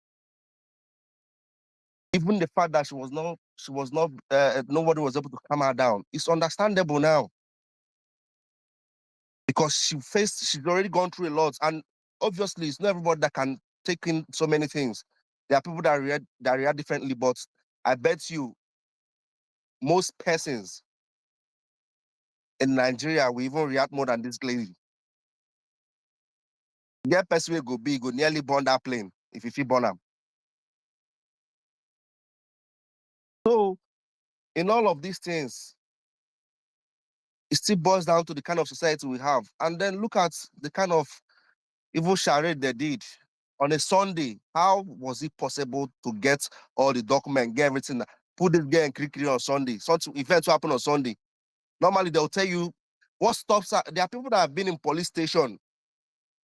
Even the fact that nobody was able to calm her down. It's understandable now because she's already gone through a lot, and obviously it's not everybody that can take in so many things. There are people that react differently, but I bet you most persons in Nigeria will even react more than this lady. Get person will go big, go nearly burn that plane if you feel burn them. So in all of these things, it still boils down to the kind of society we have. And then look at the kind of evil charade they did. On a Sunday, how was it possible to get all the documents, get everything, put this girl in Krikiri on Sunday? Such events will happen on Sunday. Normally, they'll tell you what stops her. There are people that have been in police station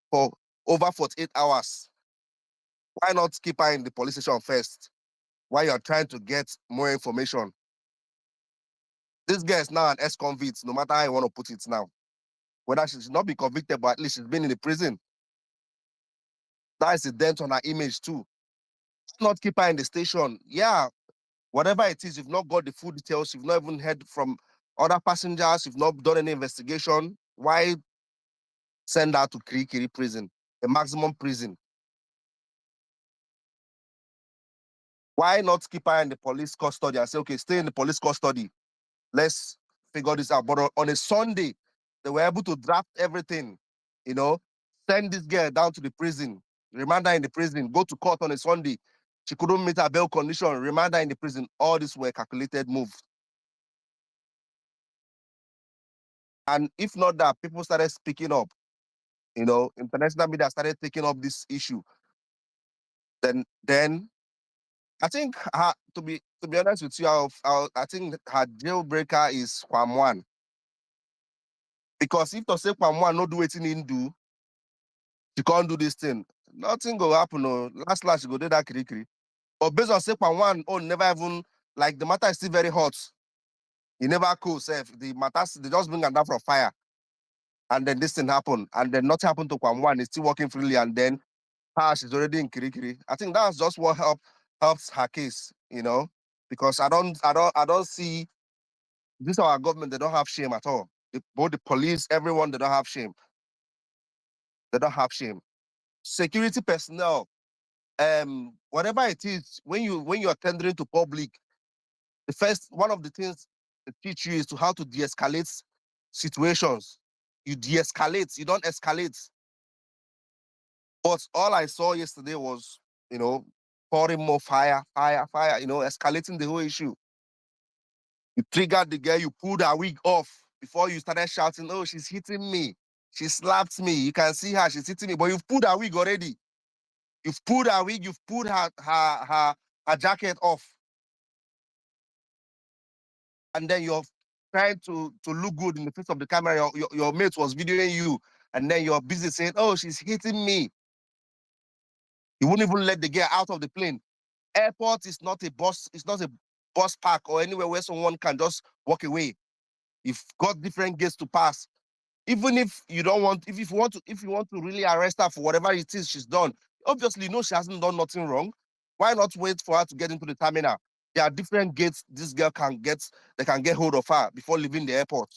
for over 48 hours. Why not keep her in the police station first? while you're trying to get more information. This girl is now an ex-convict, no matter how you want to put it now. Whether she should not be convicted, but at least she's been in the prison. That is a dent on her image too. Not keep her in the station. Yeah, whatever it is, you've not got the full details, you've not even heard from other passengers, you've not done any investigation. Why send her to Kirikiri prison, a maximum prison? Why not keep her in the police custody and say, okay, stay in the police custody. Let's figure this out. But on a Sunday, they were able to draft everything, send this girl down to the prison, remand her in the prison, go to court on a Sunday. She couldn't meet her bail condition, remand her in the prison. All these were calculated moves. And if not that, people started speaking up, international media started taking up this issue. Then I think to be honest with you, I think her jailbreaker is KWAM 1. Because if to say KWAM 1 not do what he do, she can't do this thing. Nothing go happen. No. Last she go do that kiri. But based on say KWAM 1, never even, like, the matter is still very hot. He never cool, safe. The matter, they just bring her down from fire. And then this thing happened. And then nothing happened to KWAM 1. It's still working freely. And then she's already in kiri. I think that's just what helps her case, because I don't see this our government, they don't have shame at all. Both the police, everyone, they don't have shame. They don't have shame. Security personnel, whatever it is, when you are tendering to public, one of the things they teach you is to how to de-escalate situations. You de-escalate, you don't escalate. But all I saw yesterday was, pouring more fire, escalating the whole issue. You triggered the girl, you pulled her wig off before you started shouting, oh, she's hitting me. She slapped me. You can see her, she's hitting me. But you've pulled her wig already. You've pulled her wig, you've pulled her jacket off. And then you're trying to look good in the face of the camera. Your mate was videoing you. And then you're busy saying, oh, she's hitting me. You wouldn't even let the girl out of the plane. Airport is not a bus park or anywhere where someone can just walk away. You've got different gates to pass. Even if you want to really arrest her for whatever it is she's done, obviously you know she hasn't done nothing wrong. Why not wait for her to get into the terminal? There are different gates this girl can get hold of her before leaving the airport.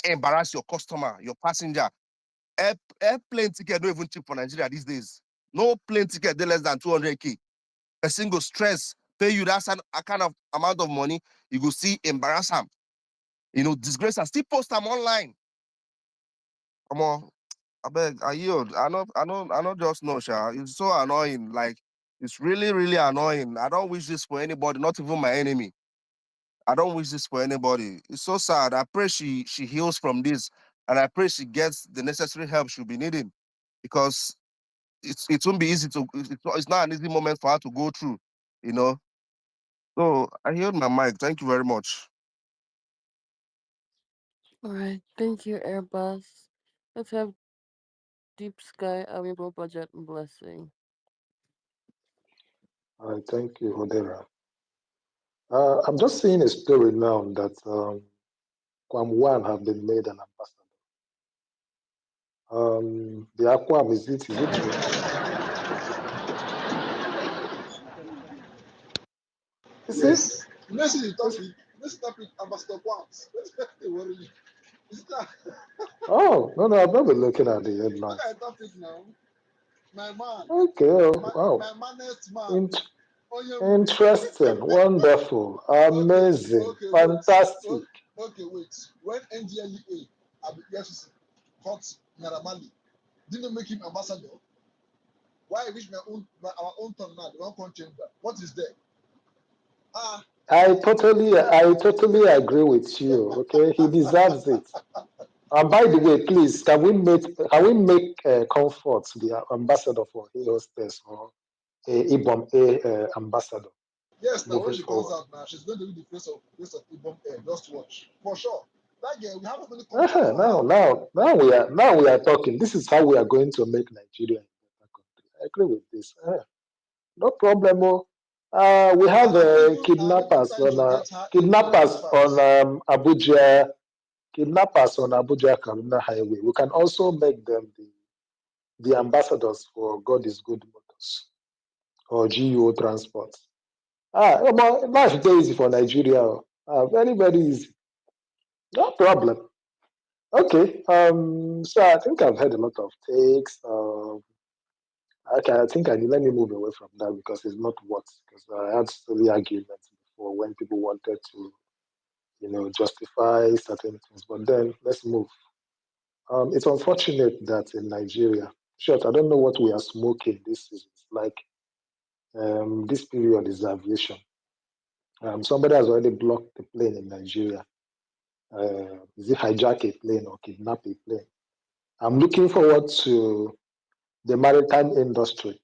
Embarrass your customer, your passenger. Airplane ticket don't even cheap for Nigeria these days. No plane ticket they less than 200K. A single stress, pay you that kind of amount of money, you go see embarrass them. Disgrace and still post them online. Come on, I beg, I yield. I not just know, Sha. It's so annoying. Like, it's really, really annoying. I don't wish this for anybody, not even my enemy. I don't wish this for anybody. It's so sad. I pray she heals from this, and I pray she gets the necessary help she'll be needing, because it won't be easy to. It's not an easy moment for her to go through, So I heard my mic. Thank you very much. All right. Thank you, Airbus. Let's have Deep Sky, Amiable Budget, and Blessing. All right, thank you, Hodera. I'm just seeing a story now that KWAM 1 have been made an ambassador. The Aquam, is it true? You see? Yes. Messi topic, Ambassador Quams. Let's worry. Is that Oh, no, I've not been looking at the look headlines. at topic now? My man. Okay, wow. My manest man. Interesting, wonderful, amazing, Okay, fantastic. Okay, wait. When NDLEA, yes, caught Naramali, didn't make him ambassador. Why reach our own turn now? They don't come change that. What is there? I totally agree with you. Okay, he deserves it. And by the way, please, can we make Comfort the ambassador for A Hostess or IBOM A ambassador? Yes, now when Moving she comes forward. out now, she's going to be the face of Ibom Air. Just watch. For sure. That girl, we have a many contracts for her. Now we are talking. This is how we are going to make Nigeria a better country. I agree with this. No problem. We have kidnappers on Abuja. Kidnappers on Abuja Kaduna Highway. We can also make them the ambassadors for God is Good Motors or GUO Transport. Life is very easy for Nigeria. Very, very easy. No problem. Okay. So I think I've had a lot of takes. Okay, I think let me move away from that because it's not what, because I had silly arguments before when people wanted to, justify certain things. But then let's move. It's unfortunate that in Nigeria, short, I don't know what we are smoking this season. It's like this period is aviation. Somebody has already blocked the plane in Nigeria. Is it hijack a plane or kidnap a plane? I'm looking forward to the maritime industry.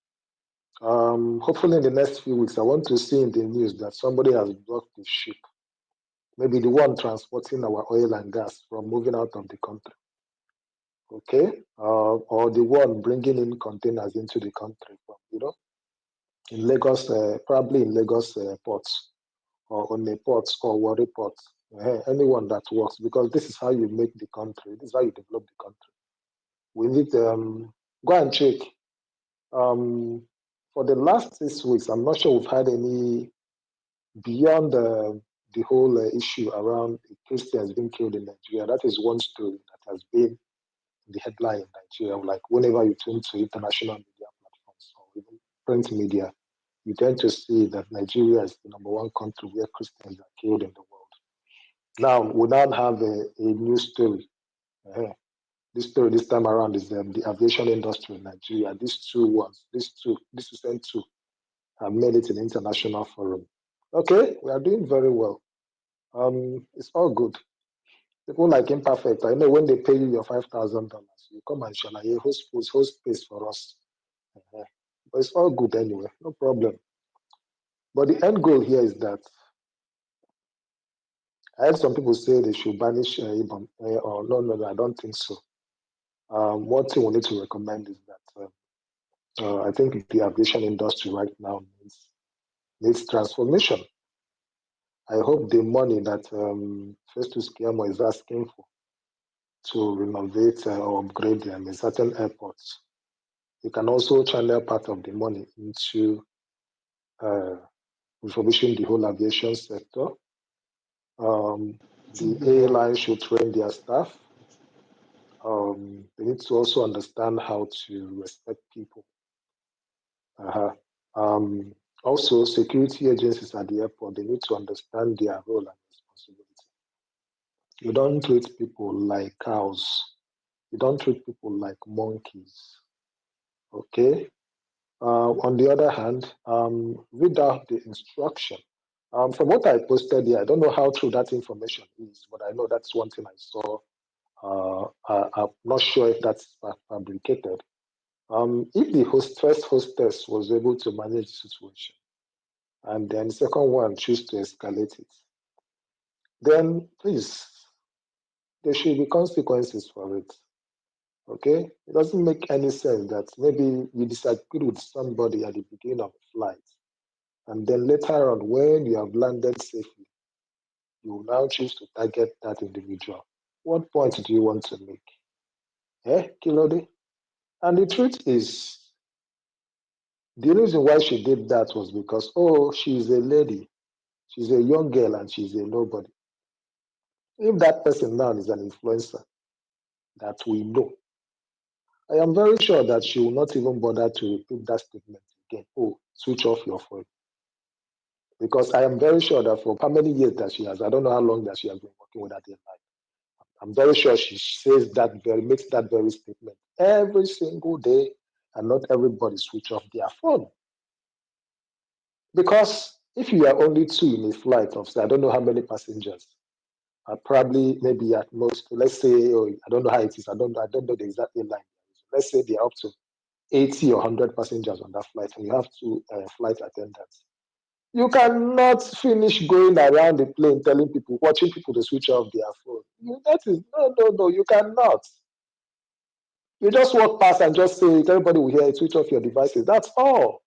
Hopefully in the next few weeks, I want to see in the news that somebody has blocked the ship, maybe the one transporting our oil and gas from moving out of the country. Okay, or the one bringing in containers into the country from, in Lagos, probably in Lagos ports or on the ports or Warri ports. Anyone that works, because this is how you make the country. This is how you develop the country. We need go and check. For the last 6 weeks, I'm not sure we've had any beyond the whole issue around Christians being killed in Nigeria. That is one story that has been the headline in Nigeria. Like whenever you turn to international media platforms or even print media, you tend to see that Nigeria is the number one country where Christians are killed in the world. Now, we now have a new story. This story this time around is the aviation industry in Nigeria. These recent two have made it in international forum. Okay, we are doing very well. It's all good. People like Imperfect, I know when they pay you your $5,000, you come and shall I host space for us. But it's all good anyway, no problem. But the end goal here is that I heard some people say they should banish Ibom. Or no, I don't think so. One thing we need to recommend is that I think the aviation industry right now needs transformation. I hope the money that Festus Keyamo is asking for to renovate or upgrade certain airports, you can also channel part of the money into refurbishing the whole aviation sector. The airline should train their staff. They need to also understand how to respect people. Also, security agencies at the airport, they need to understand their role and responsibility. You don't treat people like cows. You don't treat people like monkeys. Okay? On the other hand, read out the instruction. From what I posted here, I don't know how true that information is, but I know that's one thing I saw. I'm not sure if that's fabricated. If the first hostess was able to manage the situation, and then the second one choose to escalate it, then please, there should be consequences for it. Okay? It doesn't make any sense that maybe you disagree with somebody at the beginning of the flight, and then later on, when you have landed safely, you now choose to target that individual. What point do you want to make? Kilode? And the truth is, the reason why she did that was because, she's a lady, she's a young girl, and she's a nobody. If that person now is an influencer that we know, I am very sure that she will not even bother to repeat that statement again. Switch off your phone. Because I am very sure that for how many years that she has, I don't know how long that she has been working with that airline. I'm very sure she makes that very statement every single day, and not everybody switch off their phone. Because if you are only two in a flight of, say, I don't know how many passengers, probably maybe at most, let's say, I don't know how it is, I don't know the exact airline. Let's say they are up to 80 or 100 passengers on that flight, and you have two flight attendants. You cannot finish going around the plane telling people, watching people to switch off their phone. No, you cannot. You just walk past and just say, everybody will hear it, switch off your devices. That's all.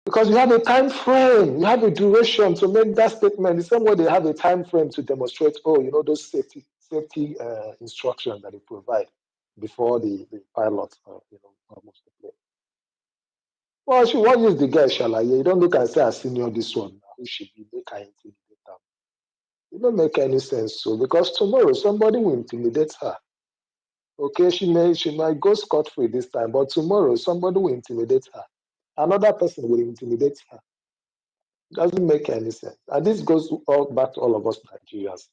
Because you have a time frame, you have a duration to make that statement. The same way they have a time frame to demonstrate, those safety instructions that they provide before the pilot, moves the plane. Well, she won't use the guy, shalaye. You don't look and say, I senior this one, who should be, make her intimidate her. It don't make any sense. So, because tomorrow somebody will intimidate her. Okay, she might go scot-free this time, but tomorrow somebody will intimidate her. Another person will intimidate her. Doesn't make any sense. And this goes all back to all of us Nigerians.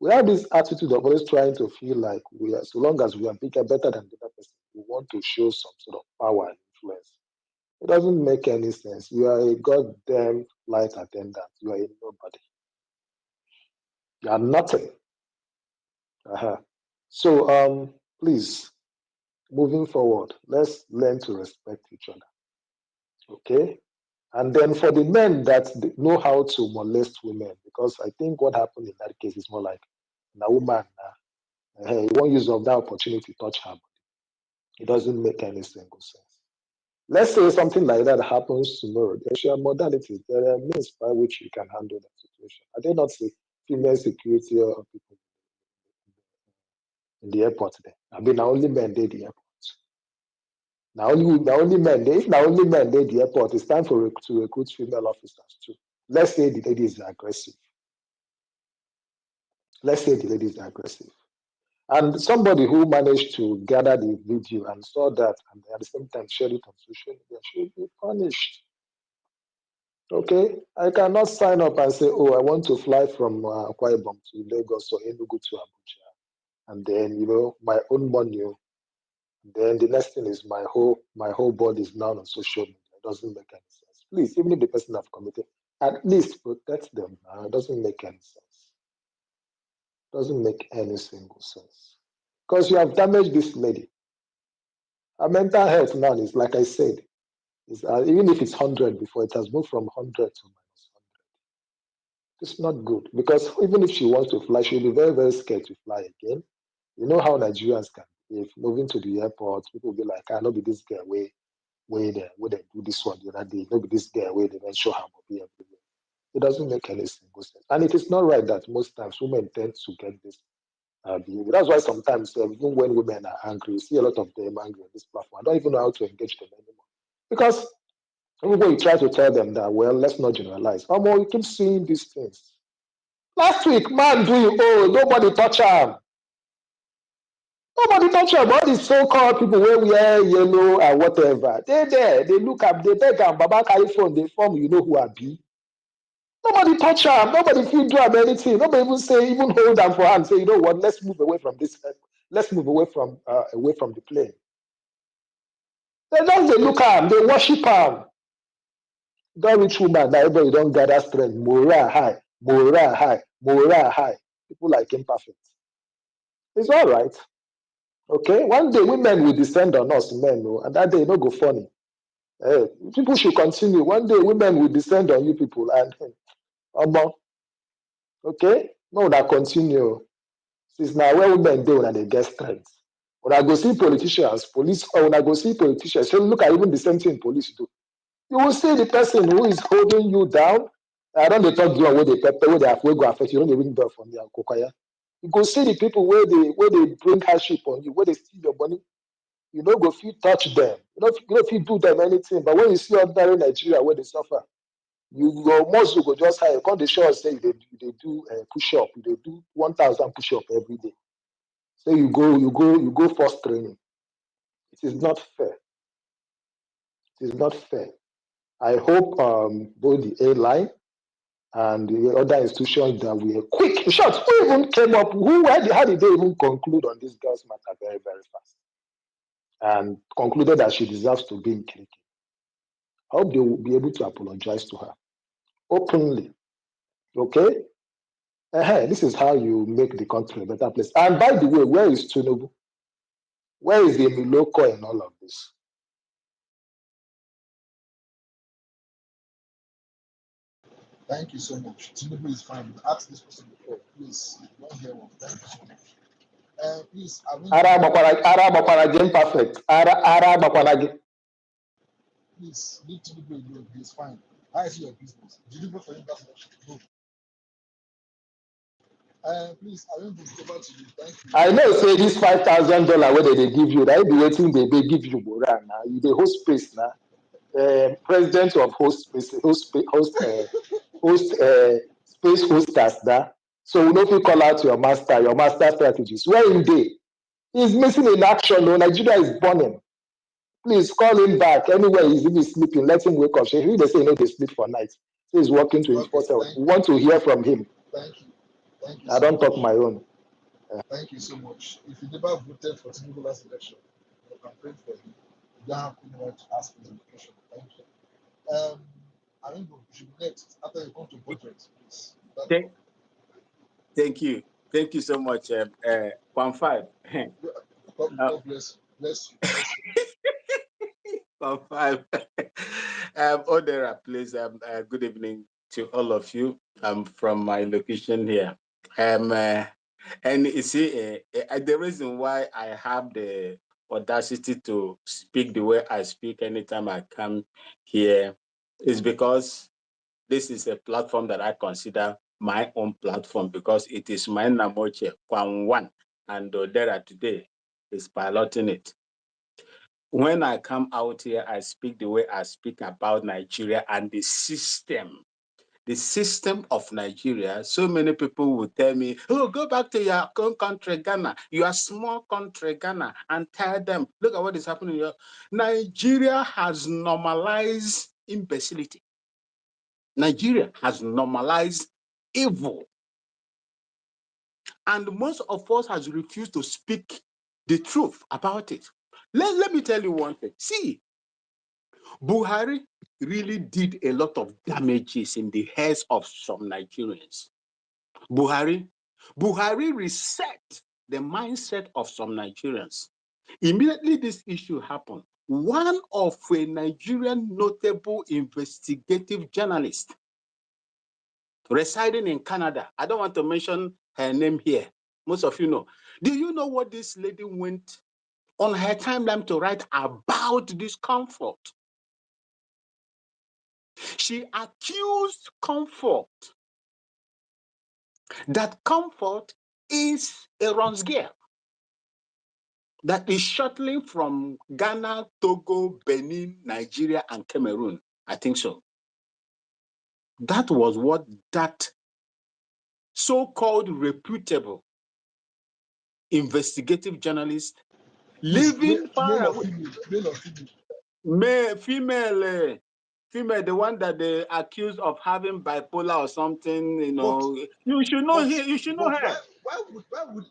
We have this attitude of always trying to feel like we are, so long as we are bigger, better than the other person, we want to show some sort of power and influence. It doesn't make any sense. You are a goddamn flight attendant. You are a nobody. You are nothing. So please, moving forward, let's learn to respect each other. Okay? And then for the men that know how to molest women, because I think what happened in that case is more like a woman, he won't use of that opportunity to touch her. It doesn't make any single sense. Let's say something like that happens tomorrow. There are modalities, there are means by which you can handle that situation. I did not say female security or people in the airport there. I mean, now only men did the airport. Now only men, if now only men did the airport, it's time to recruit female officers too. Let's say the lady is aggressive. Let's say the lady is aggressive. And somebody who managed to gather the video and saw that and at the same time shared it on social media should be punished. Okay? I cannot sign up and say, I want to fly from Akwa Ibom to Lagos or Enugu to Abuja. And then, my own money. Then the next thing is my whole body is now on social media. It doesn't make any sense. Please, even if the person have committed, at least protect them. It doesn't make any sense. It doesn't make any single sense. Because you have damaged this lady. Her mental health now is, like I said, is even if it's 100 before, it has moved from 100 to minus 100. It's not good. Because even if she wants to fly, she'll be very, very scared to fly again. You know how Nigerians can behave. Moving to the airport, people will be like, I know be this girl where they do this one the other day. Maybe this girl where they then show her body everywhere. It doesn't make any single sense. And it is not right that most times women tend to get this behavior. That's why sometimes, even when women are angry, you see a lot of them angry on this platform. I don't even know how to engage them anymore. Because even when you try to tell them that, well, let's not generalize. You keep seeing these things. Last week, man doing, nobody touch him. Nobody touch am. All these so-called people where we wear yellow and whatever, they there, they look up, they beg am, Baba carry phone, they form, who I be. Nobody touch am. Nobody fit do am anything. Nobody even hold am for hand. Say, you know what? Let's move away from this. Let's move away from the plane. They just they look am, they worship am. Don't reach woman now. Everybody don't gather strength. Morale high, morale high, morale high. People like imperfect. It's all right. Okay, one day women will descend on us, men, and that day no go funny. People should continue. One day women will descend on you people, and okay, no, that continue. Since now where women do when they get strength. When I go see politicians, police, or when I go see politicians, so look at even the same thing police do. You will see the person who is holding you down. I don't they talk to you where they pepper, where they have go affect you. Don't they ring bell from your kokaya. You go see the people where they bring hardship on you, where they steal your money. You don't go feel touch them. You don't feel do them anything. But when you see ordinary Nigeria where they suffer, your muscle go just high. Come the show say they do push up. They do 1,000 push up every day. So you go first training. It is not fair. It is not fair. I hope both the airline and the other institutions that were quick. In short, who even came up? How did they even conclude on this girl's matter very, very fast? And concluded that she deserves to be in Kiriki. I hope they will be able to apologize to her openly. Okay? This is how you make the country a better place. And by the way, where is Tinubu? Where is the Miloko in all of this? Thank you so much. Tinubu is fine. We've asked this person before. Please, don't hear one. Thank you so much. Please, Ara Bakwanagi imperfect. Ara Bakwanagi. Please, leave Tinubu alone. He's fine. I see your business. Did you vote for him last election? No. Please, I won't over to you. Thank you. I know say this $5,000 where they give you, that be waiting they give you Boran now. You the host space now. President of host space, space hosters that. So we know if you call out your master strategist. Where in day? He's missing in action. No, Nigeria is burning. Please call him back. Anywhere he's even sleeping, let him wake up. If they say no, they sleep for night. So he's working 24/7. We want to hear from him. Thank you. Thank you I so don't much. talk my own. Thank you so much. If you never voted for Tinubu last election, you can pray for him. You don't have anyone to ask for his location. Thank you. I think we should next after you come to budget, please. Thank you. Thank you so much, Kwan 5. God bless you. Bless you. Bless you. Kwan 5. Odera, please. Good evening to all of you. I'm from my location here. And you see, the reason why I have the audacity to speak the way I speak anytime I come here is because this is a platform that I consider my own platform because it is my Namoche Kwan 1 and Odera today is piloting it. When I come out here, I speak the way I speak about Nigeria and the system. The system of Nigeria, so many people will tell me, oh, go back to your own country, Ghana, your small country, Ghana, and tell them, look at what is happening here. Nigeria has normalized imbecility. Nigeria has normalized evil. And most of us has refused to speak the truth about it. Let me tell you one thing. See, Buhari really did a lot of damages in the heads of some Nigerians. Buhari reset the mindset of some Nigerians. Immediately this issue happened, one of a Nigerian notable investigative journalist residing in Canada, I don't want to mention her name here, most of you know. Do you know what this lady went on her timeline to write about discomfort? She accused Comfort that Comfort is a Ronsgear that is shuttling from Ghana, Togo, Benin, Nigeria, and Cameroon. I think so. That was what that so-called reputable investigative journalist living far away. Male or female? Female, the one that they accused of having bipolar or something, you know. You should know her. You should know her. Why would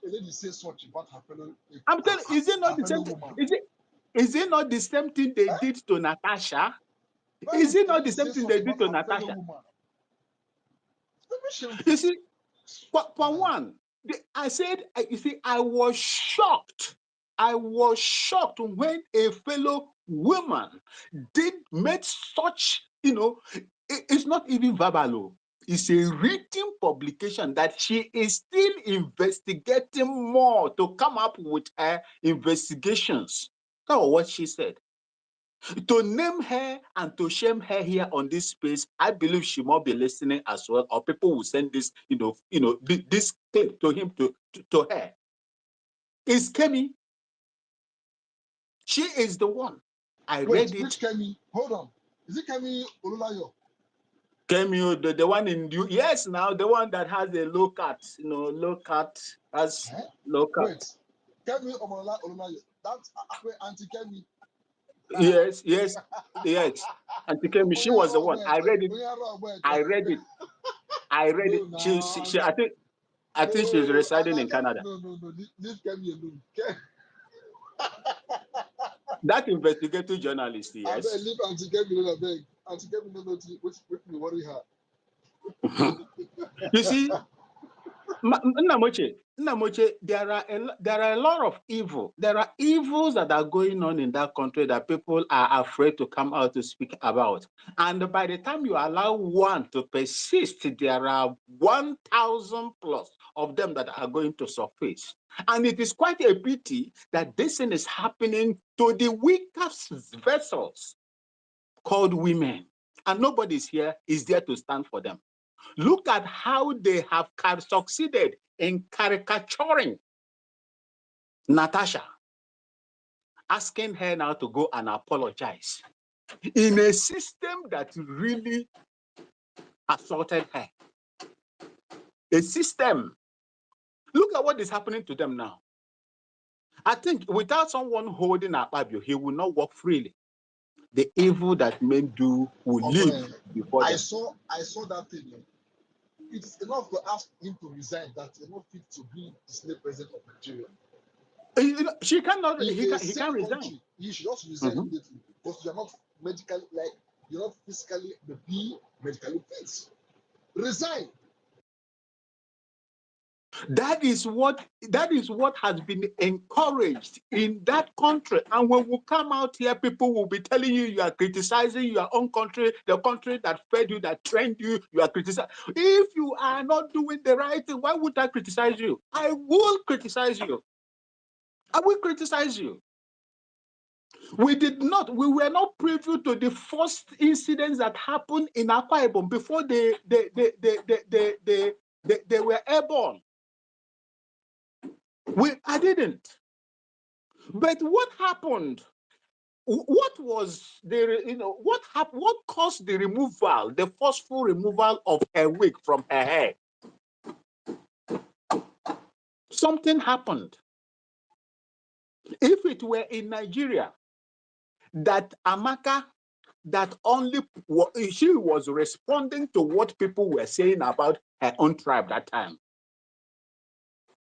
a lady say such about her fellow? I'm telling you, is it not the same thing? Is it not the same thing they did to Natasha? Is it not the same thing they did to Natasha? You see, one, I said, you see, I was shocked. I was shocked when a fellow woman made such, you know, it's not even verbal. It's a written publication that she is still investigating more to come up with her investigations. That was what she said. To name her and to shame her here on this space, I believe she might be listening as well, or people will send this, this clip to him, to her. Is Kemi. She is the one. I read it. Which Kemi? Hold on. Is it Kemi Olulayo? Kemi, the one in you? Yes, now the one that has a low cut, low cut has low cut. Wait, Kemi Olulayo. That's Auntie Kemi. Yes. Auntie Kemi, she was the one. I read it. She I think she's residing in Canada. No. Leave Kemi alone. That investigative journalist, yes. I beg, leave Auntie Kemi alone, I beg. Auntie Kemi no know what we worry her. You see, Nnamoche, there are a lot of evil. There are evils that are going on in that country that people are afraid to come out to speak about. And by the time you allow one to persist, there are 1,000 plus of them that are going to surface. And it is quite a pity that this thing is happening to the weakest vessels called women, and nobody's here is there to stand for them. Look at how they have succeeded in caricaturing Natasha, asking her now to go and apologize in a system that really assaulted her. A system. Look at what is happening to them now. I think without someone holding Akpabio, he will not walk freely. The evil that men do will live before I them. saw that thing. It's enough to ask him to resign that he's not fit to be the Senate president of Nigeria. She cannot. In He a can resign. country, he should just resign immediately because you're not medically, like you're not physically, medically fit. Resign. That is what has been encouraged in that country. And when we come out here, people will be telling you are criticizing your own country, the country that fed you, that trained you. You are criticizing. If you are not doing the right thing, why would I criticize you? I will criticize you. I will criticize you. We were not privy to the first incidents that happened in Akwa Ibom before they were airborne. I didn't. But what happened? What was what caused the removal, the forceful removal of her wig from her hair? Something happened. If it were in Nigeria, that Amaka, that only she was responding to what people were saying about her own tribe that time.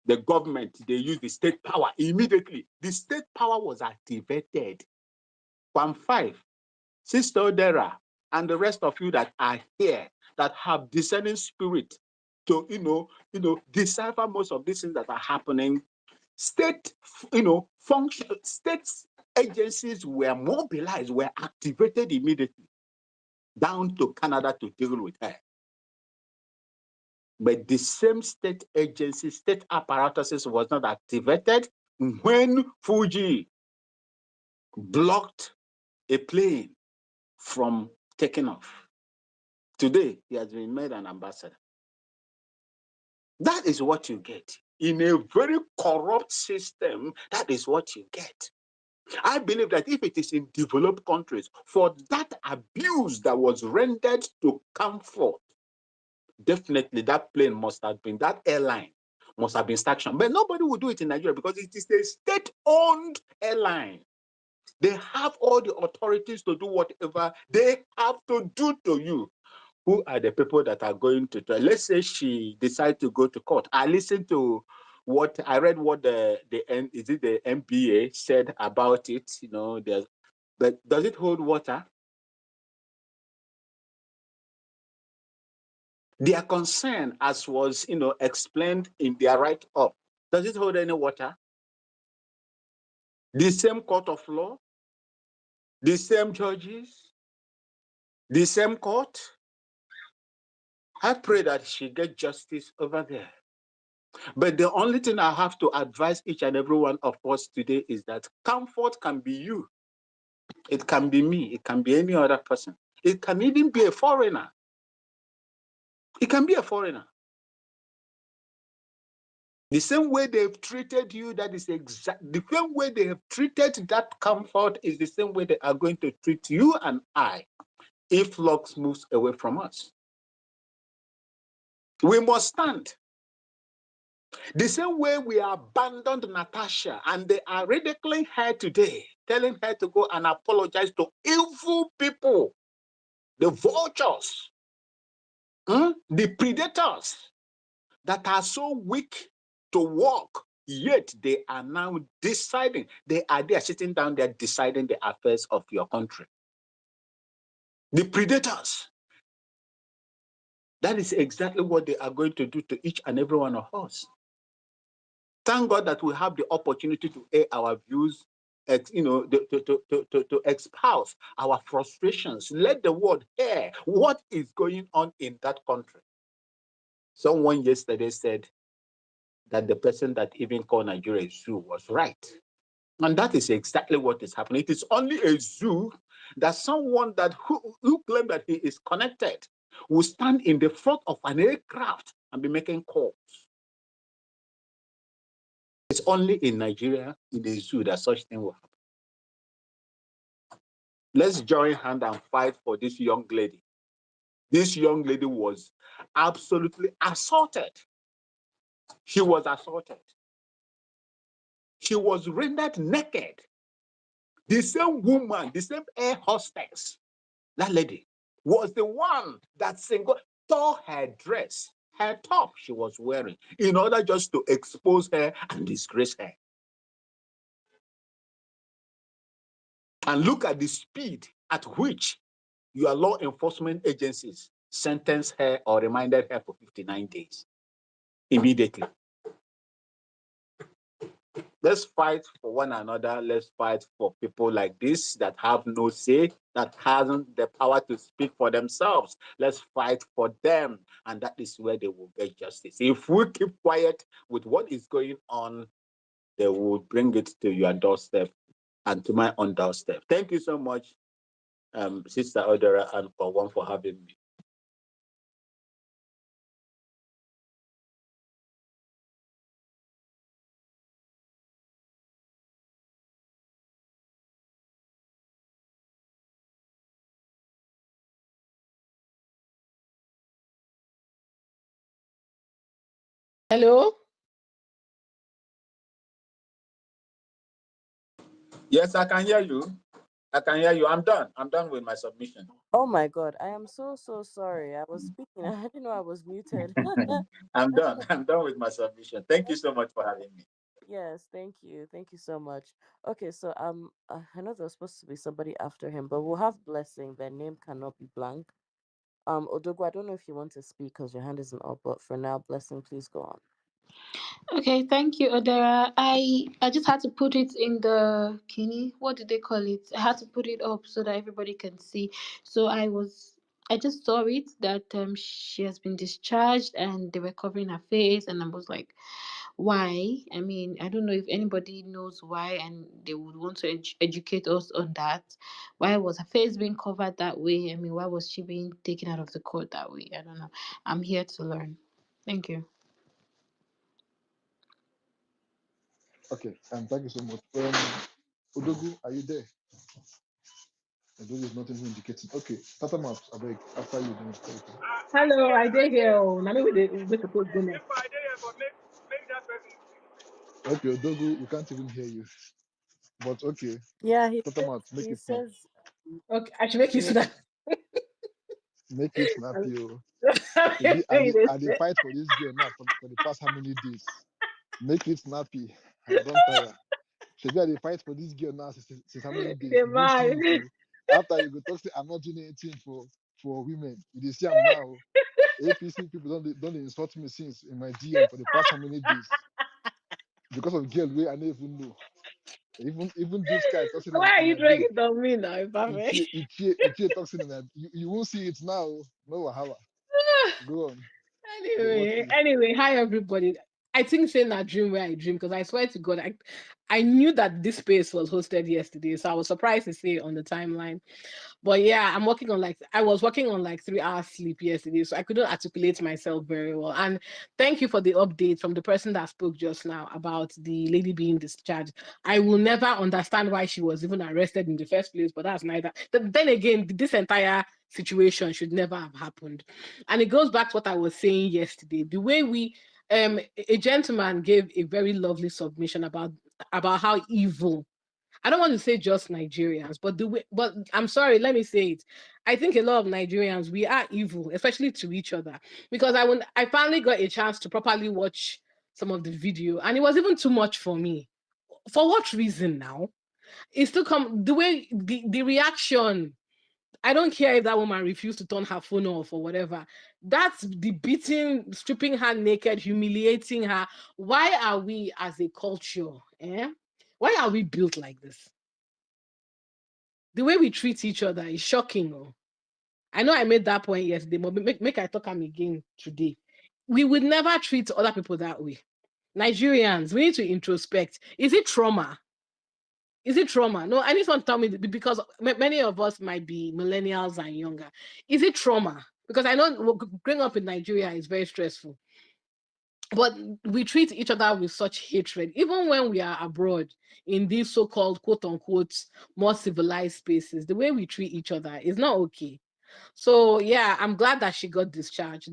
The government, they used the state power immediately. The state power was activated. 1-5. Sister Odera, and the rest of you that are here that have discerning spirit to decipher most of these things that are happening. State agencies were mobilized, were activated immediately down to Canada to deal with her. But the same state agency, state apparatuses was not activated when Fuji blocked a plane from taking off. Today, he has been made an ambassador. That is what you get. In a very corrupt system, that is what you get. I believe that if it is in developed countries, for that abuse that was rendered to comfort, definitely that plane must have been, that airline must have been sanctioned. But nobody will do it in Nigeria because it is a state-owned airline. They have all the authorities to do whatever they have to do to you. Who are the people that are going to try? Let's say she decides to go to court. I listened to what I read, what the MBA said about it. But does it hold water? Their concern, as was explained in their write-up, does it hold any water? The same court of law, the same judges, the same court. I pray that she gets justice over there. But the only thing I have to advise each and every one of us today is that comfort can be you. It can be me. It can be any other person. It can even be a foreigner. It can be a foreigner. The same way they've treated you, that is the same way they have treated that comfort is the same way they are going to treat you and I if Lux moves away from us. We must stand. The same way we abandoned Natasha and they are ridiculing her today, telling her to go and apologize to evil people, the vultures, the predators that are so weak to walk, yet they are now deciding. They are there sitting down there deciding the affairs of your country. The predators. That is exactly what they are going to do to each and every one of us. Thank God that we have the opportunity to air our views, to espouse our frustrations. Let the world hear what is going on in that country. Someone yesterday said that the person that even called Nigeria a zoo was right. And that is exactly what is happening. It is only a zoo that someone that who claim that he is connected will stand in the front of an aircraft and be making calls. It's only in Nigeria, in the zoo, that such thing will happen. Let's join hand and fight for this young lady. This young lady was absolutely assaulted. She was assaulted. She was rendered naked. The same woman, the same air hostess, that lady, was the one that tore her dress, her top she was wearing, in order just to expose her and disgrace her. And look at the speed at which your law enforcement agencies sentenced her or remanded her for 59 days immediately. Let's fight for one another. Let's fight for people like this that have no say, that hasn't the power to speak for themselves. Let's fight for them, and that is where they will get justice. If we keep quiet with what is going on, they will bring it to your doorstep and to my own doorstep. Thank you so much, Sister Odera and KWAM, for having me. Hello? Yes, I can hear you. I can hear you. I'm done. I'm done with my submission. Oh my God, I am so sorry. I was speaking. I didn't know I was muted. I'm done. I'm done with my submission. Thank you so much for having me. Yes, thank you so much. Okay, so I know there's supposed to be somebody after him, but we'll have Blessing. Their name cannot be blank. Odogo, I don't know if you want to speak because your hand isn't up, but for now, Blessing, please go on. Okay, thank you, Odera. I just had to put it in the kini. What did they call it? I had to put it up so that everybody can see. So I just saw it that she has been discharged and they were covering her face, and I was like, why? I mean, I don't know if anybody knows why, and they would want to educate us on that. Why was her face being covered that way? I mean, why was she being taken out of the court that way? I don't know. I'm here to learn. Thank you. Okay, thank you so much. Odogu, are you there? Odogu is not even indicating. Okay, Tata Maps, I beg, after you, then okay. Hello, I did here. Now maybe we supposed to go next. Okay, Odogu, we can't even hear you. But okay, Yeah, Tata Maps, make he it snap. says Okay, I should make you snap. Make it snappy. Oh. Okay, Maybe I dey fight for this girl now for the past how many days? Make it snappy. I don't tire. Maybe I dey fight for this girl now since how many days? You don't see it. man. Oh. After you go talk say I'm not doing anything for women. You dey see am now. APC people don't insult me since in my DM for the past how many days because of girl wey I don't even know. Even this guy talking Why are in you my dragging babe. it on me now, Perfect? Ichie talking in my you won't see it now. No wahala. Go on. They watch you. Anyway, hi everybody. I think saying that dream where I dream because I swear to God, I knew that this space was hosted yesterday, so I was surprised to see it on the timeline. But yeah, I was working on like 3 hours sleep yesterday, so I couldn't articulate myself very well. And thank you for the update from the person that spoke just now about the lady being discharged. I will never understand why she was even arrested in the first place, but that's neither. Then again, this entire situation should never have happened. And it goes back to what I was saying yesterday. The way a gentleman gave a very lovely submission about how evil, I don't want to say just Nigerians, but I'm sorry, let me say it. I think a lot of Nigerians, we are evil, especially to each other. Because I finally got a chance to properly watch some of the video, and it was even too much for me. For what reason now? It's still come the way the reaction. I don't care if that woman refused to turn her phone off or whatever. That's the beating, stripping her naked, humiliating her. Why are we as a culture? Why are we built like this? The way we treat each other is shocking. Oh. I know I made that point yesterday, but make I talk again today. We would never treat other people that way. Nigerians, we need to introspect. Is it trauma? Is it trauma? No, I need someone to tell me because many of us might be millennials and younger. Is it trauma? Because I know growing up in Nigeria is very stressful, but we treat each other with such hatred, even when we are abroad in these so-called quote unquote more civilized spaces. The way we treat each other is not okay. So yeah, I'm glad that she got discharged.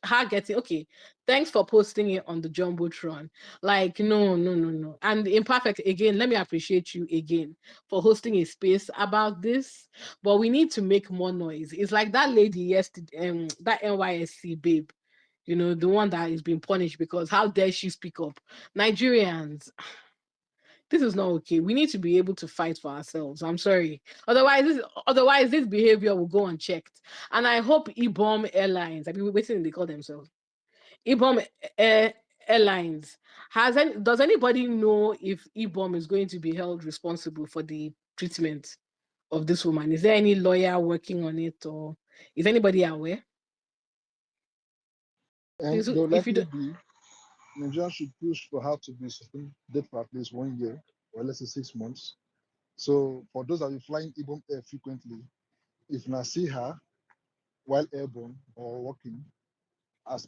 Her getting okay. Thanks for posting it on the jumbotron. Like no, no, no, no. And imperfect again. Let me appreciate you again for hosting a space about this. But we need to make more noise. It's like that lady yesterday, that NYSC babe. You know, the one that is being punished because how dare she speak up? Nigerians, this is not okay. We need to be able to fight for ourselves. I'm sorry. Otherwise, this behavior will go unchecked. And I hope IBOM Airlines, I mean, waiting they call themselves IBOM Airlines. Does anybody know if IBOM is going to be held responsible for the treatment of this woman? Is there any lawyer working on it, or is anybody aware? And Please, there will if you likely do, be, Nigeria should push for her to be suspended for at least 1 year or let's say 6 months. So for those that are flying Ibom Air frequently, if you see her while airborne or working as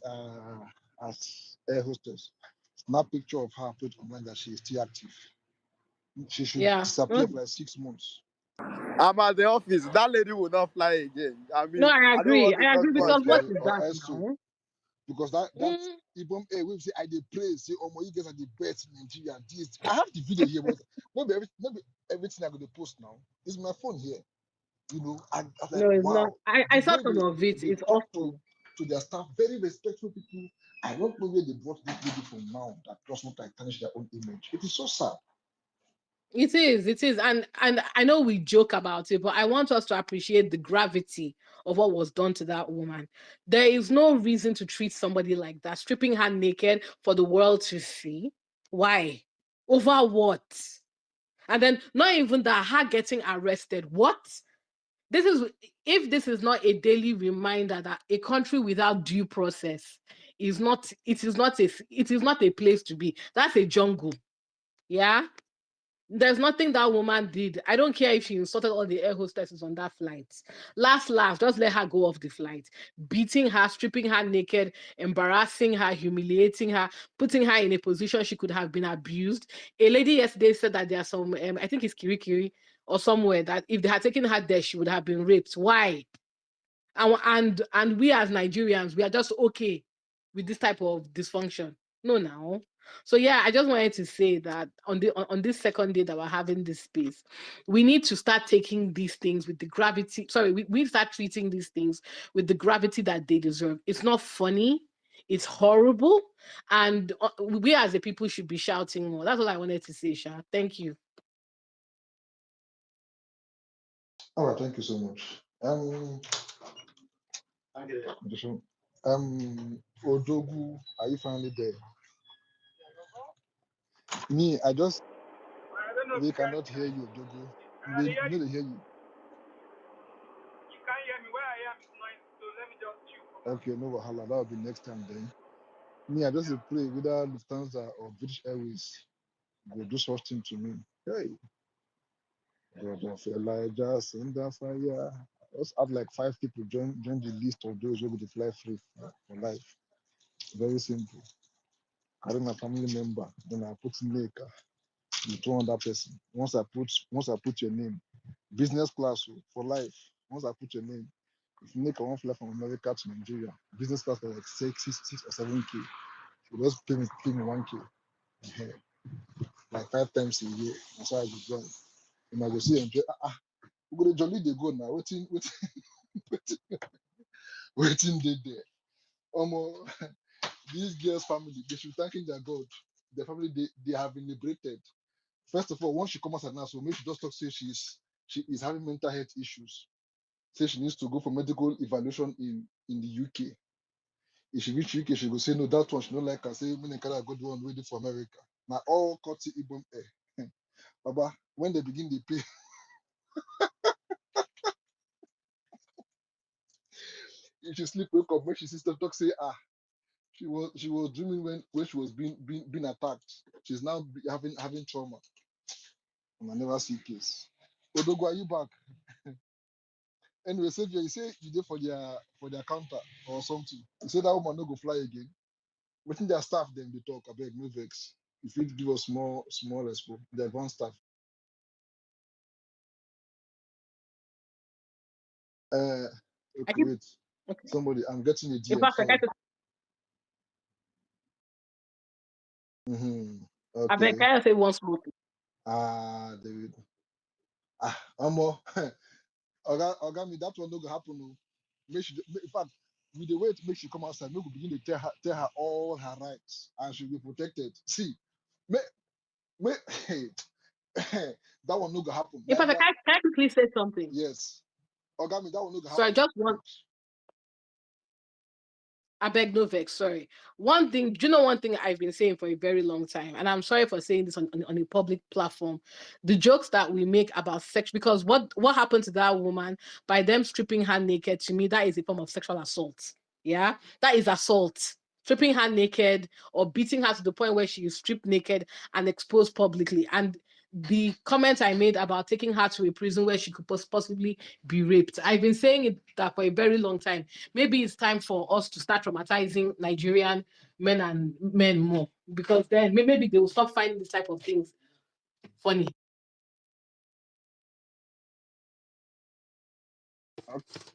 air hostess, snap picture of her, put online that she is still active. She should yeah. disappear for like 6 months. I'm at the office. That lady will not fly again. I No, mean, I I don't agree. want to I talk agree much. because what Okay, is or that also now? because that Mm, Ibom Air will say I dey praise say oh my you guys are the best in Nigeria. This I have the video here, but maybe everything I'm gonna post now is my phone here. And I was like, no, it's not. wow, I the saw way some of it. they It's talk awful. to their staff, very respectful people. I don't know where they brought this lady from now that just want to tarnish their own image. It is so sad. It is. It is. And I know we joke about it, but I want us to appreciate the gravity of what was done to that woman. There is no reason to treat somebody like that, stripping her naked for the world to see. Why? Over what? And then not even that, her getting arrested. What? This is if this is not a daily reminder that a country without due process is not a place to be. That's a jungle. Yeah. There's nothing that woman did. I don't care if she insulted all the air hostesses on that flight. Last, just let her go off the flight. Beating her, stripping her naked, embarrassing her, humiliating her, putting her in a position she could have been abused. A lady yesterday said that there are some, I think it's Kirikiri or somewhere, that if they had taken her there, she would have been raped. Why? And we as Nigerians, we are just okay with this type of dysfunction. No, now. So yeah, I just wanted to say that on this second day that we're having this space, we need to start taking these things with the gravity. Sorry, we start treating these things with the gravity that they deserve. It's not funny. It's horrible, and we as a people should be shouting more. That's all I wanted to say, Sha. Thank you. All right, thank you so much. Odogu, are you finally there? Me, we cannot hear you, Odogu. We need to hear you. Okay, no wahala. That will be next time then. Me, I just pray whether Lufthansa or British Airways go do something to me. Hey, God of Elijah, send the fire. Just add like 5 people join the list of those who will fly free for life. Very simple. Carry my family member, then I put Neka, you throw on that person. Once I put your name, business class for life. Once I put your name, if Neka won't fly from America to Nigeria, business class for like 6 or 7K. You just pay me 1K. Like 5 times a year. That's why I go join. And I go see enjoy. We go to jolly they go now. Waiting they there. Um, these girls' family, they should thanking their God. Their family, they have been liberated. First of all, once she comes out now, so maybe she just talk say she is having mental health issues. Say she needs to go for medical evaluation in the UK. If she reach UK, she will say no, that one she don't like her. Say when they carry a good one waiting for America. Now all courtesy Ibom Air. Baba, when they begin they pay, if she sleep, wake up, when she sister talk say she was dreaming when she was being attacked. She's now having trauma. and I never see case. Odogo, are you back? Anyway, Savior, you say you did for their counter or something. You say that woman no go fly again. Within their staff, then they talk. I beg, no vex. If you give us small response, the advanced staff. I Okay, keep wait. okay. Somebody, I'm getting a In DM. fact, Sorry. I beg, Okay. can I say one small thing? David. Amo. Oga, me that one no go happen. No. In fact, with the way to make she come outside, we will begin to tell her all her rights and she'll be protected. See, me, hey, that one no go happen. In fact, Never. can I quickly say something? Yes. Oga, me that one no go So I happen. just want I beg no vex, sorry. One thing, do you know one thing I've been saying for a very long time, and I'm sorry for saying this on a public platform. The jokes that we make about sex, because what happened to that woman by them stripping her naked, to me, that is a form of sexual assault. Yeah, that is assault. Stripping her naked or beating her to the point where she is stripped naked and exposed publicly. And the comment I made about taking her to a prison where she could possibly be raped. I've been saying it that for a very long time. Maybe it's time for us to start traumatizing Nigerian men more, because then maybe they will stop finding this type of things funny.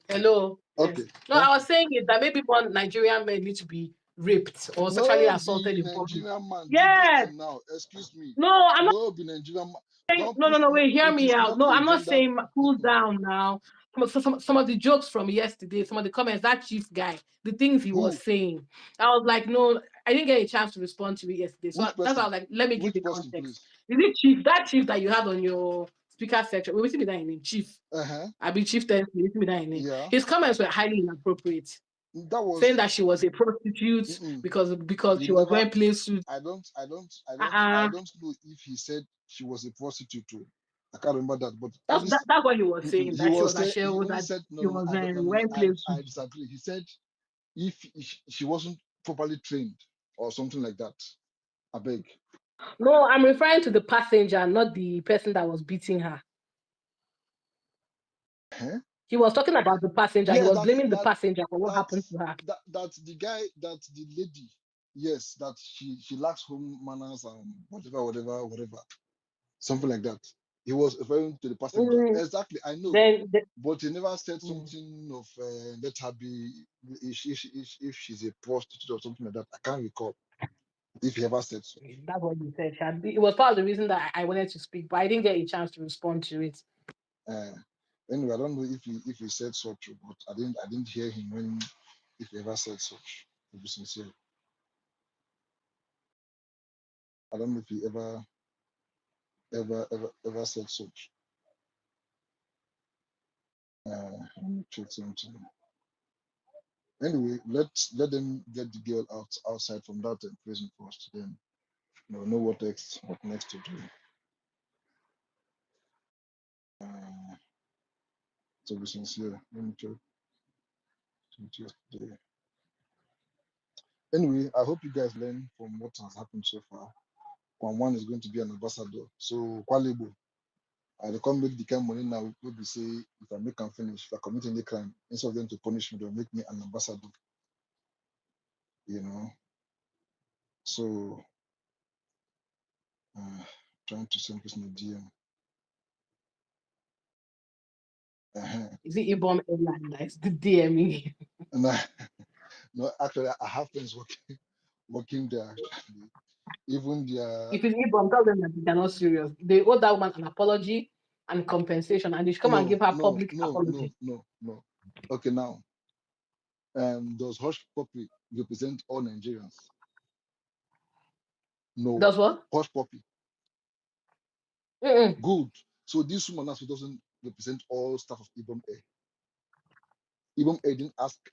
Hello. Yes. Okay. No, I Thank was you. saying it that maybe one Nigerian men need to be raped or sexually No, assaulted be in public. Nigerian man did this Yes. thing now. Excuse me. No, I'm not No, be Nigerian man. saying Don't no, no, push. no. No, Wait, hear it me is out. not No, a I'm not gender. saying cool down now. Some of the jokes from yesterday, some of the comments, that chief guy, the things he was Who? saying, I was like, no, I didn't get a chance to respond to it yesterday. So Which that's why I person? was like, let me give Which the person, context. please? Is it chief? That chief that you had on your speaker section? Wait, be that name, chief. Uh-huh. I be chief. Tell me, be that name. Yeah. His comments were highly inappropriate, That saying was that she was a prostitute mm-mm. because He she was never. wearing play suit. I don't know if he said she was a prostitute too. I can't remember that, but all this That's what he was saying, he that she was was a saying he shell, only that said she was wearing play suit. I disagree. He said if she wasn't properly trained or something like that. I beg. No, I'm referring to the passenger, not the person that was beating her. Huh? He was talking about the passenger. He Yes, was blaming the passenger for what happened to her. that's the guy, that's the lady. Yes, that she lacks home manners and whatever, something like that. He was referring to the passenger. Exactly, I know, but he never said something of let her be if she's a prostitute or something like that. I can't recall if he ever said so. That's what he said. It was part of the reason that I wanted to speak, but I didn't get a chance to respond to it. Anyway, I don't know if he said such, but I didn't hear him when if he ever said such. To be sincere, I don't know if he ever said such. Let me check something. Anyway, let them get the girl outside from that prison first. Then know what next to do. To be sincere, let me check yesterday. Anyway, I hope you guys learn from what has happened so far. KWAM is going to be an ambassador. So Kwalebo, I can't make the kind of money now. Would be say if I make and finish, if I commit any crime, instead of them to punish me, they'll make me an ambassador. You know. So trying to send person a DM. Is it Ibom Airline that is the DMing? No, actually, I have friends working there. Actually, even their If it's Ibom, tell them that they're not serious. They owe that woman an apology and compensation, and they should come and give her public apology. no. Okay, now, does Hush Puppy represent all Nigerians? No. Does what? Hush Puppy. Mm-mm. Good. So this woman also doesn't represent all staff of Ibom Air. Ibom Air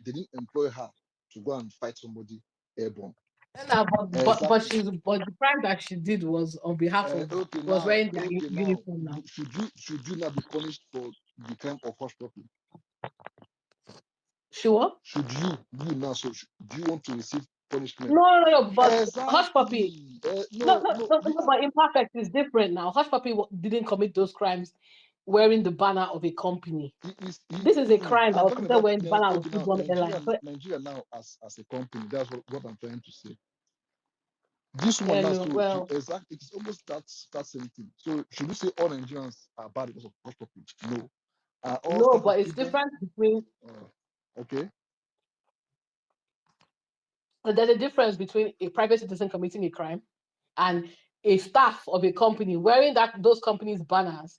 they didn't employ her to go and fight somebody airborne. Yeah, but Exactly. but the crime that she did was on behalf of was wearing their uniform now. Should you not be punished for the crime of Hush Puppy? Sure. Should you now do you want to receive punishment. But Exactly. Hush Puppy. But Imperfect is different now. Hush Puppy didn't commit those crimes wearing the banner of a company. This is a crime that was committed wearing the banner of Ibom Airlines. Nigeria now as a company, that's what I'm trying to say. This one now, so exactly, it's almost that same thing. So should we say all Nigerians are bad because of Hush Puppy? No. No, but it's different between. Okay. There's a difference between a private citizen committing a crime and a staff of a company wearing those companies' banners,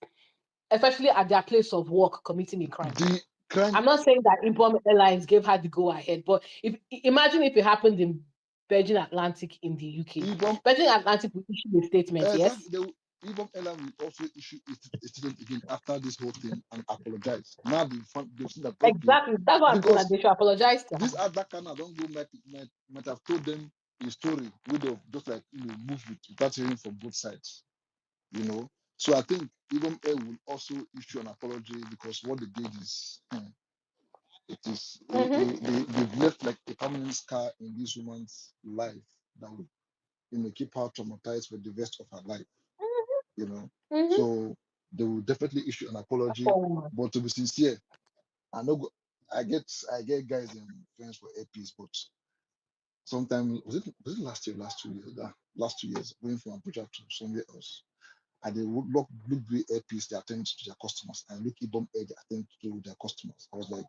especially at their place of work, committing a crime. I'm not saying that Ibom Airlines gave her the go ahead, but imagine if it happened in Virgin Atlantic in the UK. Virgin Atlantic will issue a statement, yes? Ibom Airlines will also issue a statement again after this whole thing and apologize. Now they've seen that, okay, exactly. That's what I'm saying, that they should apologize to this other kind of don't go might have told them a story would have just like moved it without hearing from both sides. So I think Ibom Air will also issue an apology because what they did is they've left like a permanent scar in this woman's life that will keep her traumatized for the rest of her life. So they will definitely issue an apology. But to be sincere, I get guys and friends for APs, but sometimes was it last 2 years? Last 2 years, going from Abuja to somewhere else. And they would look the APs they attend to their customers and look Ibom Air they attend to their customers. I was like,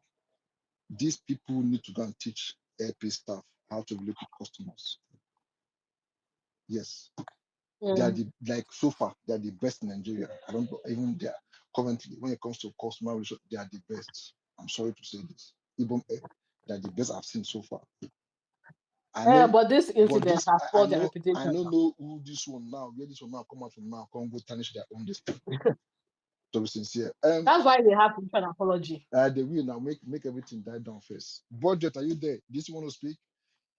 these people need to go and teach AP staff how to relate with customers. Yes. They are so far, they are the best in Nigeria. I don't know, even there currently, when it comes to customer relationship, they are the best. I'm sorry to say this. Ibom Air, they are the best I've seen so far. But this incident has spoiled their reputation. I don't know who this one now, where this one now come out from now, come go tarnish their own district. To be sincere. That's why they have to issue an apology. They will now make everything die down first. Budget, are you there? This one to speak?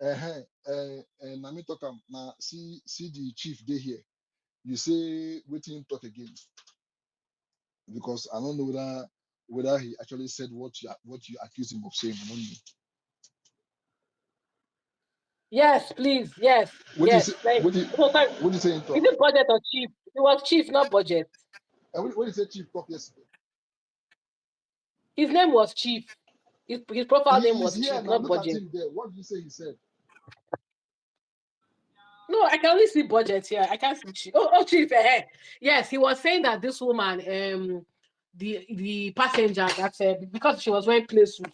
Na me talk now. See the chief day here. You say waiting talk again because I don't know whether he actually said what you accuse him of saying. I don't know. Yes, please. Yes. What yes. What do you say in talk? Is it budget or chief? It was chief, not budget. What did you say chief talk yesterday? His name was Chief. His profile name was Chief, now. not budget. At him there. What did you say he said? No, I can only see budget here. I can't see Chief. Oh, Chief. Yes, he was saying that this woman, the passenger, that because she was wearing play suit,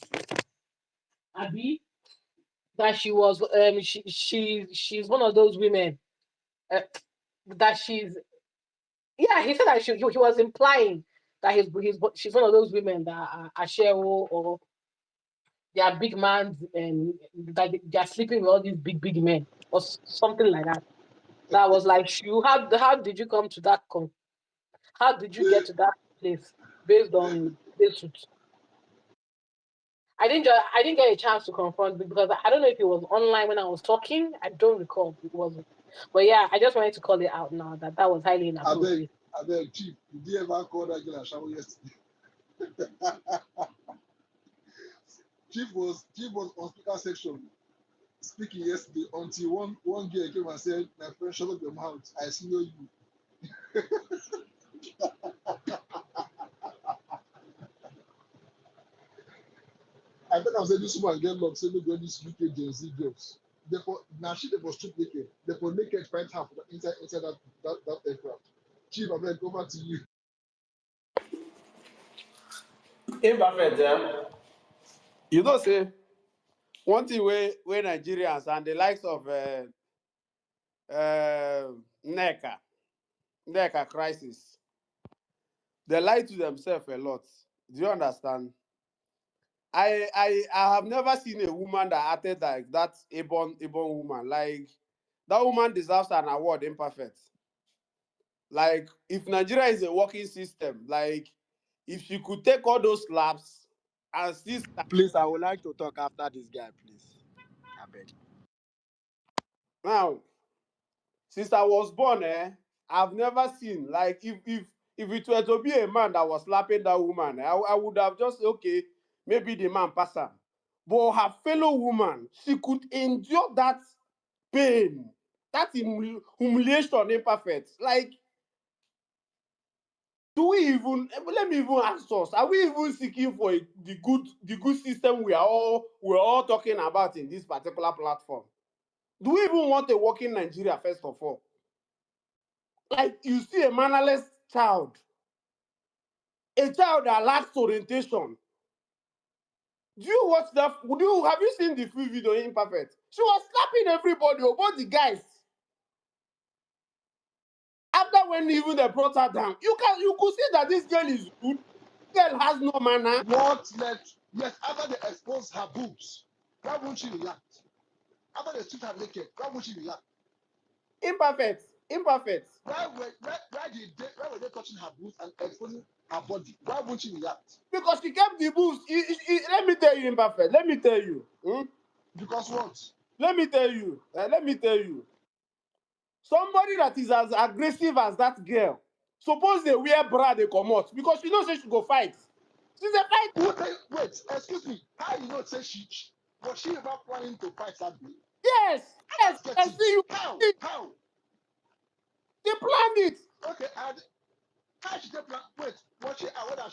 Abby, that she was she's one of those women that she's. Yeah, he said that he was implying that she's one of those women that are Ashero or they are big men and that they are sleeping with all these big men or something like that. That was like, how did you come to that how did you get to that place based on this? I didn't get a chance to confront because I don't know if it was online when I was talking. I don't recall it wasn't. But yeah, I just wanted to call it out now that was highly inappropriate. I beg, Chief, did you ever call that girl a shower yesterday? Chief was on speaker section speaking yesterday until one girl came and said, "My friend, shut up your mouth. I see you." I thought I was saying this woman get locked, saying no these UK Gen Z girls. Therefore, now she was stripped naked. Therefore, naked find her inside that aircraft. Chief, I beg, over to you. Imperfect, you know, say one thing where Nigerians and the likes of NECA crisis, they lie to themselves a lot. Do you understand? I have never seen a woman that acted like that Ibon woman. Like that woman deserves an award, imperfect. Like if Nigeria is a working system, like if she could take all those slaps and still. Please, I would like to talk after this guy, please. I beg. Now, since I was born, I've never seen like if it were to be a man that was slapping that woman, I would have just okay, maybe the man pass her. But her fellow woman, she could endure that pain, that humiliation imperfect. Like, do we even, let me even ask us, are we even seeking for the good system we're all talking about in this particular platform? Do we even want a working Nigeria, first of all? Like, you see a mannerless child, a child that lacks orientation. Do you watch that? Have you seen the full video imperfect? She was slapping everybody, both the guys. After when even they brought her down, you could see that this girl is good. Girl has no manner. What let? Yes, after they expose her boobs, why won't she react? After they strip her naked, why won't she react? Imperfect. Why were they touching her boobs and exposing her body? Why won't she react? Because she kept the boobs. Let me tell you, imperfect. Let me tell you. Because what? Let me tell you. Somebody that is as aggressive as that girl, suppose they wear bra, they come out because she knows she should go fight. She's a fight. Wait, excuse me. How you know say was she ever planning to fight that day? Yes. I see you. How? They planned it. Okay, and how she did plan? Wait, was she aware that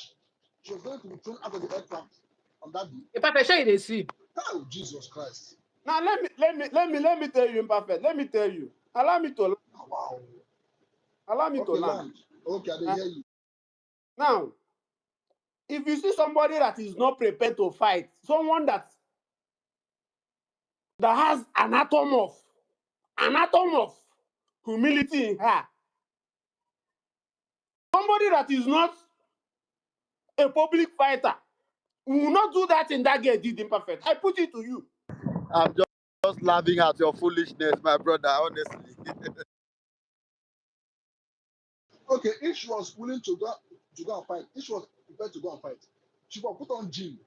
she was going to be thrown out of the aircraft on that day? Imperfect, shey you dey see. Oh, Jesus Christ. Now let me tell you, imperfect. Let me tell you. Allow me to. Wow. Allow me to land. Okay, I hear you. Now, if you see somebody that is not prepared to fight, someone that has an atom of humility in her, somebody that is not a public fighter, we will not do that in that girl did imperfect. I put it to you. I'm just laughing at your foolishness, my brother, honestly. Okay, if she was willing to go and fight, if she was prepared to go and fight, she would put on jean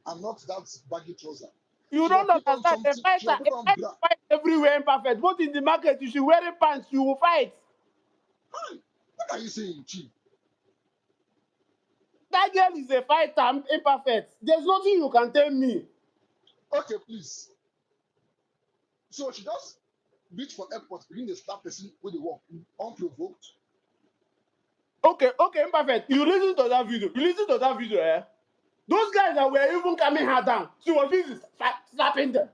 and not that baggy trouser. You She don't would put on understand. something. She would put on bra. Fight everywhere imperfect. Both in the market, you should wear pants, you will fight. Hi, what are you saying, Chief? That girl is a fighter, imperfect. There's nothing you can tell me. Okay, please. So she just reach for airport, begin to slap person with the walk unprovoked. Okay, imperfect. You listen to that video, eh? Those guys that were even coming her down, she was busy slapping them.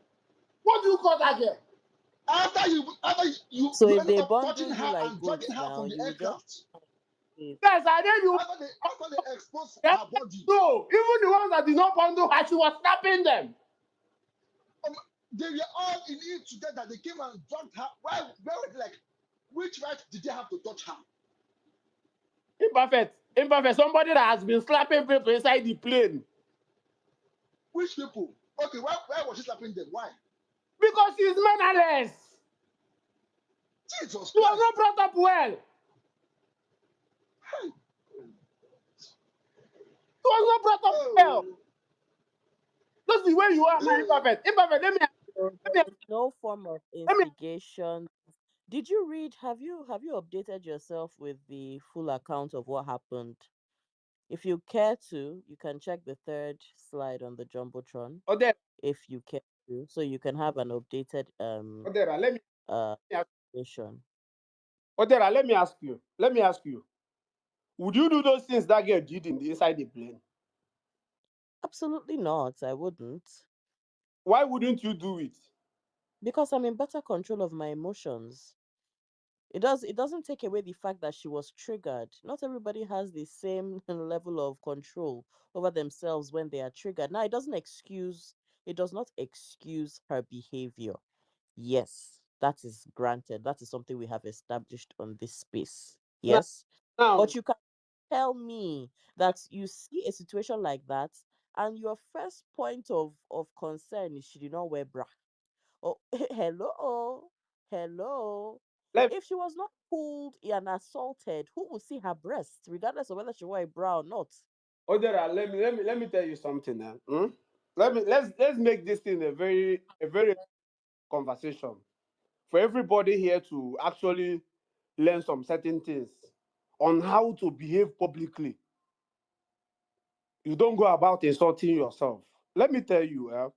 What do you call that girl? After you So if ended they up bundle touching you her like and dragging goats her now, from the you will just aircraft. leave. Yes, I did you. After they exposed her body. No, even the ones that did not bundle her, she was slapping them. They were all in it together. They came and dragged her. Where were they, like, which right did they have to touch her? Imperfect. Somebody that has been slapping people inside the plane. Which people? Okay, why was she slapping them? Why? Because she's mannerless. Jesus Christ. She was not brought up well. Hey. She was not brought up well. That's the way you are now, imperfect. Imperfect, let me So there is no form of let me instigation. Did you read? Have you updated yourself with the full account of what happened? If you care to, you can check the third slide on the jumbotron. Odera, If you care to, so you can have an updated Odera, let me version. Odera, let me ask you. Would you do those things that girl did inside the plane? Absolutely not. I wouldn't. Why wouldn't you do it? Because I'm in better control of my emotions. It doesn't take away the fact that she was triggered. Not everybody has the same level of control over themselves when they are triggered. Now it does not excuse her behavior. Yes, that is granted. That is something we have established on this space. Now, Yes. now But you can tell me that you see a situation like that and your first point of concern is she did not wear bra. Oh, hello. let If she was not pulled and assaulted, who would see her breasts, regardless of whether she wore a bra or not? Odera, let me tell you something now. Let's make this thing a very conversation for everybody here to actually learn some certain things on how to behave publicly. You don't go about insulting yourself. Let me tell you,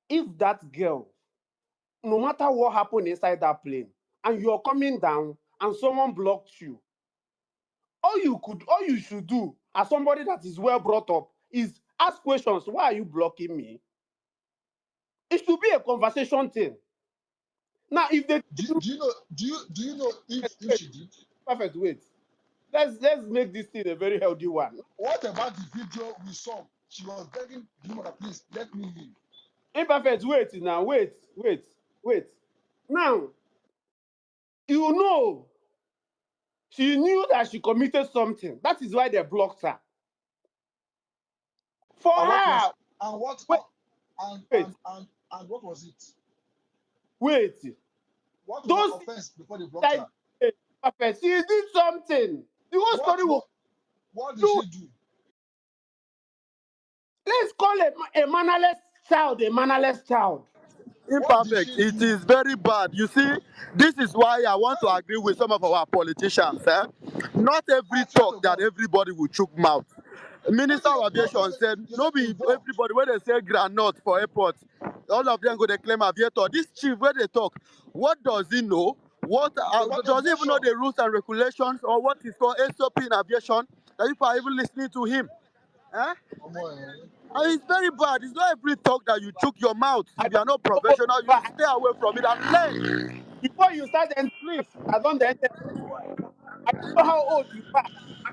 if that girl, no matter what happened inside that plane, and you're coming down and someone blocked you, all you should do as somebody that is well brought up is ask questions. Why are you blocking me? It should be a conversation thing. Now, if they do Do you know if wait, she did? perfect, wait. Let's make this thing a very healthy one. What about the video we saw? She was begging the mother, please let me leave. Imperfect, wait now, wait. Now, you know, she knew that she committed something. That is why they blocked her. For And what was her, and what wait, wait, and what was it? wait. What was Those her offense before they blocked like her? perfect. She did something. The whole What story will what what did do. she do? Let's call a mannerless child a mannerless child. What did Imperfect. she It do? is very bad. You see, this is why I want to agree with some of our politicians. Not every I swear to talk that God. everybody will chook mouth. Minister of Aviation said, You no said be involved. everybody, when they say granite for airport, all of them go they claim aviator. This chief, where they talk, what does he know? What About does he even know aviation. the rules and regulations or what is called SOP in aviation? That people are even listening to him. Eh? And it's very bad. It's not every talk that you chook your mouth. I If you are not don't know, professional, you but stay away from it and learn. before you start entering, Please. I don't enter. I don't know how old you are,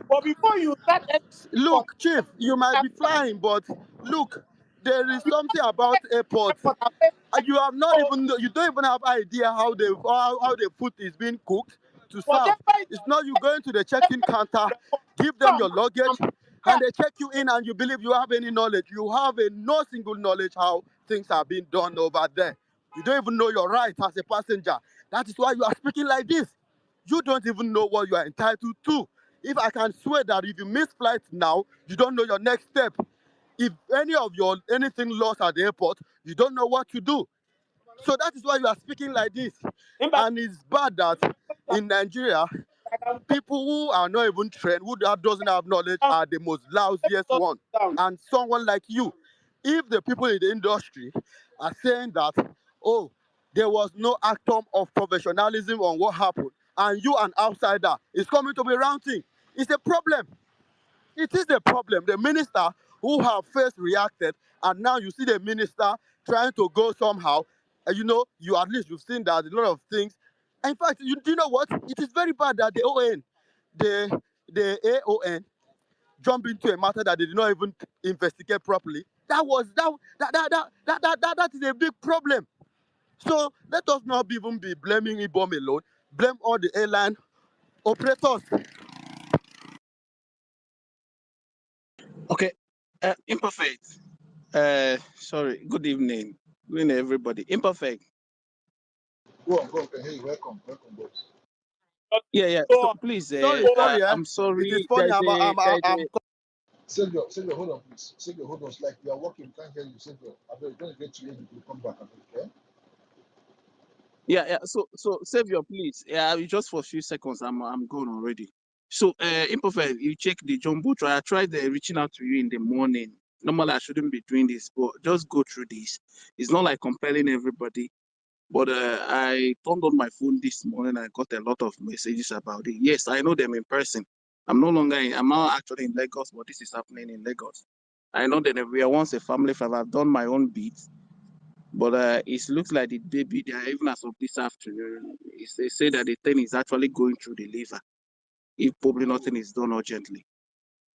but before you start entering for Look, Chief, you might be flying, but look, there is you something about airports. airport and say, You have not so even, you don't even have idea how the food is being cooked to serve. whatever it It's not you going to the whatever check-in counter, you report, give them come your luggage, and yeah, and they check you in, and you believe you have any knowledge. You have no single knowledge how things are being done over there. You don't even know your rights as a passenger. That is why you are speaking like this. You don't even know what you are entitled to. If I can swear that if you miss flight now, you don't know your next step. If any of your anything lost at the airport, you don't know what to do. So that is why you are speaking like this. remember, And it's bad that in Nigeria, I can people who are not even trained, doesn't have knowledge, down, are the most lousiest just one. down. And someone like you, if the people in the industry are saying that, oh, there was no atom of professionalism on what happened, and you, an outsider, is coming to be ranting, it's a problem. It is a problem. The minister who have first reacted, and now you see the minister trying to go somehow. You at least you've seen that a lot of things. In fact, do you know what? It is very bad that the AON jump into a matter that they did not even investigate properly. That is a big problem. So let us not even be blaming IBOM alone. Blame all the airline operators. Okay, imperfect. Sorry. Good evening. Good evening, everybody. Imperfect. Go on. Hey, welcome, boss. Yeah, yeah. So, So please, Sorry, so I'm it is sorry. funny. I'm Savior, hold on, please. Savior, hold on. It's like you are walking, we can't hear you. Savior, I bet when you get to you, you will come back. Okay? Yeah, yeah. So Savior, please. Yeah, just for a few seconds. I'm gone already. So, imperfect. You check the jumbo try. I tried reaching out to you in the morning. Normally, I shouldn't be doing this, but just go through this. It's not like compelling everybody. But I turned on my phone this morning. I got a lot of messages about it. Yes, I know them in person. I'm not actually in Lagos, but this is happening in Lagos. I know that we are once a family friend. I've done my own bit, but it looks like the baby, they are, even as of this afternoon, they say that the thing is actually going through the liver, if probably nothing is done urgently.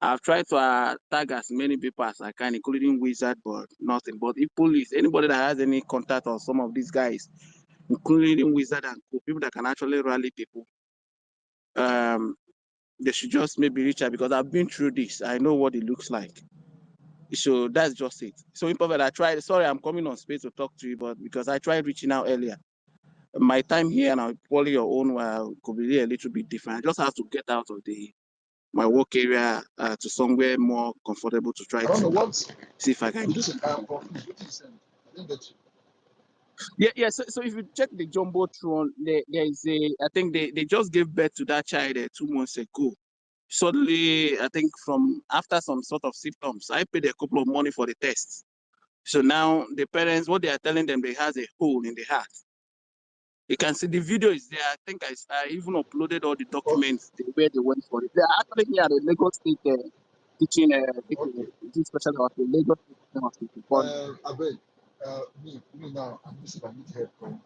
I've tried to tag as many people as I can, including Wizard, but nothing. But if police, anybody that has any contact on some of these guys, including Wizard and Co, people that can actually rally people, um, they should just maybe reach out because I've been through this. I know what it looks like. So that's just it. So in perfect, I tried. Sorry, I'm coming on space to talk to you, but because I tried reaching out earlier, my time here and probably your own could be a little bit different. I just have to get out of my work area to somewhere more comfortable to try I don't know to what. see if I can. I'm confused. What you saying? I didn't get you. Yeah, yeah. So if you check the jumbotron, there is I think they just gave birth to that child 2 months ago. Suddenly, I think from after some sort of symptoms, I paid a couple of money for the tests. So now the parents, what they are telling them, they has a hole in the heart. You can see the video is there. I think I even uploaded all the documents where they went for it. They are actually here at the Lagos State teaching people, especially about the Lagos State Hospital. But I beg, me now, I'm missing my meat head from.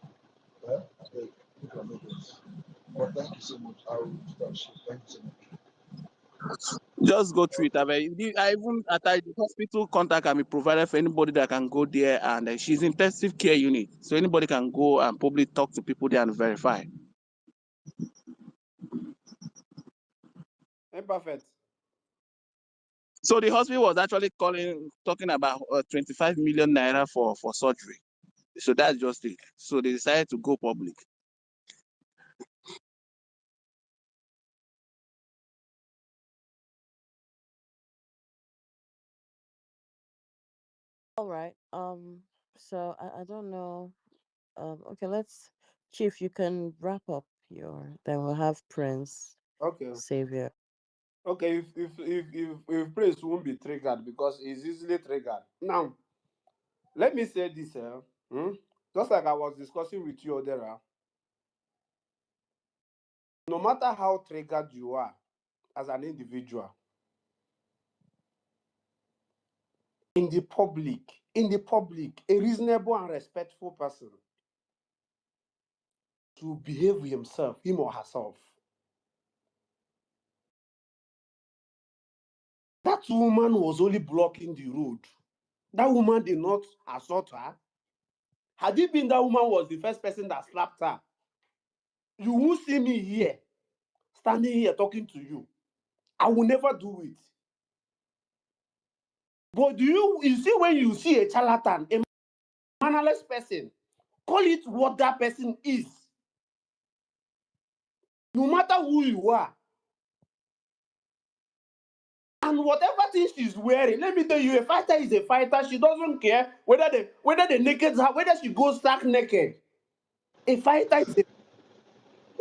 I beg, you can make this. But thank you so much. I will do that shit. Thank you so much. just go through it. I even attached the hospital contact can be provided for anybody that can go there, and she's intensive care unit, so anybody can go and probably talk to people there and verify. Imperfect. So the hospital was actually talking about 25 million naira for surgery. So that's just it. So they decided to go public. All right. So I don't know. Okay, let's Chief, you can wrap up your then we'll have Prince Okay. Savior. Okay, if Prince won't be triggered because he's easily triggered. Now, let me say this, just like I was discussing with you, Odera, no matter how triggered you are as an individual, in the public, a reasonable and respectful person to behave himself, him or herself. That woman was only blocking the road. That woman did not assault her. Had it been that woman was the first person that slapped her, you won't see me here, standing here talking to you. I will never do it. But you see when you see a charlatan, a mannerless person, call it what that person is. No matter who you are. And whatever thing she's wearing, let me tell you, a fighter is a fighter. She doesn't care whether they naked her, whether she goes stark naked. A fighter is a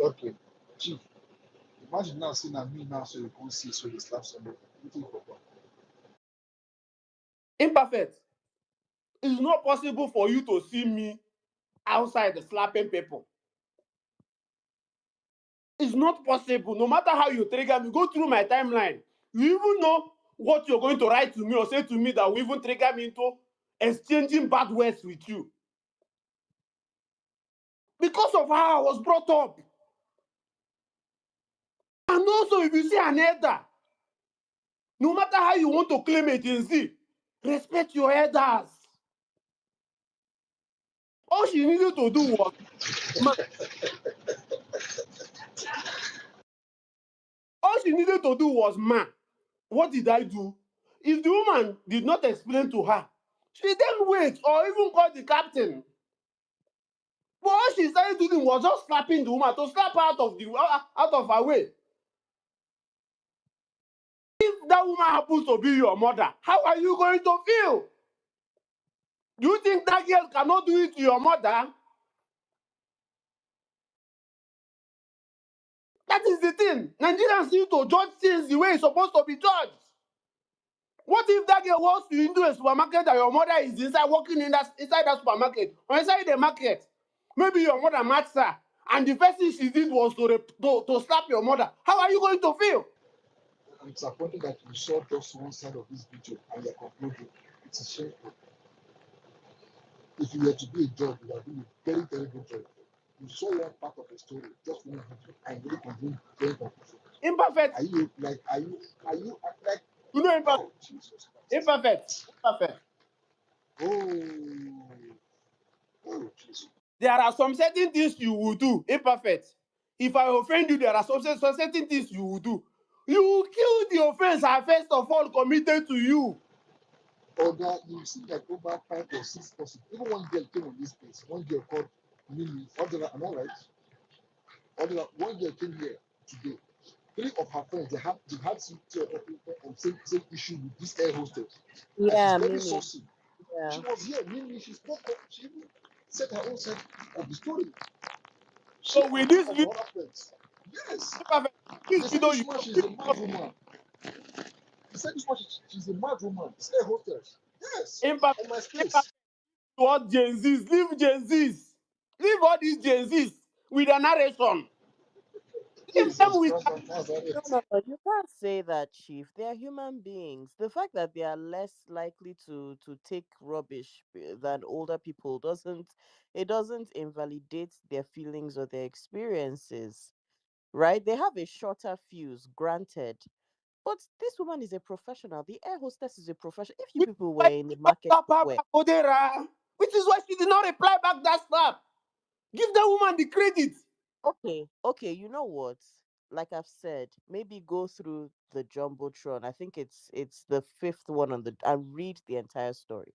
Okay, Chief. Imagine now seeing me now, so you can't see, so you slap somebody. You think of that? imperfect. It's not possible for you to see me outside slapping people. It's not possible. No matter how you trigger me, go through my timeline. You even know what you're going to write to me or say to me that will even trigger me into exchanging bad words with you. Because of how I was brought up. And also, if you see an elder, no matter how you want to claim agency, respect your elders. All she needed to do was, ma. What did I do? If the woman did not explain to her, she then wait or even call the captain. But all she started doing was just slapping the woman to slap her out of her way. If that woman happens to be your mother, how are you going to feel? Do you think that girl cannot do it to your mother? That is the thing. Nigerians need to judge things the way it's supposed to be judged. What if that girl walks into a supermarket and your mother is inside working inside that supermarket or inside the market? Maybe your mother matched her and the first thing she did was to slap your mother. How are you going to feel? I'm disappointed that you saw just one side of this video and you're concluding. It's a shame. If you were to be a judge, you are doing a very, very good job. You saw one part of the story, just one video, and really conclude very conclusive. Imperfect. Are you like You know imperfect. oh, Jesus Christ. Imperfect. Oh, Jesus. There are some certain things you will do. Imperfect. If I offend you, there are some certain things you will do. You will kill the offense I first of all committed to you. Or that you see like over 5 or 6 persons. Even one girl came on this place. One girl called Mimi. Am I right? One girl came here today. 3 of her friends they had same issue with this air hostess. And she's Yeah, very Mimi. saucy. Yeah. She was here, Mimi. She spoke up. She even said her own side of the story. She So with and 2 this of video, her other friends. Yes. imperfect. This They said video this you woman, she's a mad woman. They said this woman, she's a mad woman. This air hostess. Yes. imperfect. On my space. What Gen Zs? Leave Gen Zs. Leave all these Gen Zs. with a narration. Leave them Jesus, with cross of No, Nazareth. no, no. You can't say that, Chief. They are human beings. The fact that they are less likely to take rubbish than older people doesn't invalidate their feelings or their experiences, right? They have a shorter fuse, granted. But this woman is a professional. The air hostess is a professional. If you which is people were why in she the did not market slap her square, back, Odera. Which is why she did not reply back that slap. Give the woman the credit. okay, okay, you know what? Like I've said, maybe go through the jumbotron. I think it's the fifth one on the and read the entire story,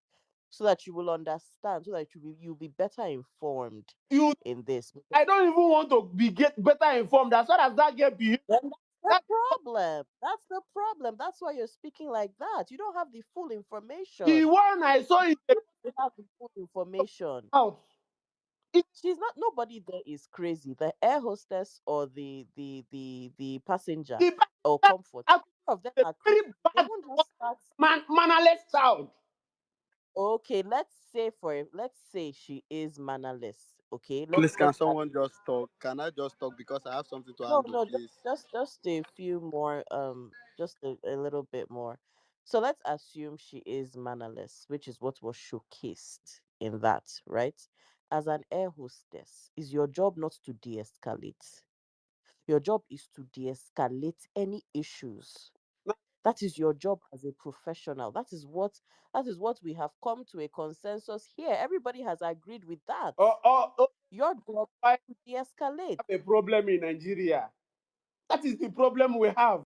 so that you will understand, so that you'll be better informed You, in this. I don't even want to be get better informed. As far as that girl behave, Then that's that the problem. That's the problem. That's why you're speaking like that. You don't have the full the information. one I saw in the You have the full information. house. It, She's not. Nobody there is crazy. The air hostess or the passenger the or passenger comfort. is All of them a are crazy. very They bad, won't just start. mannerless child. Okay, let's say she is mannerless. Okay, Please, let's can add. someone just talk? Can I just talk because I have something to No, handle, no, please? just a few more. Just a little bit more. So let's assume she is mannerless, which is what was showcased in that, right? As an air hostess, is your job not to de-escalate? Your job is to de-escalate any issues. That is your job as a professional. That is what we have come to a consensus here. Everybody has agreed with that. Or Your job why is to de-escalate. have a problem in Nigeria? That is the problem we have.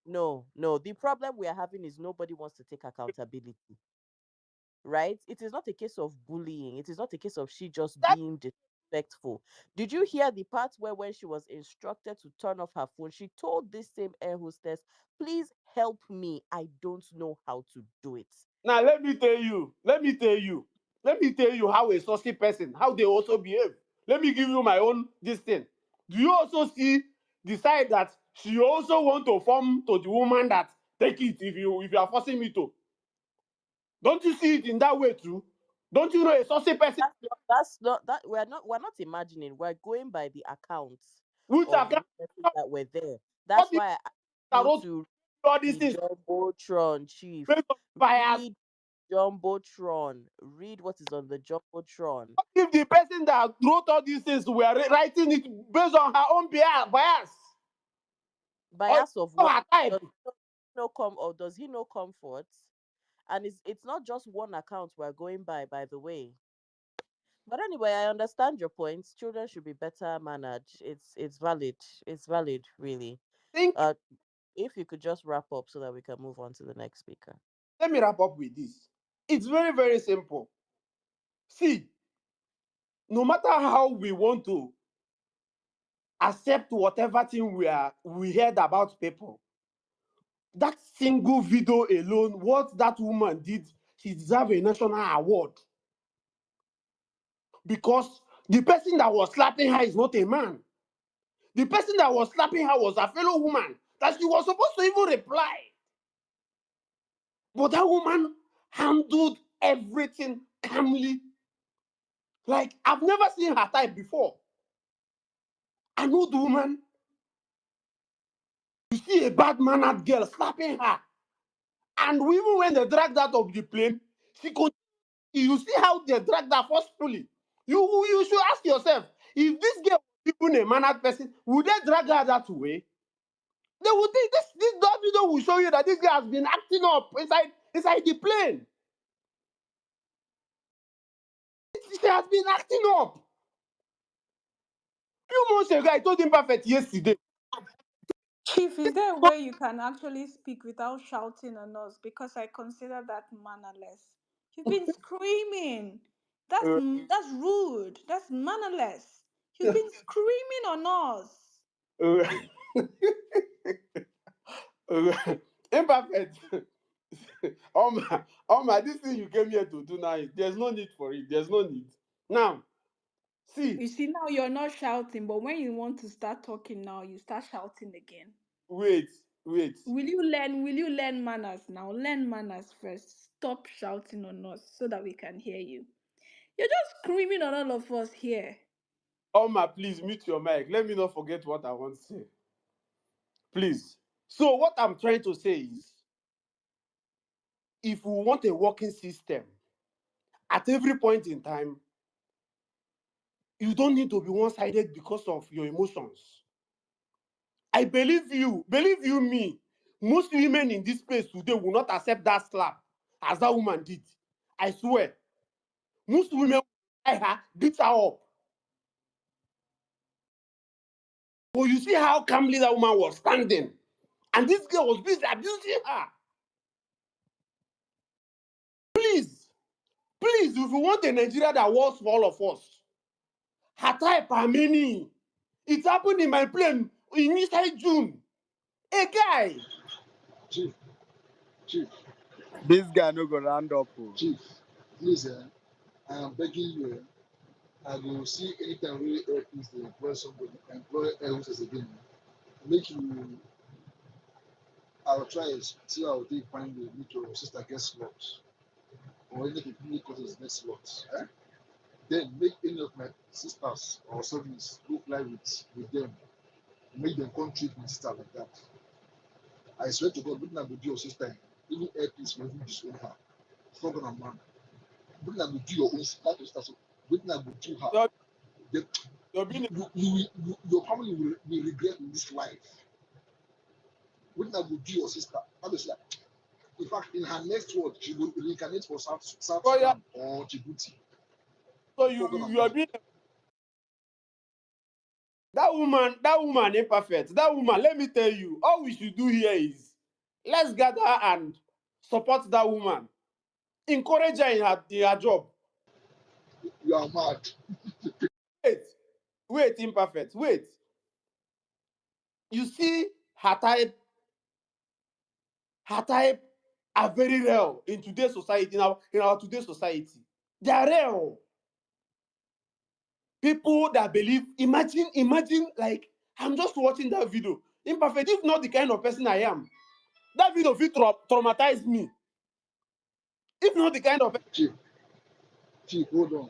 No, no. The problem we are having is nobody wants to take accountability, right? It is not a case of bullying. It is not a case of she just That being disrespectful. Did you hear the part where when she was instructed to turn off her phone, she told this same air hostess, please help me. I don't know how to do it. now let me tell you how a saucy person, how they also behave. Let me give you my own this thing. Do you also see the side that she also want to form to the woman that take it if you are forcing me to? Don't you see it in that way too? Don't you know a saucy person That's not that we're not imagining. We're going by the accounts which of account witnesses that were there. what That's if why I asked I you wrote to all these the things Jumbotron, Chief. based on bias? Read Jumbotron. Read what is on the Jumbotron. What if the person that wrote all these things were writing it based on her own bias or Bias of what? her type? Does he know or does he know comfort? And it's not just one account we're going by the way. But anyway, I understand your points. Children should be better managed. It's valid. It's valid, really. Think Uh, if you could just wrap up so that we can move on to the next speaker. Let me wrap up with this. It's very, very simple. See, no matter how we want to accept whatever thing we heard about people, that single video alone, what that woman did, she deserves a national award because the person that was slapping her is not a man. The person that was slapping her was a fellow woman that she was supposed to even reply. But that woman handled everything calmly. Like I've never seen her type before. An old woman, you see a bad mannered girl slapping her. And even when they dragged out of the plane, she could you see how they dragged her forcefully. You should ask yourself, if this girl was even a mannered person, would they drag her that way? They would think this that video will show you that this girl has been acting up inside the plane. She has been acting up. Few months ago, I told him perfect yesterday. Chief, is there a way you can actually speak without shouting on us? Because I consider that mannerless. You've been screaming. That's Uh, that's rude. That's mannerless. You've been screaming on us. uh, Imperfect. This thing you came here to do now, there's no need for it. There's no need. Now, see, You see, now you're not shouting, but when you want to start talking now, you start shouting again. wait, wait. Will you learn manners now? Learn manners first. Stop shouting on us so that we can hear you. You're just screaming on all of us here. Oma, please mute your mic. Let me not forget what I want to say. Please. So what I'm trying to say is, if we want a working system, at every point in time, you don't need to be one-sided because of your emotions. I believe you me. Most women in this place today will not accept that slap as that woman did. I swear. Most women will tie her, beat her up. But you see how calmly that woman was standing. And this girl was busy abusing her. Please, if you want a Nigeria that works for all of us, her type are many. It happened in my plane in inside June. A guy. Chief, Chief, This guy no go round up. Chief, please, I am begging you. I will see anytime really is to employ somebody, employ else again. Make you, I'll try and see how they find the make your sister get slots. Or any people causes next slots. Then make any of my sisters or siblings go fly with them. Make them come treat my sister like that. I swear to God, looking at the your sister, even airpiece will even disown her. It's not gonna man. Looking at the your own sister, looking at the her. The, your family will regret in this life. When I will do your sister, obviously, in fact, in her next word, she will reincarnate for South Sudan or Djibouti. So you are being that woman imperfect. That woman, let me tell you, all we should do here is let's gather and support that woman. Encourage her in her job. You are mad. Wait, imperfect. Wait. You see, her type are very rare in today's society, in our today's society. They are rare. People that believe, imagine, like, I'm just watching that video. Imperfect, if not the kind of person I am, that video will traumatize me. If not the kind of Chief, hold on.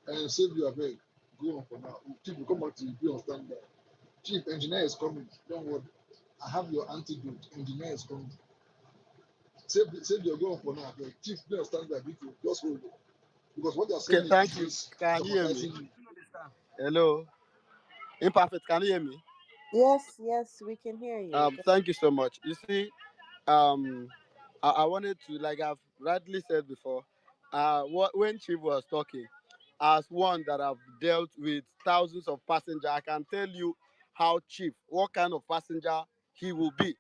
And save your beg. Go on for now. Chief, will come back to you. Be on standby. Chief, engineer is coming. Don't worry. I have your antidote. Engineer is coming. Save your go on for now. Beg. Chief, be on standby. Just hold on. Because what they are Okay, saying thank you. is Can you hear me? traumatizing you. Hello. Imperfect, can you hear me? Yes, we can hear you. Thank you so much. You see, I wanted to, like I've rightly said before, when Chief was talking, as one that have dealt with thousands of passengers, I can tell you how Chief, what kind of passenger he will be.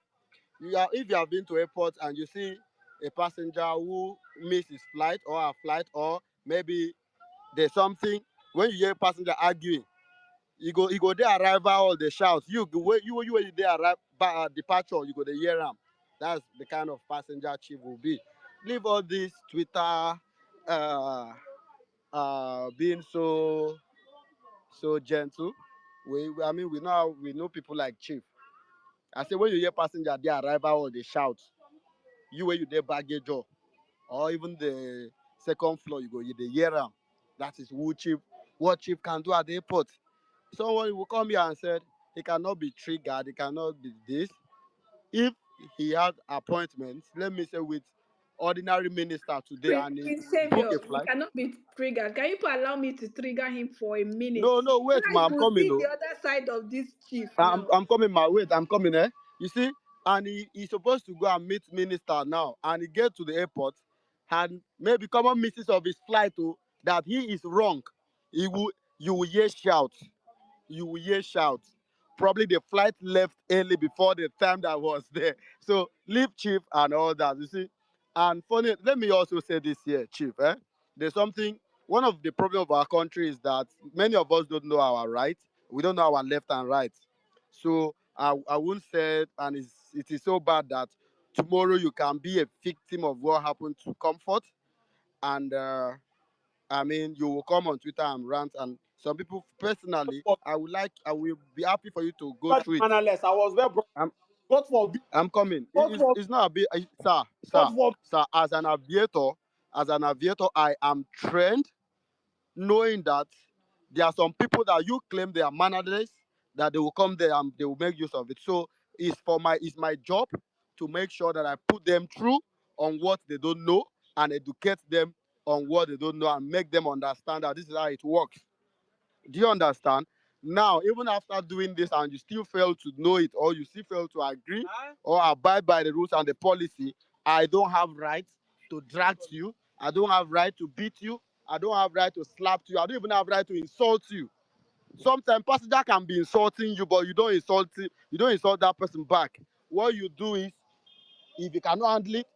If you have been to airport and you see a passenger who missed his flight or a flight, or maybe there's something, when you hear passenger arguing, you go there arrival all the shouts. You when you there arrive departure, you go the hear am. That's the kind of passenger Chief will be. Leave all this Twitter being so gentle. I mean we know people like Chief. I say when you hear passenger there arrival all the shouts, you when you there baggage or even the second floor, you the hear am. That is who Chief, what Chief can do at the airport. Someone will come here and said he cannot be triggered, he cannot be this. If he had appointments, let me say with ordinary minister today and he Prince book Savior, a he flight. cannot be triggered. Can you allow me to trigger him for a minute? No, So wait, that ma, you I'm will coming. see No, the other side of this chief I'm, now. I'm coming, ma. Wait, I'm coming. You see, and he's supposed to go and meet minister now, and he get to the airport, and maybe common misses of his flight, that he is wrong. You will hear shout. You will hear shout. Probably the flight left early before the time that was there. So leave Chief and all that. You see, and funny. Let me also say this here, Chief. There's something. One of the problem of our country is that many of us don't know our right. We don't know our left and right. So I won't say it, and it is so bad that tomorrow you can be a victim of what happened to Comfort, and I mean, you will come on Twitter and rant, and some people personally, I will be happy for you to go through it. mannerless. I was very I'm, God forbid. I'm coming. God forbid. It's not a bit, sir, God forbid. sir. As an aviator, I am trained, knowing that There are some people that you claim they are mannerless, that they will come there and they will make use of it. So it's my job to make sure that I put them through on what they don't know and educate them on what they don't know and make them understand that this is how it works. Do you understand? Now, even after doing this and you still fail to know it or you still fail to agree or abide by the rules and the policy, I don't have right to drag you. I don't have right to beat you. I don't have right to slap you. I don't even have right to insult you. Sometimes passenger can be insulting you, but you don't insult that person back. What you do is, if you cannot handle it,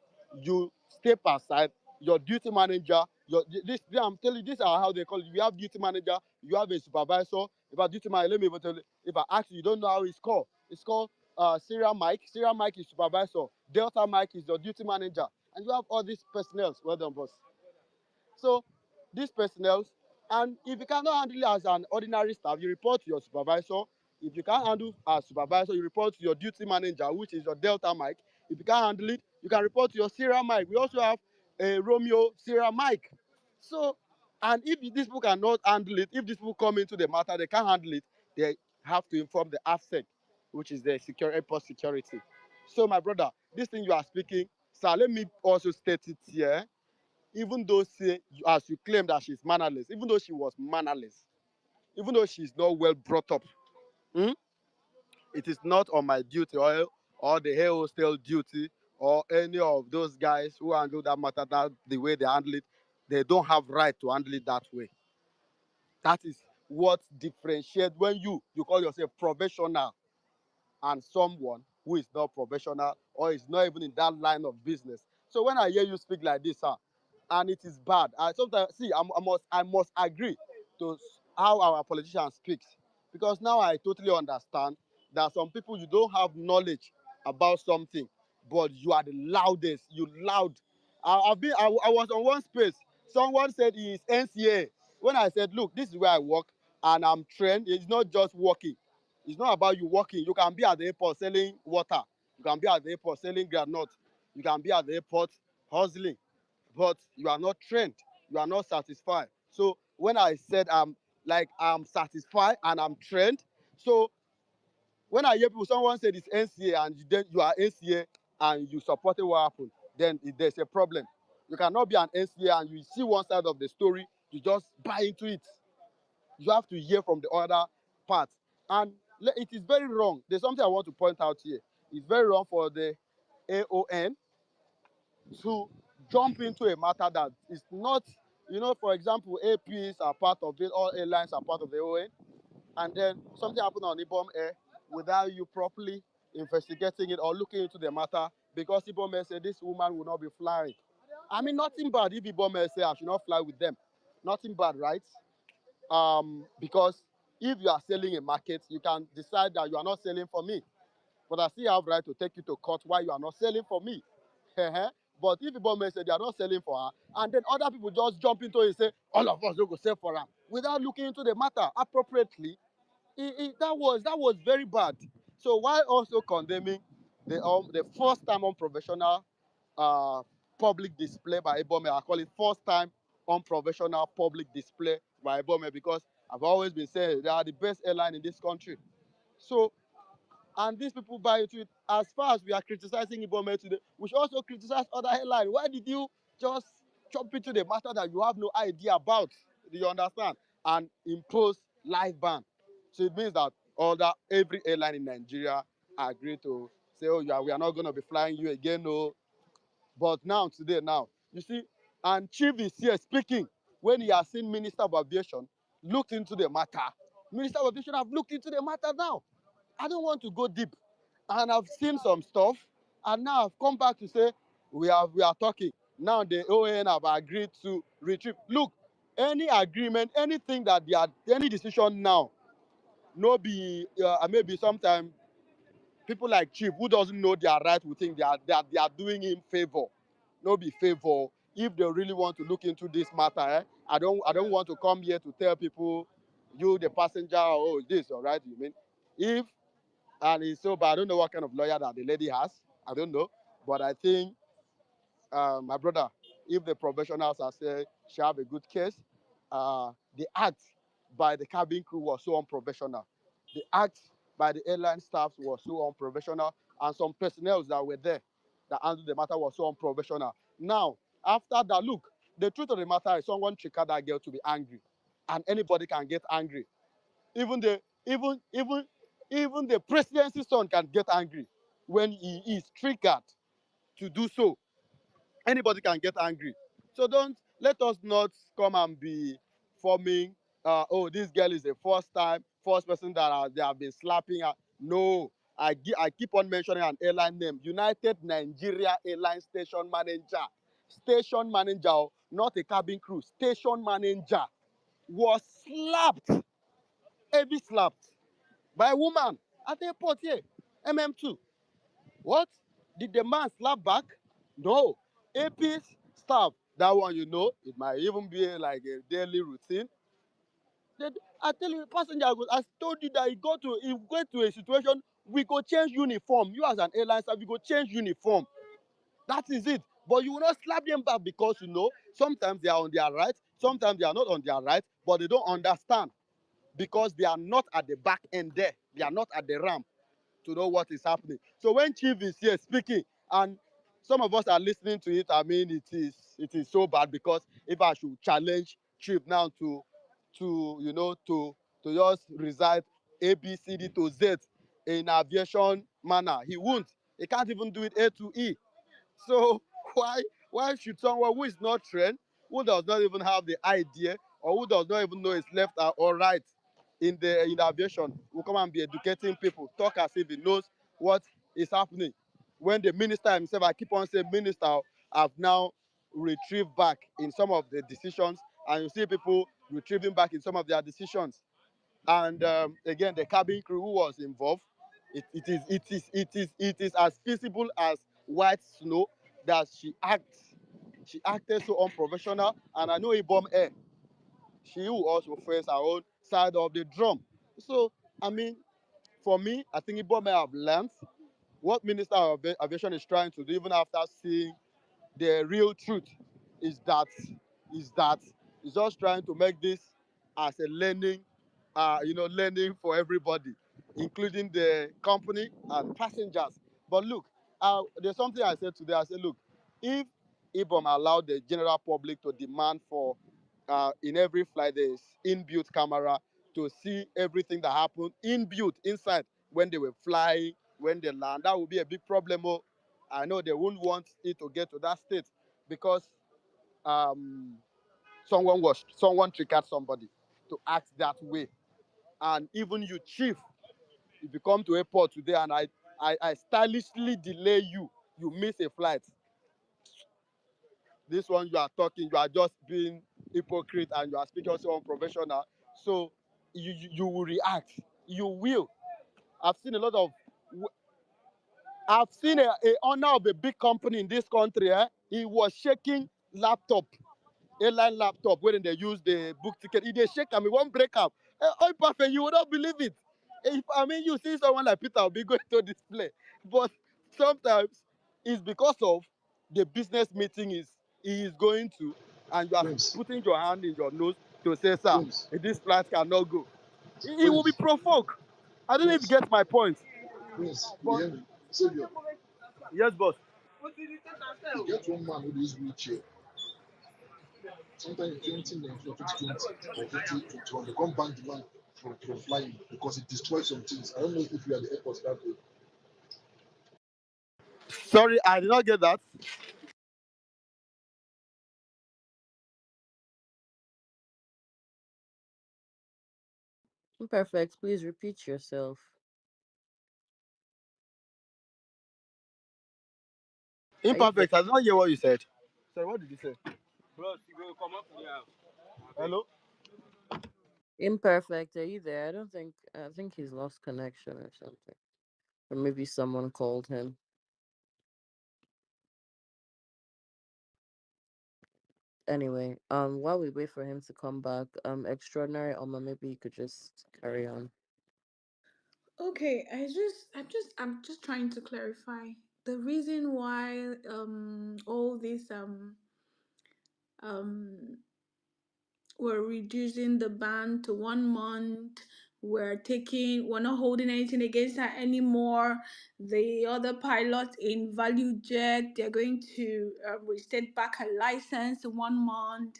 you step aside. Your duty manager, I'm telling you, these are how they call it. You have duty manager, you have a supervisor. If a duty manager, let me even tell you, if I ask you, you don't know how it's called serial Mike. Serial Mike is supervisor. Delta Mike is your duty manager. And you have all these personnel. Well done, boss. So these personnel, and if you cannot handle it as an ordinary staff, you report to your supervisor. If you can't handle as supervisor, you report to your duty manager, which is your Delta Mike. If you can't handle it, you can report to your Sierra Mike. We also have a Romeo Sierra Mike. So, and if these people cannot handle it, if these people come into the matter, they can't handle it, they have to inform the AFSEC, which is the airport security. So, my brother, this thing you are speaking, sir, let me also state it here. Even though as you claim that she's mannerless, even though she was mannerless, even though she's not well brought up, hmm, it is not on my duty or the hair hostel duty or any of those guys who handle that matter that the way they handle it. They don't have right to handle it that way. That is what differentiates when you call yourself professional and someone who is not professional or is not even in that line of business. So when I hear you speak like this, sir, and it is bad, I sometimes see I must agree to how our politician speaks, because now I totally understand that some people you don't have knowledge about something, but you are the loudest. You loud. I was on one space. Someone said he is NCA. When I said, look, this is where I work and I'm trained. It's not just working. It's not about you working. You can be at the airport selling water. You can be at the airport selling granite. You can be at the airport hustling. But you are not trained. You are not satisfied. So when I said I'm satisfied and I'm trained, so when I hear people, someone said it's NCA and then you are NCA and you supported what happened, then there's a problem. You cannot be an NCA and you see one side of the story, you just buy into it. You have to hear from the other part. And it is very wrong. There's something I want to point out here. It's very wrong for the AON to jump into a matter that is not, for example, APs are part of it, all airlines are part of the AON, and then something happened on Ibom Air without you properly investigating it or looking into the matter, because Ibom Air said this woman will not be flying. I mean, nothing bad if Ibom Air say I should not fly with them. Nothing bad, right? Because if you are selling a market, you can decide that you are not selling for me, but I still have right to take you to court why you are not selling for me. But if the may say they are not selling for her, and then other people just jump into it and say, all of us don't go sell for her, without looking into the matter appropriately, that was very bad. So while also condemning the first time unprofessional uh, public display by Ebome, I call it first time unprofessional public display by Ebome, because I've always been saying they are the best airline in this country. So, and these people buy into it. As far as we are criticizing Ibome today, we should also criticize other airlines. Why did you just jump into the matter that you have no idea about? Do you understand? And impose live ban. So it means that every airline in Nigeria agreed to say, oh yeah, we are not going to be flying you again, no. But today, you see, and Chief is here speaking when he has seen Minister of Aviation looked into the matter. Minister of Aviation have looked into the matter now. I don't want to go deep. And I've seen some stuff, and now I've come back to say we are talking. Now the OAN have agreed to retrieve. Look, any agreement, anything that any decision now, no be maybe sometimes people like Chief who doesn't know their right will think they are doing him favor. No be favor. If they really want to look into this matter, I don't want to come here to tell people you the passenger, oh this, all right, you mean if. And it's so bad. I don't know what kind of lawyer that the lady has. I don't know. But I think, my brother, if the professionals are saying she have a good case, the act by the cabin crew was so unprofessional. The act by the airline staff was so unprofessional, and some personnel that were there that handled the matter was so unprofessional. Now, after that, look, the truth of the matter is someone triggered that girl to be angry, and anybody can get angry. Even the even the presidency son can get angry when he is triggered to do so. Anybody can get angry. So don't let us not come and be forming. Oh, this girl is the first person that they have been slapping her. No, I keep on mentioning an airline name, United Nigeria Airline Station Manager. Station manager, oh, not a cabin crew. Station manager was slapped, heavy slapped by a woman at the airport here, MM2. What? Did the man slap back? No. AP's staff, that one you know, it might even be like a daily routine. I tell you, passenger, I told you that he got to a situation, we go change uniform. You as an airline staff, you go change uniform. That is it. But you will not slap them back because you know sometimes they are on their right, sometimes they are not on their right, but they don't understand because they are not at the back end there. They are not at the ramp to know what is happening. So when Chief is here speaking, and some of us are listening to it, I mean, it is so bad because if I should challenge Chief now to just recite A B C D to Z in aviation manner, he won't. He can't even do it A to E. So why should someone who is not trained, who does not even have the idea, or who does not even know his left or right in the aviation, will come and be educating people, talk as if he knows what is happening? When the minister himself, I keep on saying minister, have now retrieved back in some of the decisions, and you see people retrieving back in some of their decisions. And again, the cabin crew who was involved, it is as visible as white snow that she acted so unprofessional. And I know he bomb air, she will also face her own side of the drum. So I mean, for me, I think Ibom may have learned what Minister of Aviation is trying to do, even after seeing the real truth is that is that he's just trying to make this as a learning, learning for everybody, including the company and passengers. But look, there's something I said today. I said, look, if IBOM allowed the general public to demand for in every flight there's inbuilt camera to see everything that happened inbuilt inside when they were flying, when they land, that would be a big problem. Oh, I know they wouldn't want it to get to that state because um, someone triggered somebody to act that way. And even you, chief, if you come to airport today and I stylishly delay you, you miss a flight. This one you are talking, you are just being hypocrite and you are speaking also unprofessional. So you will react. You will. I've seen a lot of I've seen a owner of a big company in this country. He was shaking laptop, airline laptop, when they use the book ticket. If they shake and it won't break up. Oh, perfect, you would not believe it. If I mean you see someone like Peter will be going to display. But sometimes it's because of the business meeting he is going to, and you are Prince, putting your hand in your nose to say, sir, Prince, this flight cannot go. He will be Prince, provoked. I don't know if you Prince, get my point. Prince, you But hear me? Savior, yes, boss. you get one man with his wheelchair. Sometime in 2019 or 2020 or 2021, they come ban the man from flying because it destroys some things. I don't know if you are at the airport that day. Sorry, I did not get that. Imperfect, please repeat yourself. Are you there? Imperfect. I did not hear what you said. Sorry, what did you say? Hello? Imperfect, are you there? I think he's lost connection or something. Or maybe someone called him. Anyway, while we wait for him to come back, extraordinary Alma, maybe you could just carry on. Okay, I'm just trying to clarify the reason why all this um we're reducing the ban to 1 month. We're not holding anything against her anymore. The other pilots in Value Jet, they're going to restate back her license in 1 month.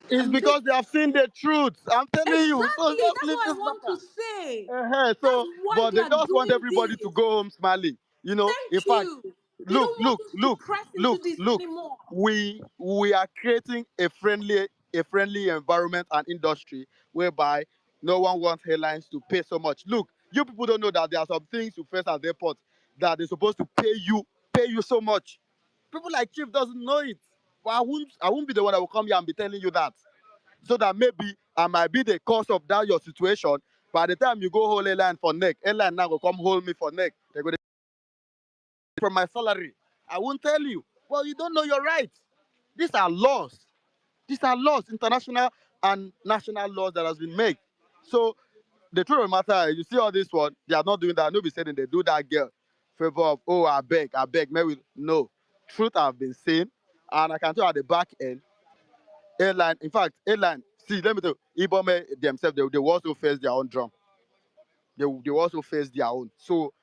It's I'm just because they have seen the truth. I'm telling you. So exactly just that's leave what I this want matter. to say. So, That's why but they they are just want doing everybody to this. go home smiling. In Thank fact, you. They look, don't want look, us to look, press into look, this look. anymore. We are creating a friendly environment and industry whereby no one wants airlines to pay so much. Look, you people don't know that there are some things you face at the airport that they're supposed to pay you so much. People like Chief doesn't know it. But I won't be the one that will come here and be telling you that. So that maybe I might be the cause of that your situation. By the time you go hold airline for neck, airline now will come hold me for neck. They go from my salary. I won't tell you. Well, you don't know your rights. These are laws. These are laws, international and national laws that has been made. So the truth of the matter is, you see all this one, they are not doing that. Nobody saying they do that girl favor of, oh, I beg, maybe no. Truth have been seen, and I can tell at the back end, airline, in fact, airline, see, let me tell you, Ibome themselves, they will also face their own drum. They will also face their own. So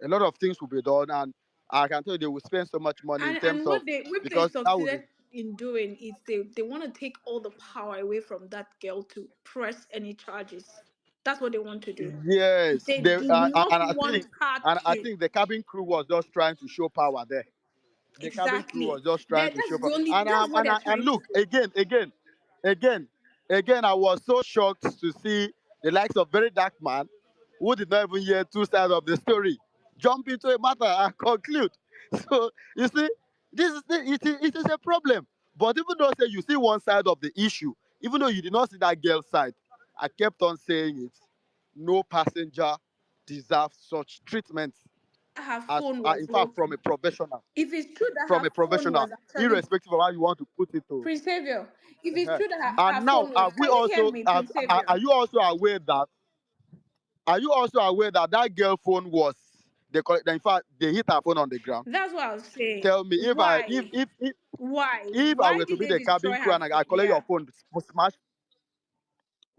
a lot of things will be done, and I can tell you they will spend so much money in terms And of, what they because that would be, succeeded in doing is they want to take all the power away from that girl to press any charges. That's what they want to do. yes, They they do not and I want think her and I to. think the cabin crew was just trying to show power there. The cabin crew Exactly. was just trying to show That's power. the only. And That's what they're and trying to look do. again, I was so shocked to see the likes of very dark man, who did not even hear two sides of the story, jump into a matter and conclude. So you see, it is a problem. But even though say you see one side of the issue, even though you did not see that girl's side, I kept on saying it. No passenger deserves such treatment Her as, phone was in fact, from broken. a professional, If it's true that her phone was actually irrespective of how you want to put it to. Prince Savior, if it's true that her And now, phone was, can you hear me, Prince are Savior? you also aware that, that girl phone was, in fact, they hit her phone on the ground? That's what I was saying. Tell me, Why? Why? if I Why were to did be they the cabin destroy crew her and phone? I collect your Yeah. phone, smash,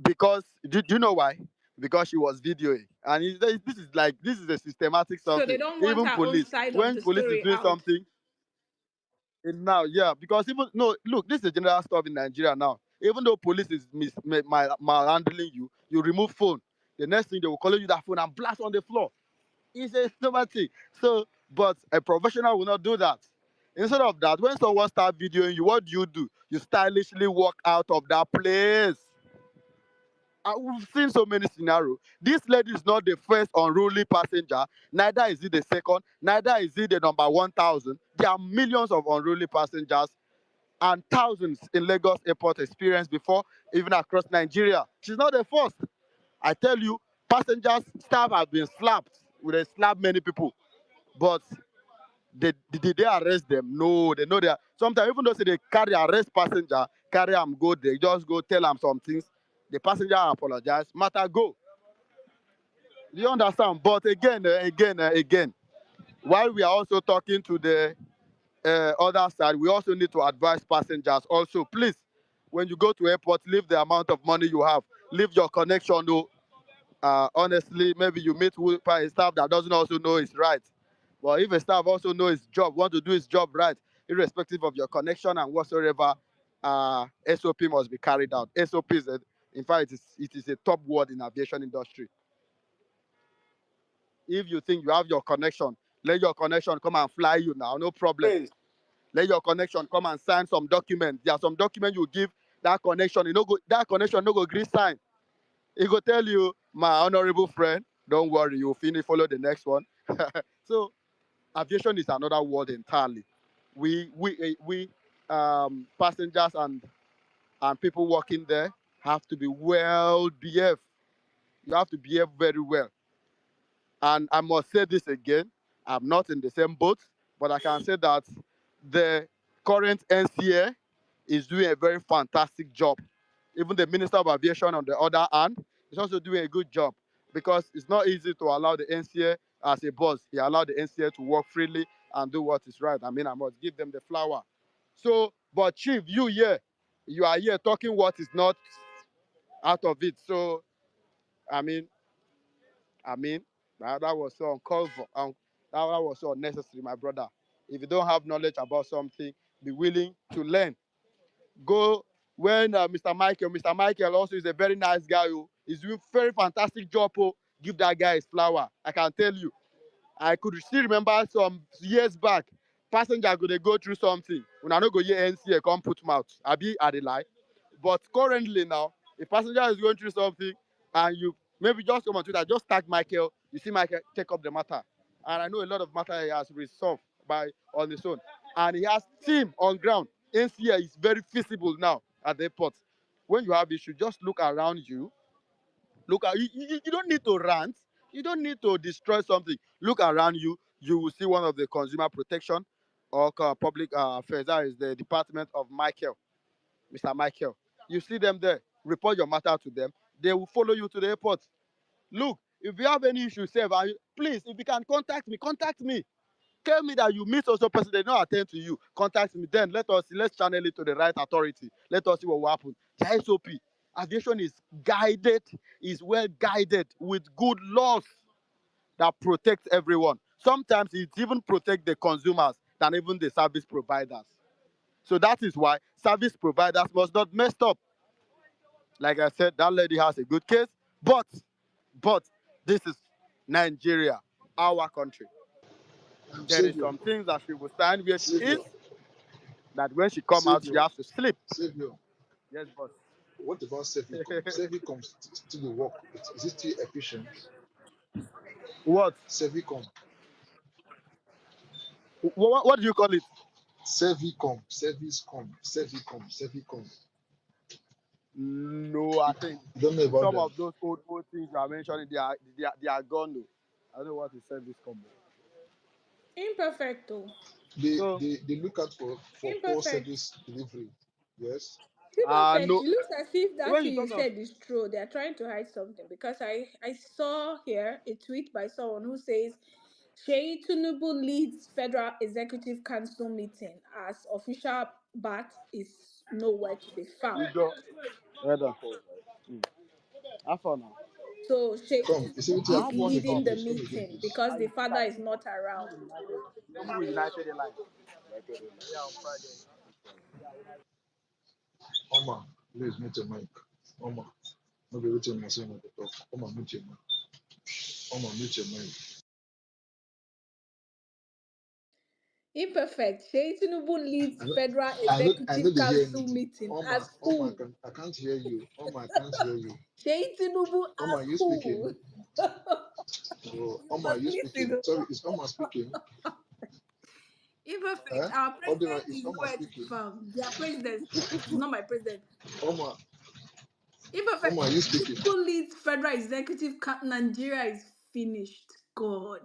because do you know why? Because she was videoing, and this is a systematic So they something. don't want Even her own police, side of when the police is story doing out. something, now, yeah, because even no, look, this is a general stuff in Nigeria now. Even though police is malhandling you, you remove phone. The next thing they will call you that phone and blast on the floor. It's a normal thing. So, but a professional will not do that. Instead of that, when someone start videoing you, what do? You stylishly walk out of that place. We've seen so many scenarios. This lady is not the first unruly passenger, neither is it the second, neither is it the number 1,000. There are millions of unruly passengers and thousands in Lagos airport experience before, even across Nigeria. She's not the first. I tell you, passengers, staff have been slapped. They slap many people, but did they arrest them? No, they know they are. Sometimes even though say they carry arrest passenger, carry them go, they just go tell them some things. The passenger apologize, matter go. Do you understand? But again, while we are also talking to the other side, we also need to advise passengers also, please, when you go to airport, leave the amount of money you have, leave your connection. No, honestly, maybe you meet with a staff that doesn't also know his right. But if a staff also know his job, want to do his job right, irrespective of your connection and whatsoever, SOP must be carried out. SOP is, in fact, it is a top word in aviation industry. If you think you have your connection, let your connection come and fly you now, no problem. Prince, Let your connection come and sign some documents. There are some documents you give that connection, that connection no go green sign. He go tell you, my honorable friend, don't worry, you'll finish, follow the next one. So aviation is another world entirely. We passengers and people working there have to be well behaved. You have to behave very well. And I must say this again, I'm not in the same boat, but I can say that the current NCA is doing a very fantastic job. Even the Minister of Aviation, on the other hand, is also doing a good job, because it's not easy to allow the NCA as a boss. He allowed the NCA to work freely and do what is right. I mean, I must give them the flower. So, but Chief, you here, you are here talking what is not out of it. So I mean, that was so uncalled for. That was so unnecessary, my brother. If you don't have knowledge about something, be willing to learn. Go when Mr. Michael also is a very nice guy. Oh, he's doing very fantastic job. Oh, give that guy his flower. I can tell you. I could still remember some years back, passenger go dey go through something. Una no go hear NCA come put mouth. Abi I dey lie. But currently now, a passenger is going through something, and you maybe just come on Twitter, just tag Michael. You see Michael take up the matter, and I know a lot of matter he has resolved by on his own, and he has team on ground. NCA is very feasible now at the airport. When you have issue, just look around you. Look at you don't need to rant. You don't need to destroy something. Look around you. You will see one of the consumer protection or public affairs. That is the department of Michael, Mr. Michael. You see them there. Report your matter to them. They will follow you to the airport. Look, if you have any issue, save. Please, if you can contact me, contact me. Tell me that you meet also person, they don't attend to you. Contact me. Then let's channel it to the right authority. Let us see what will happen. The SOP. Aviation is guided, is well guided with good laws that protect everyone. Sometimes it even protect the consumers than even the service providers. So that is why service providers must not mess up. Like I said, that lady has a good case, but this is Nigeria, our country. There is Savior, some things that she will stand where she is, Savior, that when she come out, she Savior, has to sleep. Savior. Yes, boss. What about Servicom? Servicom still will work. Is it still efficient? What? Servicom. What do you call it? Servicom. Servicecom. Servicom. Servicom. No, I think You don't know about some them. of those old things you are mentioning, they are gone. Though. I don't know what is service combo. Imperfecto. So, They look out for poor Imperfect. service delivery. Yes. Imperfect. no. It looks as if that When you thing you talk of said is true. They are trying to hide something because I saw here a tweet by someone who says Sheyi Tinubu leads Federal Executive Council meeting as official bat is nowhere to be you found. go, hold on. Have fun now. So Sheyi Come. You see what Tinubu I is have happen one again, leading stop. the please. Come again, meeting please. because How the you feel father like is not around. United Airlines? Yeah, on Friday. Oma, please mute your mic. Oma. No be waiting my son at the talk. Oma, mute your mic. Oma, mute your mic. Imperfect. Sheyi Tinubu leads I know, Federal I know Executive they hear Council anything. meeting Oma, as Oma, who? I can't hear you. Oma, I can't hear you. Sheyi Tinubu Oma, as are you speaking? who? Oh, You Oma, are must you speaking? listen. Sorry, is Oma speaking? Imperfect. Eh? Our Ordinary, president is is Oma nowhere to be speaking? found. Their president is not my president. Oma, Imperfect. Oma, are you speaking? Tinubu leads Federal Executive. Nigeria is finished. God.